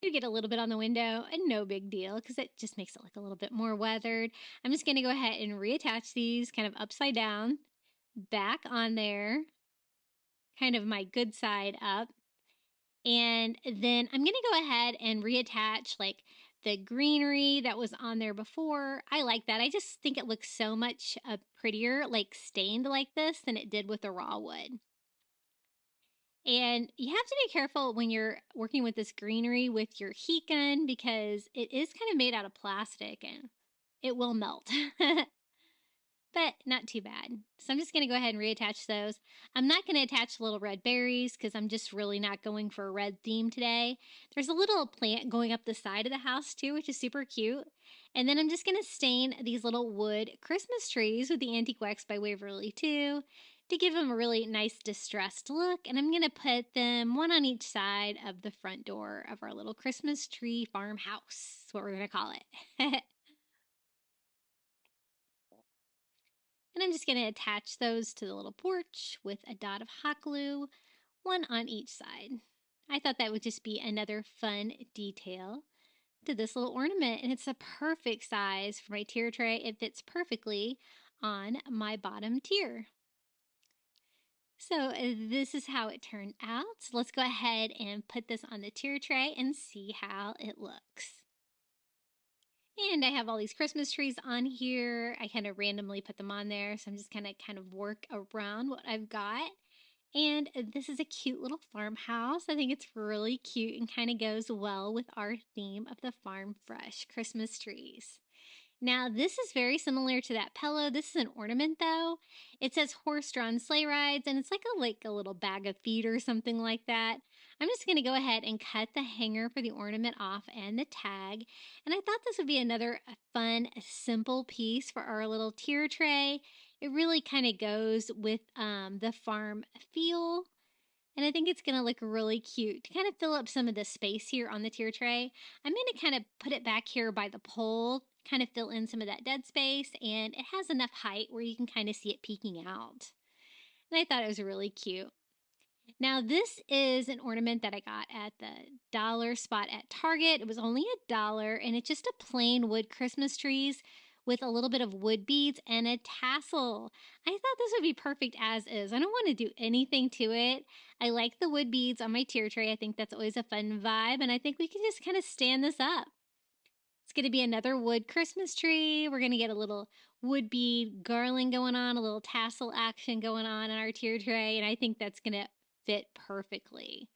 You get a little bit on the window, and no big deal because it just makes it look a little bit more weathered. I'm just going to go ahead and reattach these kind of upside down back on there, kind of my good side up. And then I'm going to go ahead and reattach like the greenery that was on there before. I like that. I just think it looks so much prettier, like stained like this, than it did with the raw wood. And you have to be careful when you're working with this greenery with your heat gun because it is kind of made out of plastic and it will melt. But not too bad. So I'm just going to go ahead and reattach those. I'm not going to attach little red berries because I'm just really not going for a red theme today. There's a little plant going up the side of the house too, which is super cute. And then I'm just going to stain these little wood Christmas trees with the Antique Wax by Waverly too to give them a really nice distressed look. And I'm going to put them one on each side of the front door of our little Christmas tree farmhouse. That's what we're going to call it. And I'm just going to attach those to the little porch with a dot of hot glue, one on each side. I thought that would just be another fun detail to this little ornament, and it's a perfect size for my tier tray. It fits perfectly on my bottom tier. So this is how it turned out. So let's go ahead and put this on the tier tray and see how it looks. And I have all these Christmas trees on here. I kind of randomly put them on there, so I'm just gonna kind of work around what I've got. And this is a cute little farmhouse. I think it's really cute and kind of goes well with our theme of the farm fresh Christmas trees. Now, this is very similar to that pillow. This is an ornament, though. It says horse-drawn sleigh rides, and it's like a little bag of feed or something like that. I'm just going to go ahead and cut the hanger for the ornament off and the tag. And I thought this would be another fun, simple piece for our little tier tray. It really kind of goes with the farm feel. And I think it's going to look really cute to kind of fill up some of the space here on the tier tray. I'm going to kind of put it back here by the pole, kind of fill in some of that dead space, and it has enough height where you can kind of see it peeking out. And I thought it was really cute. Now, this is an ornament that I got at the dollar spot at Target. It was only $1, and it's just a plain wood Christmas trees with a little bit of wood beads and a tassel. I thought this would be perfect as is. I don't want to do anything to it. I like the wood beads on my tier tray. I think that's always a fun vibe, and I think we can just kind of stand this up. It's going to be another wood Christmas tree. We're going to get a little wood bead garland going on, a little tassel action going on our tier tray, and I think that's going to fit perfectly.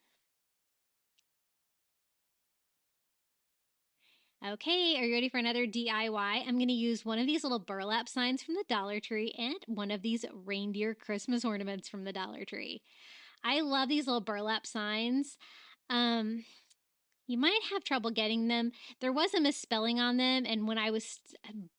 Okay, are you ready for another DIY? I'm going to use one of these little burlap signs from the Dollar Tree and one of these reindeer Christmas ornaments from the Dollar Tree. I love these little burlap signs. You might have trouble getting them. There was a misspelling on them, and when I was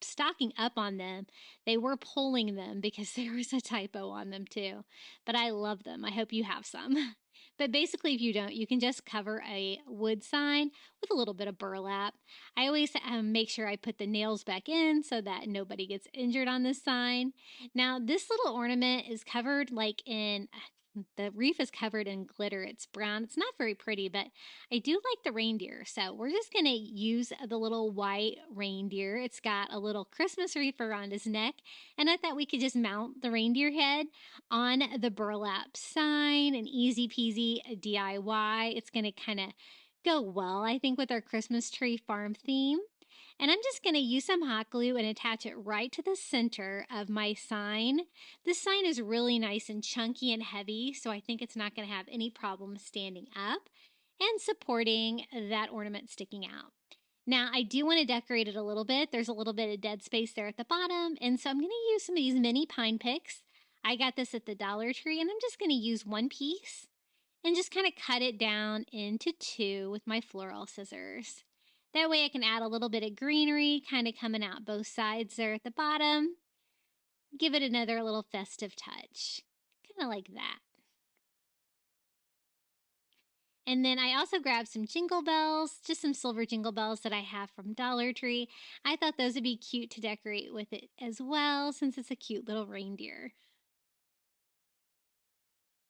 stocking up on them, they were pulling them because there was a typo on them too. But I love them. I hope you have some. But basically, if you don't, you can just cover a wood sign with a little bit of burlap. I always make sure I put the nails back in so that nobody gets injured on this sign. Now, this little ornament is covered the wreath is covered in glitter. It's brown. It's not very pretty, but I do like the reindeer. So we're just going to use the little white reindeer. It's got a little Christmas wreath around his neck. And I thought we could just mount the reindeer head on the burlap sign. An easy peasy DIY. It's going to kind of go well, I think, with our Christmas tree farm theme. And I'm just going to use some hot glue and attach it right to the center of my sign. This sign is really nice and chunky and heavy, so I think it's not going to have any problem standing up and supporting that ornament sticking out. Now, I do want to decorate it a little bit. There's a little bit of dead space there at the bottom, and so I'm going to use some of these mini pine picks. I got this at the Dollar Tree, and I'm just going to use one piece and just kind of cut it down into two with my floral scissors. That way I can add a little bit of greenery kind of coming out both sides there at the bottom. Give it another little festive touch, kind of like that. And then I also grabbed some jingle bells, just some silver jingle bells that I have from Dollar Tree. I thought those would be cute to decorate with it as well, since it's a cute little reindeer.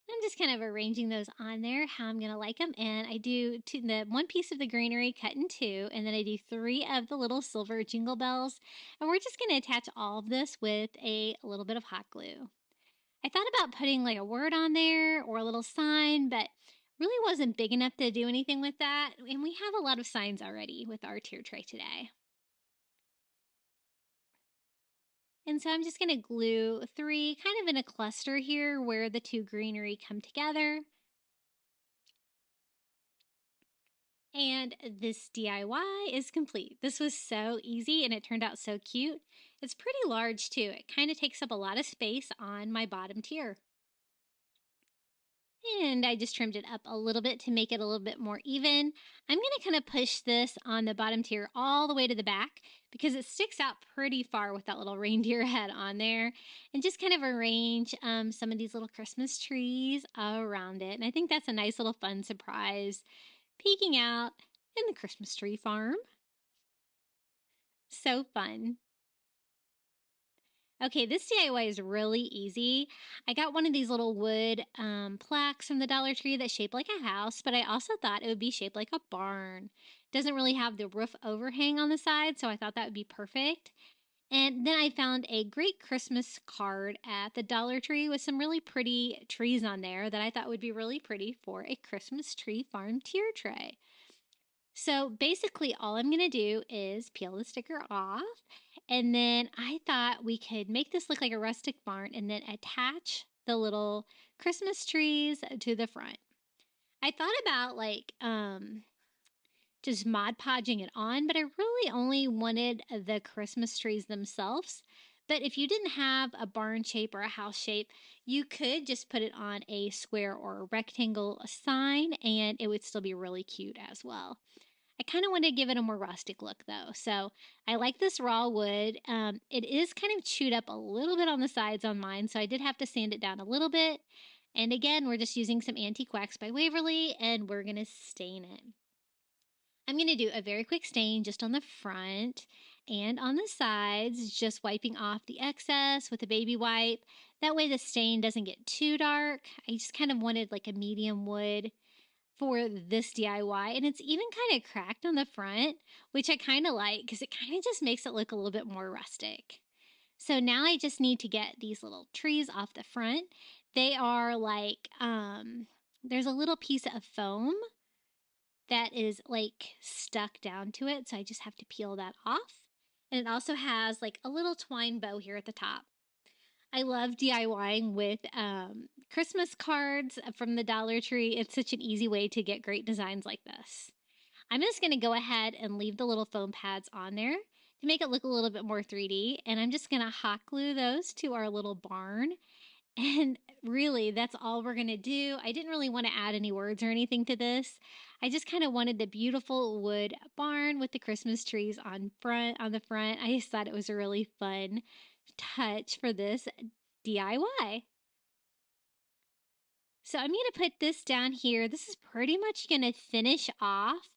I'm just kind of arranging those on there how I'm going to like them. And I do the one piece of the greenery cut in two, and then I do 3 of the little silver jingle bells. And we're just going to attach all of this with a little bit of hot glue. I thought about putting like a word on there or a little sign, but really wasn't big enough to do anything with that. And we have a lot of signs already with our tier tray today. And so I'm just going to glue 3 kind of in a cluster here where the 2 greenery come together. And this DIY is complete. This was so easy and it turned out so cute. It's pretty large too. It kind of takes up a lot of space on my bottom tier. And I just trimmed it up a little bit to make it a little bit more even. I'm going to kind of push this on the bottom tier all the way to the back because it sticks out pretty far with that little reindeer head on there. And just kind of arrange some of these little Christmas trees around it. And I think that's a nice little fun surprise peeking out in the Christmas tree farm. So fun. Okay, this DIY is really easy. I got one of these little wood plaques from the Dollar Tree that's shaped like a house, but I also thought it would be shaped like a barn. It doesn't really have the roof overhang on the side, so I thought that would be perfect. And then I found a great Christmas card at the Dollar Tree with some really pretty trees on there that I thought would be really pretty for a Christmas tree farm tier tray. So basically all I'm going to do is peel the sticker off, and then I thought we could make this look like a rustic barn and then attach the little Christmas trees to the front. I thought about just Mod Podging it on, but I really only wanted the Christmas trees themselves. But if you didn't have a barn shape or a house shape, you could just put it on a square or a rectangle sign and it would still be really cute as well. I kind of want to give it a more rustic look though. So I like this raw wood. It is kind of chewed up a little bit on the sides on mine, so I did have to sand it down a little bit. And again, we're just using some Antique Wax by Waverly and we're going to stain it. I'm going to do a very quick stain just on the front and on the sides, just wiping off the excess with a baby wipe. That way the stain doesn't get too dark. I just kind of wanted like a medium wood for this DIY, and it's even kind of cracked on the front, which I kind of like because it kind of just makes it look a little bit more rustic. So now I just need to get these little trees off the front. They are like, there's a little piece of foam that is like stuck down to it, so I just have to peel that off. And it also has like a little twine bow here at the top. I love DIYing with Christmas cards from the Dollar Tree. It's such an easy way to get great designs like this. I'm just going to go ahead and leave the little foam pads on there to make it look a little bit more 3D. And I'm just going to hot glue those to our little barn. And really, that's all we're going to do. I didn't really want to add any words or anything to this. I just kind of wanted the beautiful wood barn with the Christmas trees on the front. I just thought it was a really fun touch for this DIY. So I'm going to put this down here. This is pretty much going to finish off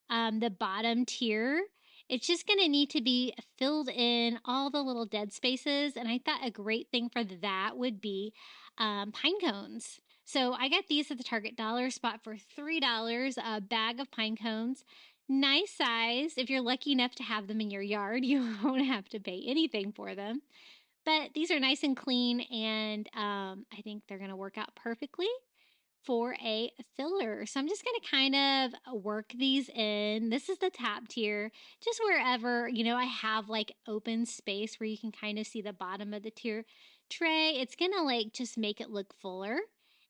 the bottom tier. It's just going to need to be filled in all the little dead spaces. And I thought a great thing for that would be pine cones. So I got these at the Target dollar spot for $3, a bag of pine cones. Nice size. If you're lucky enough to have them in your yard, you won't have to pay anything for them. But these are nice and clean, and I think they're going to work out perfectly for a filler. So I'm just going to kind of work these in. This is the top tier, just wherever, I have like open space where you can kind of see the bottom of the tier tray. It's going to like just make it look fuller.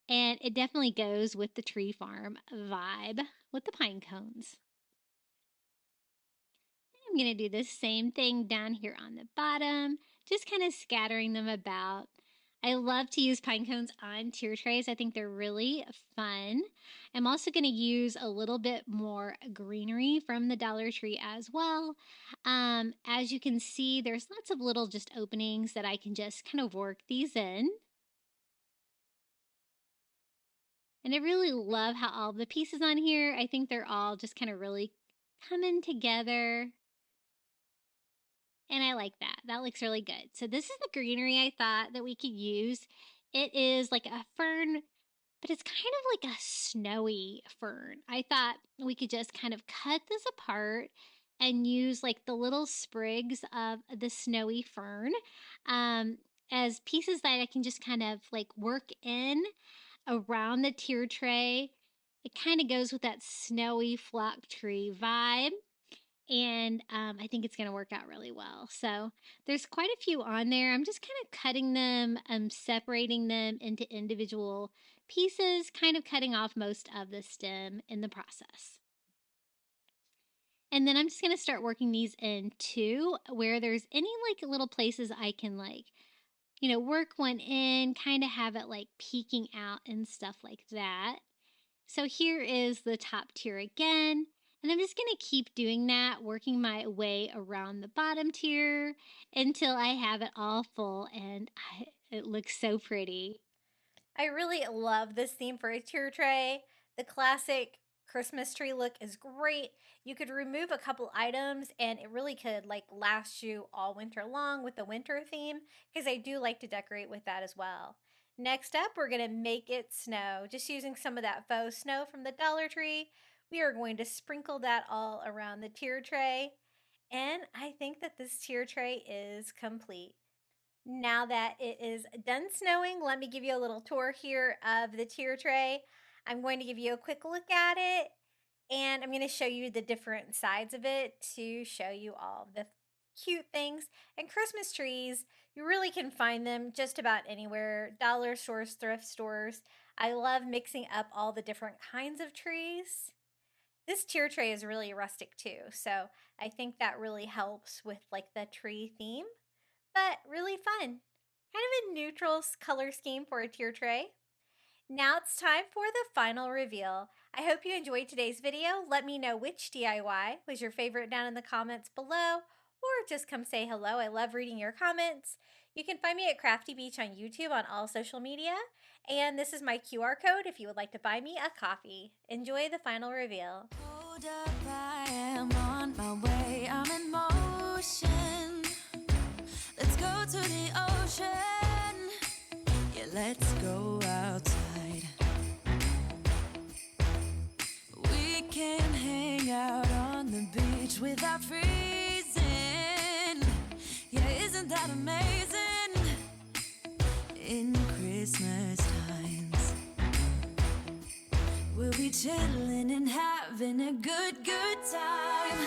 And it definitely goes with the tree farm vibe with the pine cones. I'm going to do the same thing down here on the bottom, just kind of scattering them about. I love to use pine cones on tier trays. I think they're really fun. I'm also going to use a little bit more greenery from the Dollar Tree as well. As you can see, there's lots of little just openings that I can just kind of work these in. And I really love how all the pieces on here, I think they're all just kind of really coming together. And I like that. That looks really good. So this is the greenery I thought that we could use. It is like a fern, but it's kind of like a snowy fern. I thought we could just kind of cut this apart and use like the little sprigs of the snowy fern as pieces that I can just kind of like work in around the tier tray. It kind of goes with that snowy flock tree vibe. And I think it's going to work out really well. So there's quite a few on there. I'm just kind of cutting them, separating them into individual pieces, kind of cutting off most of the stem in the process. And then I'm just going to start working these in too, where there's any like little places I can like, work one in, kind of have it like peeking out and stuff like that. So here is the top tier again. And I'm just going to keep doing that, working my way around the bottom tier until I have it all full, and it looks so pretty. I really love this theme for a tier tray. The classic Christmas tree look is great. You could remove a couple items and it really could like last you all winter long with the winter theme, because I do like to decorate with that as well. Next up, we're going to make it snow. Just using some of that faux snow from the Dollar Tree, we are going to sprinkle that all around the tier tray. And I think that this tier tray is complete. Now that it is done snowing, let me give you a little tour here of the tier tray. I'm going to give you a quick look at it. And I'm going to show you the different sides of it to show you all the cute things. And Christmas trees, you really can find them just about anywhere. Dollar stores, thrift stores. I love mixing up all the different kinds of trees. This tier tray is really rustic too, so I think that really helps with like the tree theme, but really fun. Kind of a neutral color scheme for a tier tray. Now it's time for the final reveal. I hope you enjoyed today's video. Let me know which DIY was your favorite down in the comments below, or just come say hello. I love reading your comments. You can find me at Crafty Beach on YouTube on all social media, and this is my QR code if you would like to buy me a coffee. Enjoy the final reveal. Hold up, I am on my way, I'm in motion. Let's go to the ocean. Yeah, let's go outside. We can hang out on the beach without freezing. Yeah, isn't that amazing? In Christmas times, we'll be chilling and having a good time.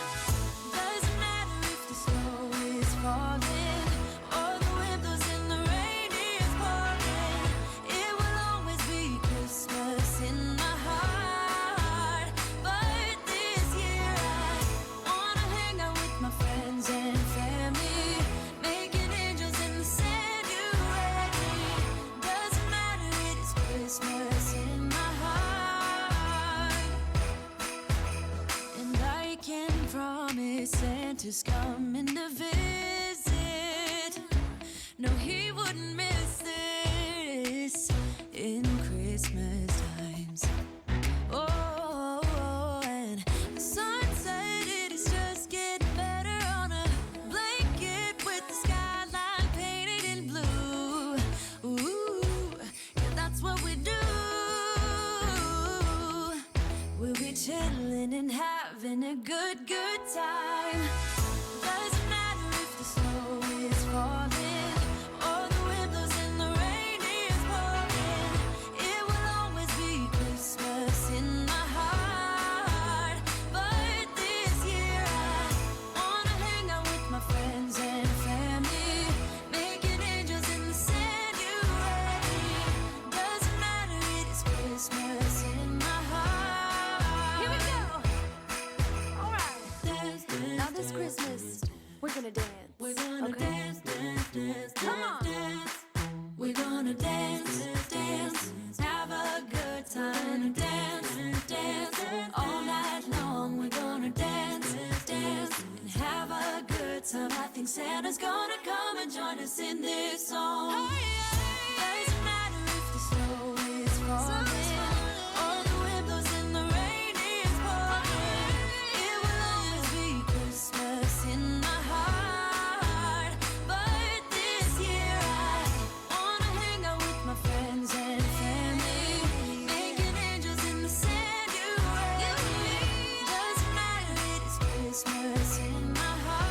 Doesn't matter if the snow is falling or the wind blows and the rain is pouring. It will always be Christmas in my heart. But this year I wanna hang out with my friends and family, making angels in the sand. You ready? Doesn't matter, it is Christmas in my heart. And I can promise Santa's coming to visit. No, he wouldn't miss this in Christmas times. Oh, and the sunset, it is just getting better on a blanket with the skyline painted in blue. Ooh, yeah, that's what we do. We'll be chilling and having a good time. Doesn't matter if the snow is falling or the wind blows and the rain is pouring. It will always be Christmas in my heart. But this year I wanna hang out with my friends and family, making angels in the sand. You ready? Doesn't matter, it is Christmas in my heart. Here we go. All right. Dance, dance, Now this dance, Christmas, we're gonna dance. we're gonna Okay. dance, dance, dance, Come on. dance. We're gonna dance, dance, have a good time. Dance, dance, all night long. We're gonna dance, dance, and have a good time. I think Santa's gonna come and join us in this song. Doesn't matter if the snow is falling or the wind blows and the rain is pouring. It will always be Christmas in my heart. But this year I wanna hang out with my friends and family, making angels in the sand. You ready? Doesn't matter, it is Christmas in my heart.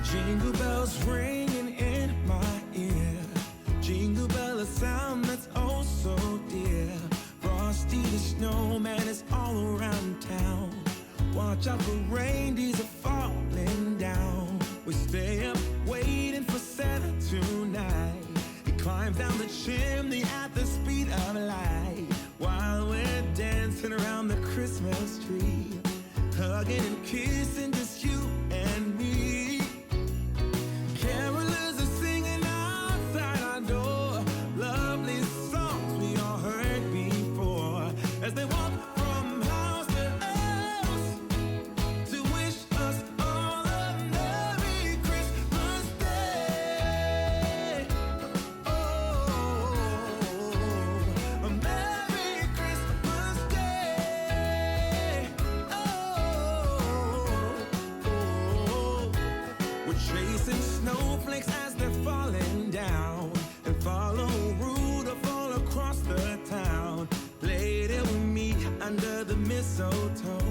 Jingle bells ringing in my ear. Jingle bell, a sound that's oh so dear. Frosty the snowman is all around town. Watch out for reindeers are falling down. We stay up waiting for Santa tonight. He climbs down the chimney at the speed of light, while we're dancing around the Christmas tree, hugging and kissing just you and me. Carolers are singing outside our door, lovely songs we all heard before, as they walk from house to house to wish us all a Merry Christmas Day. Oh, a Merry Christmas Day. Oh, mistletoe,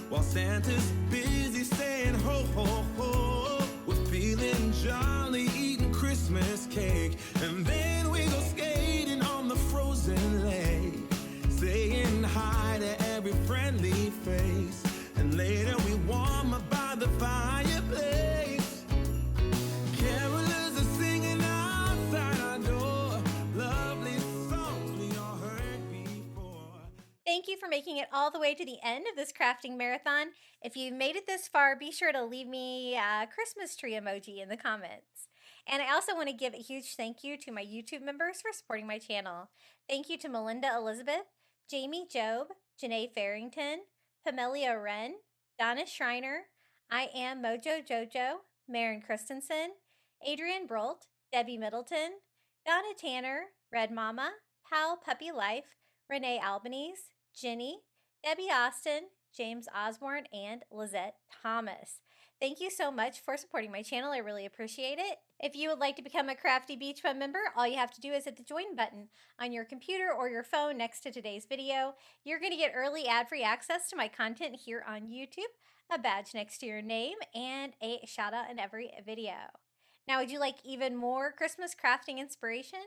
while Santa's busy saying ho, ho, ho. We're feeling jolly, eating Christmas cake, and then we go skating on the frozen lake, saying hi to every friendly face, and later we warm up by the fireplace. Carolers are singing outside our door, lovely songs we all heard before. Thank you for making it all the way to the end of this crafting marathon. If you've made it this far, be sure to leave me a Christmas tree emoji in the comments. And I also want to give a huge thank you to my YouTube members for supporting my channel. Thank you to Melinda Elizabeth, Jamie Job, Janae Farrington, Pamelia Wren, Donna Schreiner, I Am Mojo Jojo, Maren Christensen, Adrian Brolt, Debbie Middleton, Donna Tanner, Red Mama, Pal Puppy Life, Renee Albanese, Jenny, Debbie Austin, James Osborne, and Lizette Thomas. Thank you so much for supporting my channel. I really appreciate it. If you would like to become a Crafty Beach Fun member, all you have to do is hit the join button on your computer or your phone next to today's video. You're going to get early ad-free access to my content here on YouTube, a badge next to your name, and a shout out in every video. Now, would you like even more Christmas crafting inspiration?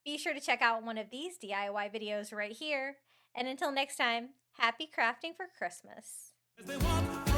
Be sure to check out one of these DIY videos right here. And until next time, happy crafting for Christmas. As they walk